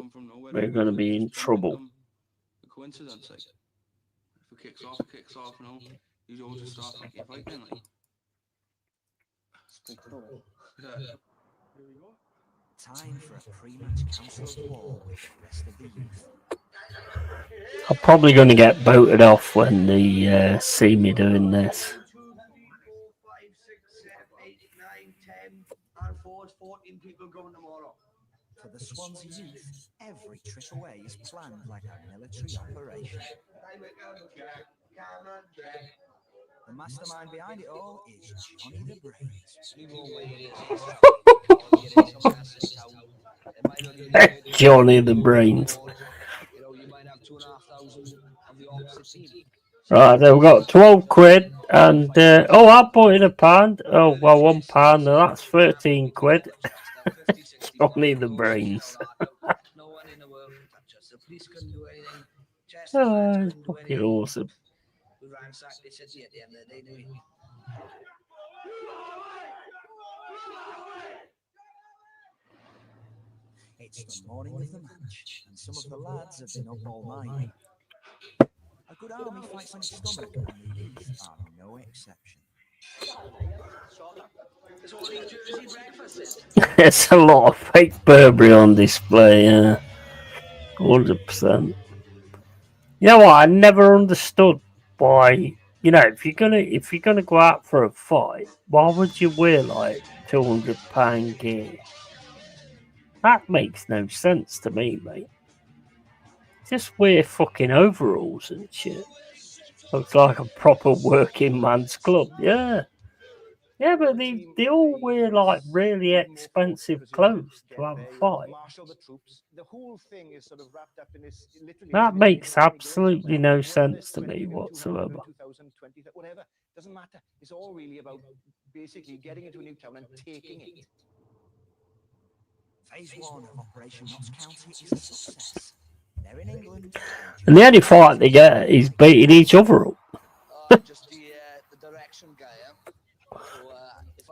We're gonna be in trouble. Coincidence, like if it kicks off, you know. You all just start thinking like then, like. Time for a pre-match council's ball with the rest of the youth. I'm probably going to get voted off when they see me doing this. 2, 3, 4, 5, 6, 7, 8, 9, 10, and 14 people going tomorrow. For the Swansea youth, every trip away is planned like a military operation. The mastermind behind it all is Johnny the Brains. Johnny the Brains. Right, then we've got 12 quid and I put in £1. Oh, well, £1, that's 13 quid. Johnny the Brains. Oh, it's fucking awesome. It's the morning of the match, and some of the lads have been up all night. A good army fights on its stomach, and the youth are no exception. There's a lot of fake Burberry on display, 100%. You know what? I never understood why. You know, if you're gonna go out for a fight, why would you wear like £200 gear? That makes no sense to me, mate. Just wear fucking overalls and shit. Looks like a proper working man's club. Yeah, but they all wear like really expensive clothes to have a fight. That makes absolutely no sense to me whatsoever. Doesn't matter. It's all really about basically getting into a new town and taking it. Phase 1 of Operation Notts County is a success. They're in England. And the only fight they get is beating each other up. Just the direction guy.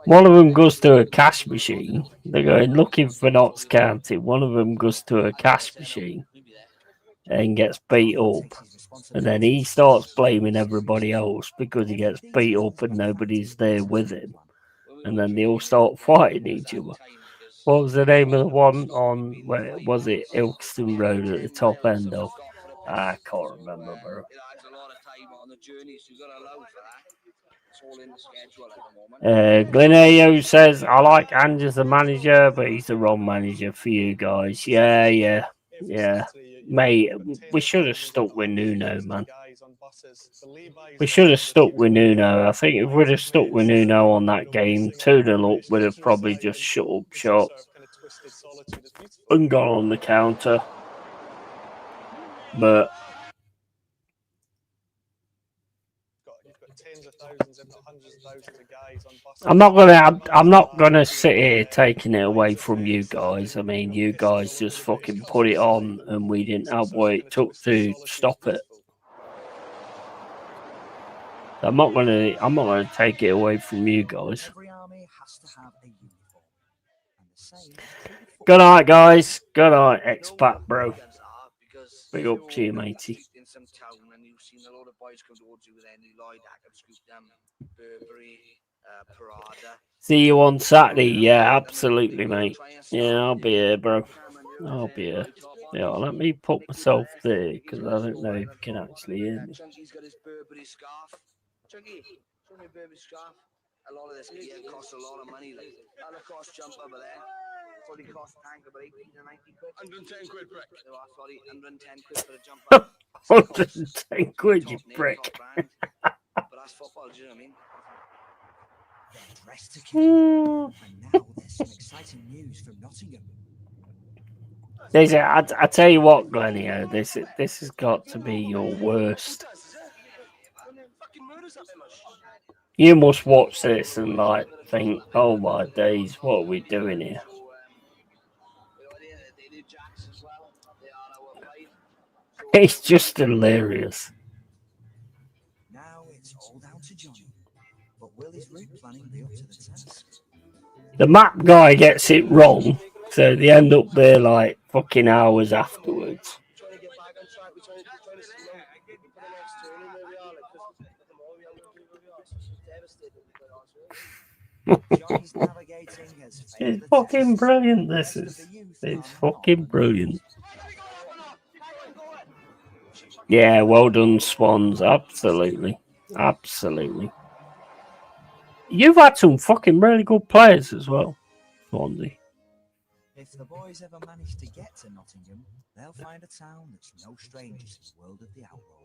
One of them goes to a cash machine. They're going looking for Notts County. One of them goes to a cash machine and gets beat up. And then he starts blaming everybody else because he gets beat up and nobody's there with him. And then they all start fighting each other. What was the name of the one on, where was it, Ilkeston Road at the top end of? I can't remember, bro. Gleneo says, I like Ange as the manager, but he's the wrong manager for you guys. Yeah. Mate, we should have stuck with Nuno, man. We should have stuck with Nuno. I think if we'd have stuck with Nuno on that game, 2-0 up, we'd have probably just shut up shop and gone on the counter. But I'm not gonna sit here taking it away from you guys. I mean, you guys just fucking put it on, and we didn't have what it took to stop it. I'm not gonna take it away from you guys. Good night, guys. Good night, expat bro. Big up to you, matey. In some town, and you've seen a lot of boys come towards you with Andy Lloyd, Burberry, See you on Saturday. Yeah, absolutely, mate. Yeah, I'll be here, bro. I'll be here. Yeah, let me put myself there because I don't know if you can actually hear me. Chunky's got his Burberry scarf. Chunky, show me Burberry scarf. A lot of this gear costs a lot of money. Like, and the cost jump over there. Probably cost tank about 18 or 90 quid. 110 quid, brick. No, sorry, 110 quid for a jumper. 110 quid, you prick. But that's football, do you know what I mean? They're dressed to kill. And now there's some exciting news from Nottingham. I tell you what, Glenio, this has got to be your worst. You must watch this and like think, oh my days, what are we doing here? It's just hilarious. Now it's all down to Johnny. But will his route planning be up to the task? The map guy gets it wrong, so they end up there like fucking hours afterwards. It's fucking brilliant, this is. It's fucking brilliant. Yeah, well done, Swans. Absolutely. Absolutely. You've had some fucking really good players as well, Swansea. If the boys ever manage to get to Nottingham, they'll find a town that's no stranger to the world of the outlaw.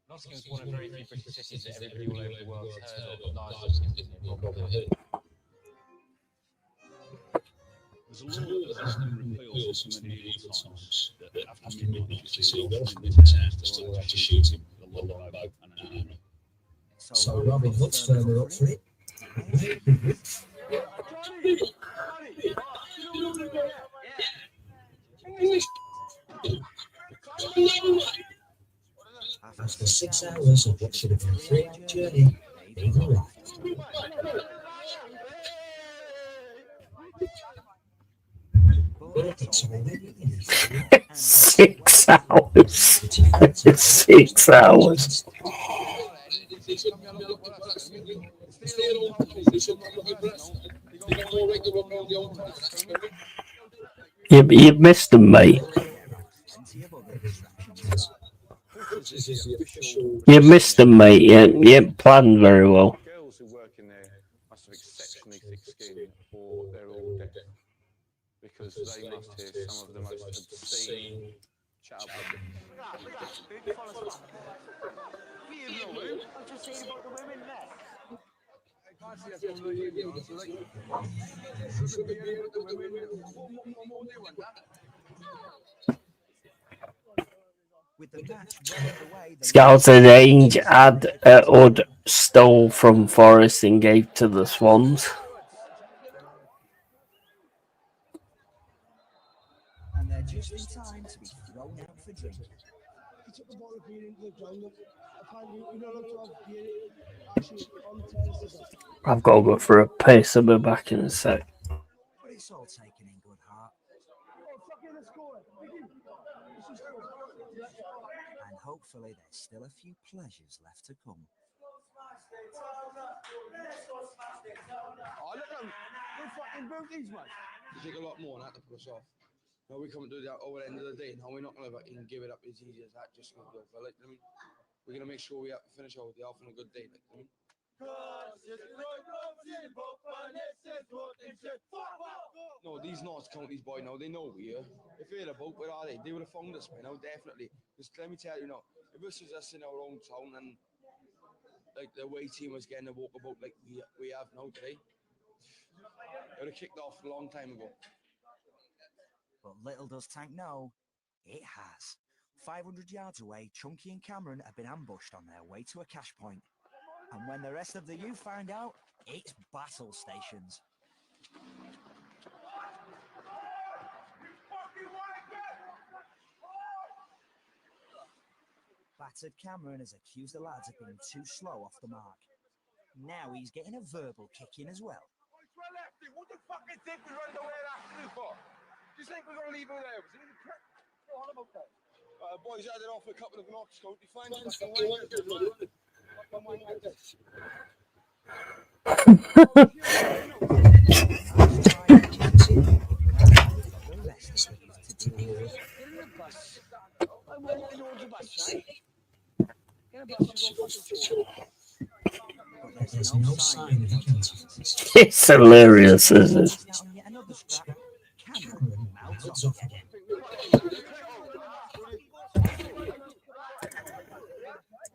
Nottingham's one of very few British cities that everybody all over the world has heard of, but largely because it's probably heard. There's a law that has been repealed since medieval times that after midnight, if you see a wolf in the town, they're still allowed to shoot him with a longbow and an arrow. So Robin Hood's further up for it. After 6 hours of what should have been a 3-hour journey, they've arrived. 6 hours. 6 hours. You've missed them, mate. You've missed them, mate. You ain't planned very well. Girls who work in there must have exceptionally thick skin, or they're all dead. Because they must hear some of the most obscene chat about them. I'm just saying about the women there. With the match well underway, Scouts and Ainge had Ud stole from Forest and gave to the Swans. and they're just in time to be thrown out for drink. I've got to go for a piss. I'll be back in a sec. But it's all taken in good heart. And hopefully there's still a few pleasures left to come. Oh, look, we're fucking booties, man. You take a lot more than that to push off. No, we come and do that over the end of the day. No, we're not going to give it up as easy as that. Just going to go for it. I mean, we're going to make sure we have to finish over the off on a good day. Like, I mean. No, these North Counties boy, no, they know we are. If they're about, where are they? They would have found us by now, definitely. Because let me tell you, if this was us in our own town and like the away team was getting a walkabout like we have now today, it would have kicked off a long time ago. But little does Tank know, it has. 500 yards away, Chunky and Cameron have been ambushed on their way to a cash point. And when the rest of the youth find out, it's battle stations. Battered Cameron has accused the lads of being too slow off the mark. Now he's getting a verbal kick in as well. What the fuck is this we run away after for? Do you think we're going to leave her there? Was it on about that? Boys had it off a couple of knocks, County. Find Get in the bus. I walk towards the bus, right? Get in the bus, you go fucking tour. But There's no sign of Yeti. It's hilarious, isn't it? Down yet another scrap. Cameron Cameron mouths mouths off off again.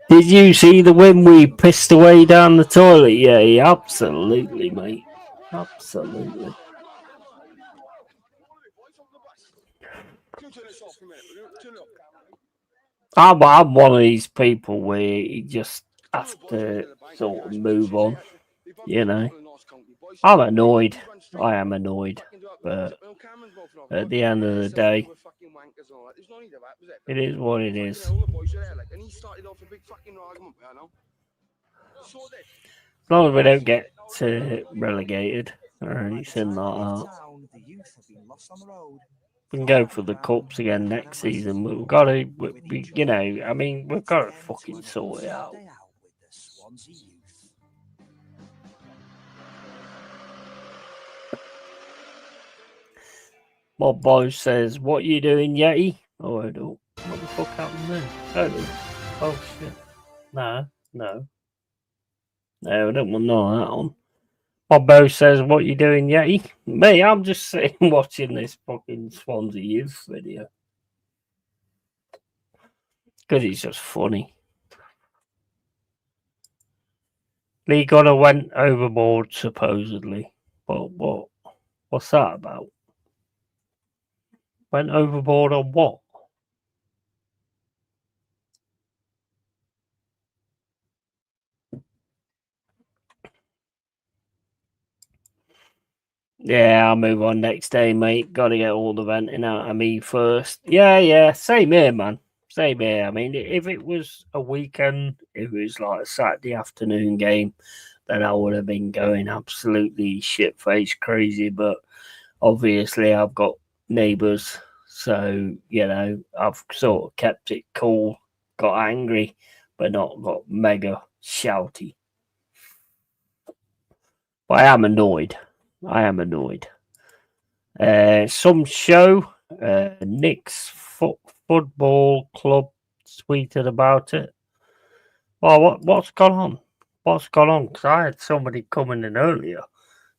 Did you see the when we pissed away down the toilet? Yeah, absolutely, mate. Absolutely. I'm one of these people where you just have to sort of move on. You know, I'm annoyed. I am annoyed, but at the end of the day, it is what it is. As long as we don't get relegated or anything like that. The youth have been lost on the road. We can go for the cups again next season. We've got to, you know, I mean, we've got to fucking sort it out. Day out with the Swansea youth. My boss says, "What you doing, Yeti?" Oh, I don't. What the fuck happened there? Oh shit. No, I don't want none of that on. My boss says, "What you doing, Yeti?" Me, I'm just sitting watching this fucking Swansea youth video because it's just funny. Lee Gunner went overboard supposedly, but what's that about? Went overboard on what? Yeah, I'll move on next day, mate. Got to get all the venting out of me first. Yeah, same here, man. Same here. I mean, if it was a weekend, if it was like a Saturday afternoon game, then I would have been going absolutely shit-faced crazy. But obviously, I've got neighbours, so, you know, I've sort of kept it cool, got angry, but not got mega shouty. But I am annoyed. Some show, Nick's football club tweeted about it. Well, what's gone on? What's gone on? Because I had somebody coming in earlier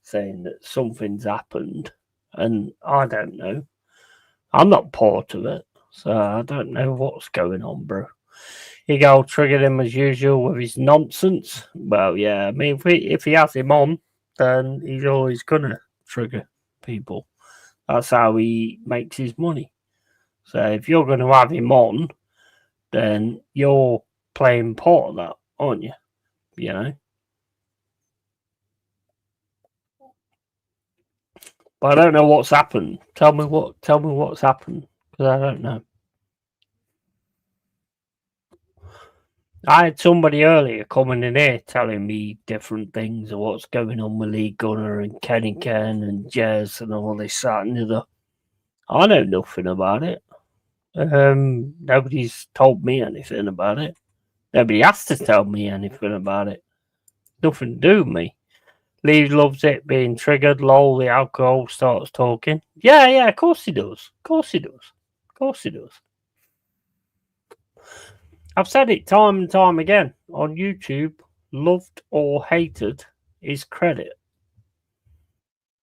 saying that something's happened, and I don't know. I'm not part of it, so I don't know what's going on, bro. Ego triggered him as usual with his nonsense. Well, yeah, I mean, if he has him on, then he's always gonna trigger people. That's how he makes his money. So if you're going to have him on, then you're playing part of that, aren't you? You know. But I don't know what's happened. Tell me what's happened, because I don't know. I had somebody earlier coming in here telling me different things of what's going on with Lee Gunner and Kenny Ken and Jez and all this, that and the other. I know nothing about it. Nobody's told me anything about it. Nobody has to tell me anything about it. Nothing to do with me. Lee loves it being triggered. Lol, the alcohol starts talking. Yeah, of course he does. I've said it time and time again on YouTube. Loved or hated is credit.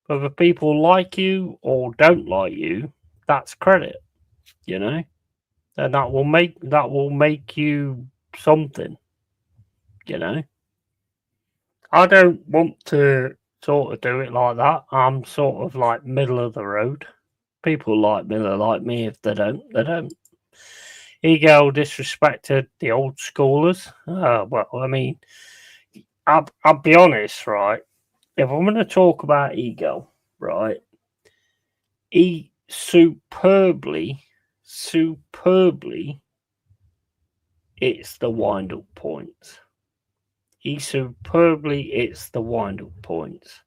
Whether people like you or don't like you, that's credit. You know, and that will make you something. You know, I don't want to sort of do it like that. I'm sort of like middle of the road. People like me, they like me. If they don't, they don't. Ego disrespected the old schoolers. Well, I mean, I'll be honest, right? If I'm going to talk about Ego, right, he superbly, it's the wind-up points. It's the wind-up points.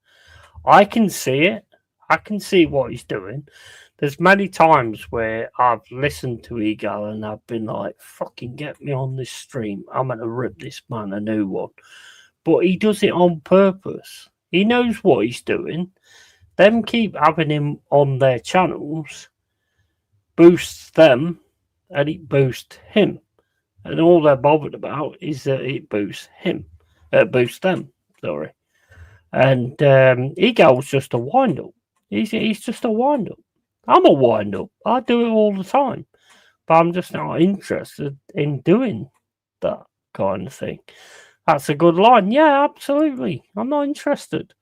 I can see it. I can see what he's doing. there's many times where I've listened to Eagle and I've been like, fucking get me on this stream. I'm going to rip this man a new one. But he does it on purpose. He knows what he's doing. Them keep having him on their channels, boosts them, and it boosts him. And all they're bothered about is that it boosts him. Boosts them, sorry. And Eagle's just a wind-up. He's just a wind-up. I'm a wind-up. I do it all the time. But I'm just not interested in doing that kind of thing. That's a good line. Yeah, absolutely. I'm not interested.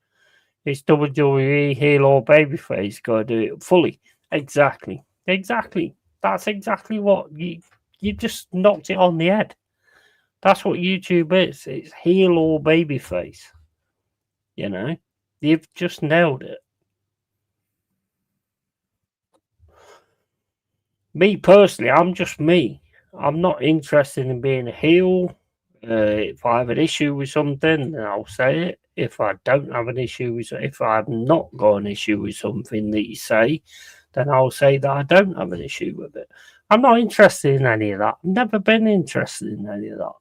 It's WWE, heel or babyface. Got to do it fully. Exactly. That's exactly what you just knocked it on the head. That's what YouTube is. It's heel or babyface. You know, you've just nailed it. Me personally, I'm just me. I'm not interested in being a heel. If I have an issue with something, then I'll say it. If I don't have an issue with, if I've not got an issue with something that you say, then I'll say that I don't have an issue with it. I'm not interested in any of that. I've never been interested in any of that.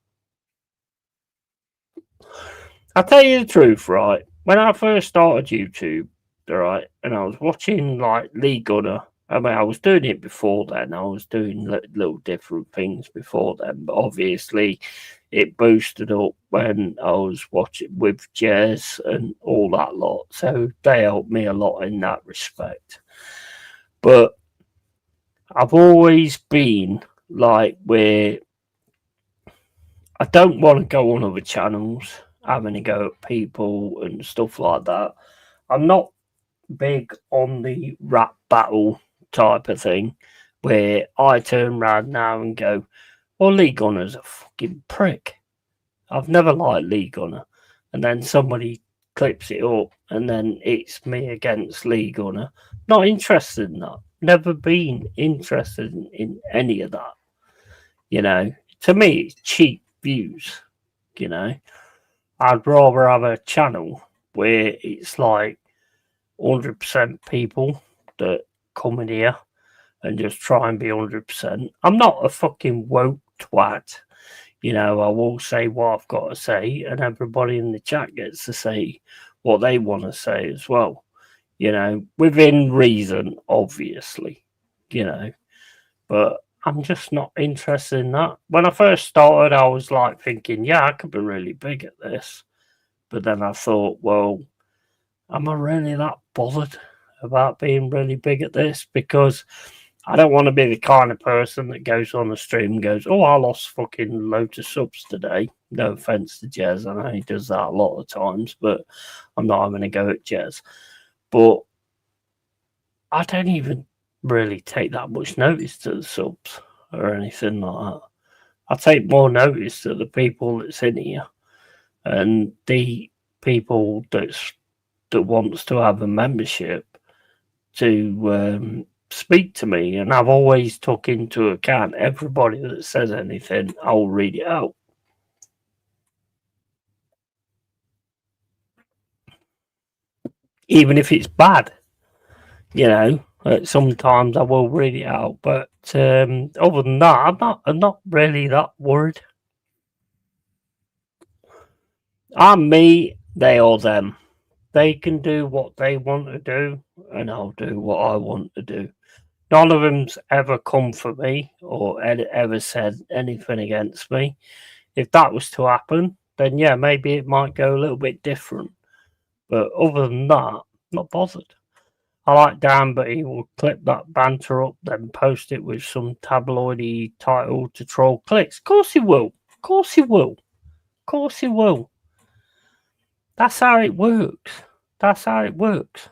I'll tell you the truth, right? When I first started YouTube, right, and I was watching like Lee Gunner. I mean, I was doing it before then. I was doing little different things before then, but obviously it boosted up when I was watching with Jez and all that lot. So they helped me a lot in that respect. But I've always been like where I don't want to go on other channels, having to go at people and stuff like that. I'm not big on the rap battle type of thing where I turn around now and go, well, Lee Gunner's a fucking prick. I've never liked Lee Gunner. And then somebody clips it up and then it's me against Lee Gunner. Not interested in that. Never been interested in any of that. You know, to me, it's cheap views. You know, I'd rather have a channel where it's like 100% people that come in here and just try and be 100%. I'm not a fucking woke twat. You know, I will say what I've got to say, and everybody in the chat gets to say what they want to say as well. You know, within reason, obviously. You know, but I'm just not interested in that. When I first started, I was like thinking, yeah, I could be really big at this. But then I thought, well, am I really that bothered about being really big at this? Because I don't want to be the kind of person that goes on the stream and goes, oh, I lost fucking loads of subs today. No offense to Jez. I know he does that a lot of times, but I'm not having a go at Jez. But I don't even really take that much notice to the subs or anything like that. I take more notice to the people that's in here and the people that wants to have a membership to speak to me, and I've always took into account everybody that says anything. I'll read it out. Even if it's bad, you know, sometimes I will read it out. But other than that, I'm not really that worried. I'm me, they are them. They can do what they want to do, and I'll do what I want to do. None of them's ever come for me or ever said anything against me. If that was to happen, then yeah, maybe it might go a little bit different. But other than that, not bothered. I like Dan, but he will clip that banter up, then post it with some tabloidy title to troll clicks. Of course he will. Of course he will. Of course he will. That's how it works. That's how it works.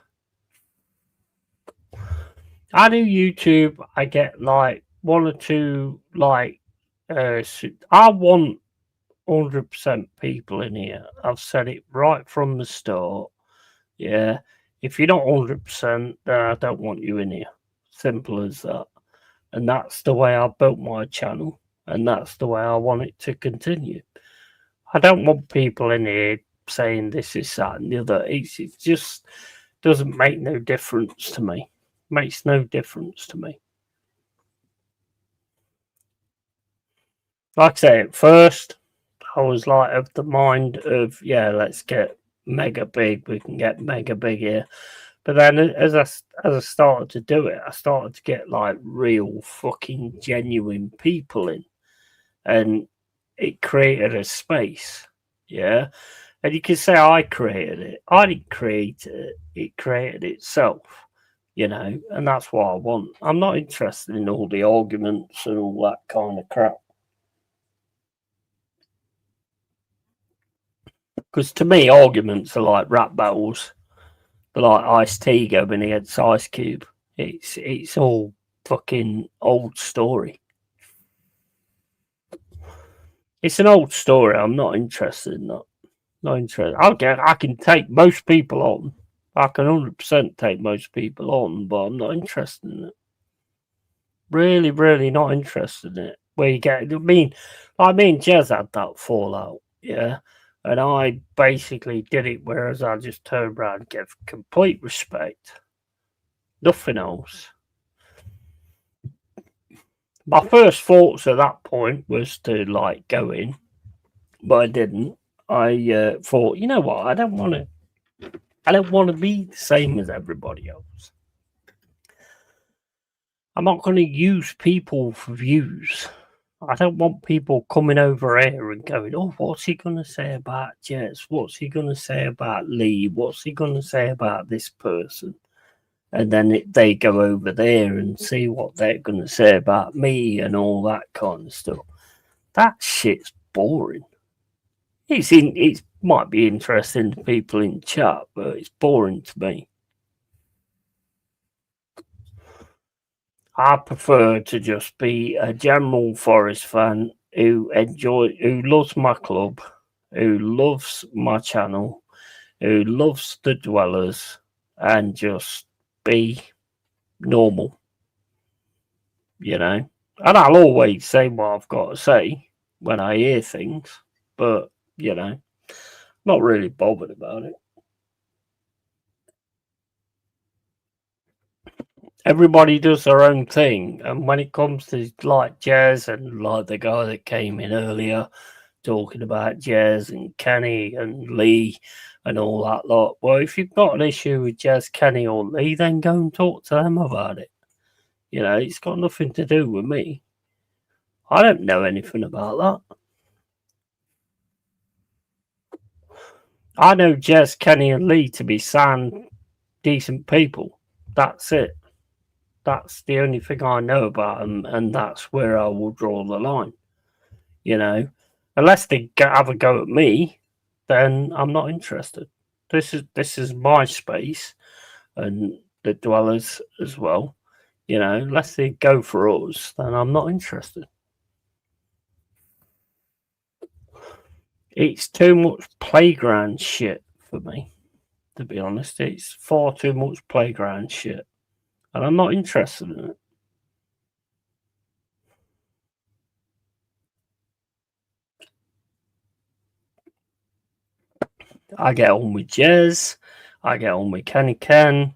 I do YouTube. I get like one or two like. I want 100% people in here. I've said it right from the start. Yeah, if you're not 100%, then I don't want you in here. Simple as that. And that's the way I built my channel, and that's the way I want it to continue. I don't want people in here saying this is that and the other. It just doesn't make no difference to me. Makes no difference to me. Like I say, at first, I was like of the mind of, yeah, let's get mega big. We can get mega big here. But then as I started to do it, I started to get like real fucking genuine people in. And it created a space. Yeah. And you can say I created it. I didn't create it. It created itself. You know, and that's what I want. I'm not interested in all the arguments and all that kind of crap. Because to me, arguments are like rap battles. They're like Ice-T going against Ice Cube. It's all fucking old story. It's an old story. I'm not interested in that. Not interested. I can take most people on. I can 100% take most people on, but I'm not interested in it. Really, really not interested in it. Where you get, me and Jez had that fallout, yeah. And I basically did it, whereas I just turned around and gave complete respect. Nothing else. My first thoughts at that point was to like go in, but I didn't. I thought, you know what? I don't want to be the same as everybody else. I'm not going to use people for views. I don't want people coming over here and going, oh, what's he going to say about Jez? What's he going to say about Lee? What's he going to say about this person? And then they go over there and see what they're going to say about me and all that kind of stuff. That shit's boring. It might be interesting to people in chat, but it's boring to me. I prefer to just be a general Forest fan who loves my club, who loves my channel, who loves the Dwellers, and just be normal, you know. And I'll always say what I've got to say when I hear things, but, you know, not really bothered about it. Everybody does their own thing, and when it comes to like Jez and like the guy that came in earlier talking about Jez and Kenny and Lee and all that lot, well, if you've got an issue with Jez, Kenny or Lee, then go and talk to them about it. You know, it's got nothing to do with me. I don't know anything about that. I know Jez, Kenny and Lee to be sound, decent people. That's it. That's the only thing I know about them, and that's where I will draw the line. You know, unless they have a go at me, then I'm not interested. This is my space, and the Dwellers as well. You know, unless they go for us, then I'm not interested. It's too much playground shit for me, to be honest. It's far too much playground shit. And I'm not interested in it. I get on with Jez. I get on with Kenny Ken.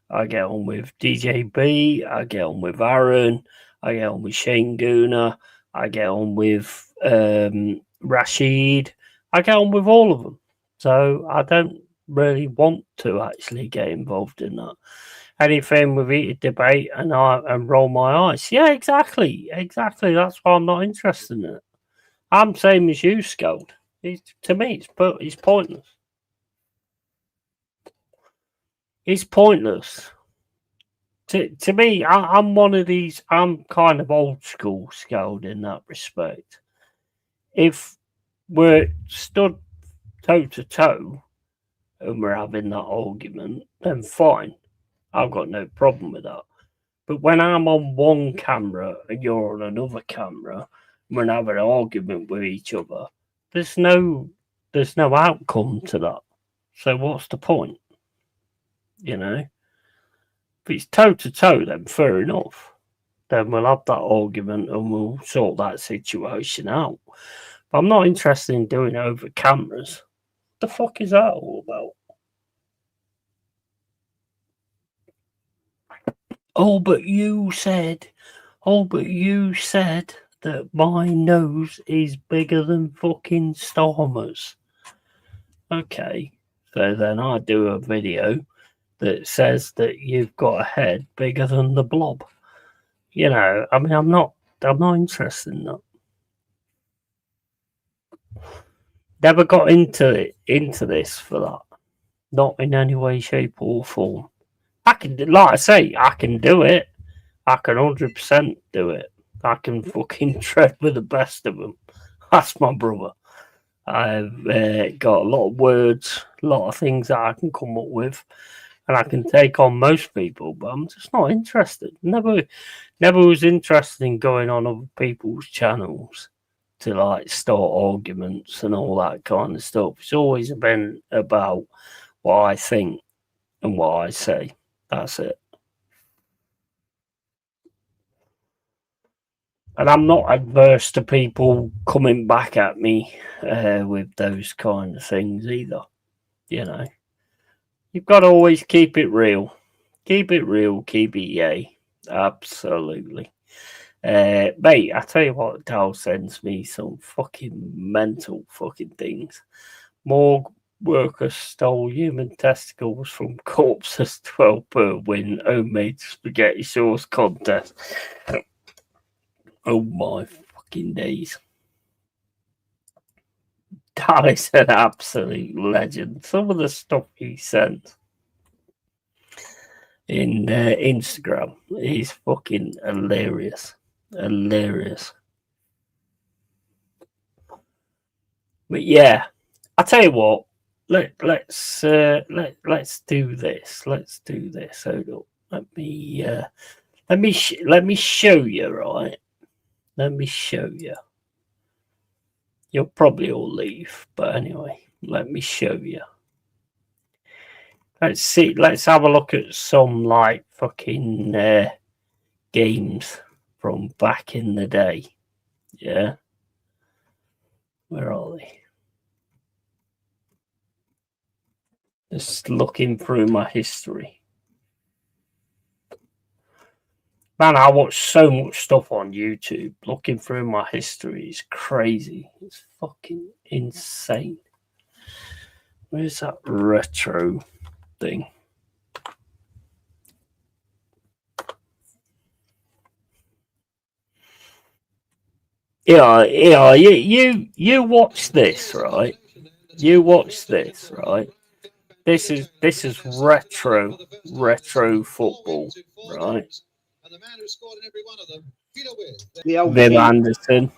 I get on with DJ B. I get on with Aaron. I get on with Shane Gooner. I get on with Rashid. I get on with all of them. So I don't really want to actually get involved in that. Anything with heated debate and roll my eyes. Yeah, exactly. That's why I'm not interested in it. I'm same as you, Scold. To me, it's pointless. It's pointless. To me, I'm one of these. I'm kind of old school, Scold, in that respect. If we're stood toe to toe and we're having that argument, then fine. I've got no problem with that. But when I'm on one camera and you're on another camera, and we're having an argument with each other, there's no outcome to that. So what's the point? You know? If it's toe to toe, then fair enough. Then we'll have that argument and we'll sort that situation out. But I'm not interested in doing it over cameras. What the fuck is that all about? Oh, but you said that my nose is bigger than fucking Stormer's. Okay, so then I do a video that says that you've got a head bigger than the blob. You know, I mean, I'm not interested in that. Never got into this for that. Not in any way, shape, or form. I can, like I say, I can do it. I can 100% do it. I can fucking tread with the best of them. That's my brother. I've got a lot of words, a lot of things that I can come up with, and I can take on most people, but I'm just not interested. Never was interested in going on other people's channels to like start arguments and all that kind of stuff. It's always been about what I think and what I say. That's it. And I'm not adverse to people coming back at me with those kind of things either. You know, you've got to always keep it real. Keep it real. Keep it yay. Absolutely. Mate, I tell you what, Dal sends me some fucking mental fucking things. Morgue workers stole human testicles from corpses. 12 per win. Homemade spaghetti sauce contest. Oh my fucking days. That is an absolute legend. Some of the stuff he sent in Instagram is fucking hilarious. Hilarious. But yeah, I tell you what, let's do this. Let's do this. Hold up. Let me show you, right? Let me show you. You'll probably all leave, but anyway, let me show you. Let's see. Let's have a look at some like fucking games from back in the day. Yeah. Where are they? Just looking through my history. Man, I watch so much stuff on YouTube. Looking through my history is crazy. It's fucking insane. Where's that retro thing? Yeah, you watch this, right? You watch this, right? This is retro football, right? Viv Anderson.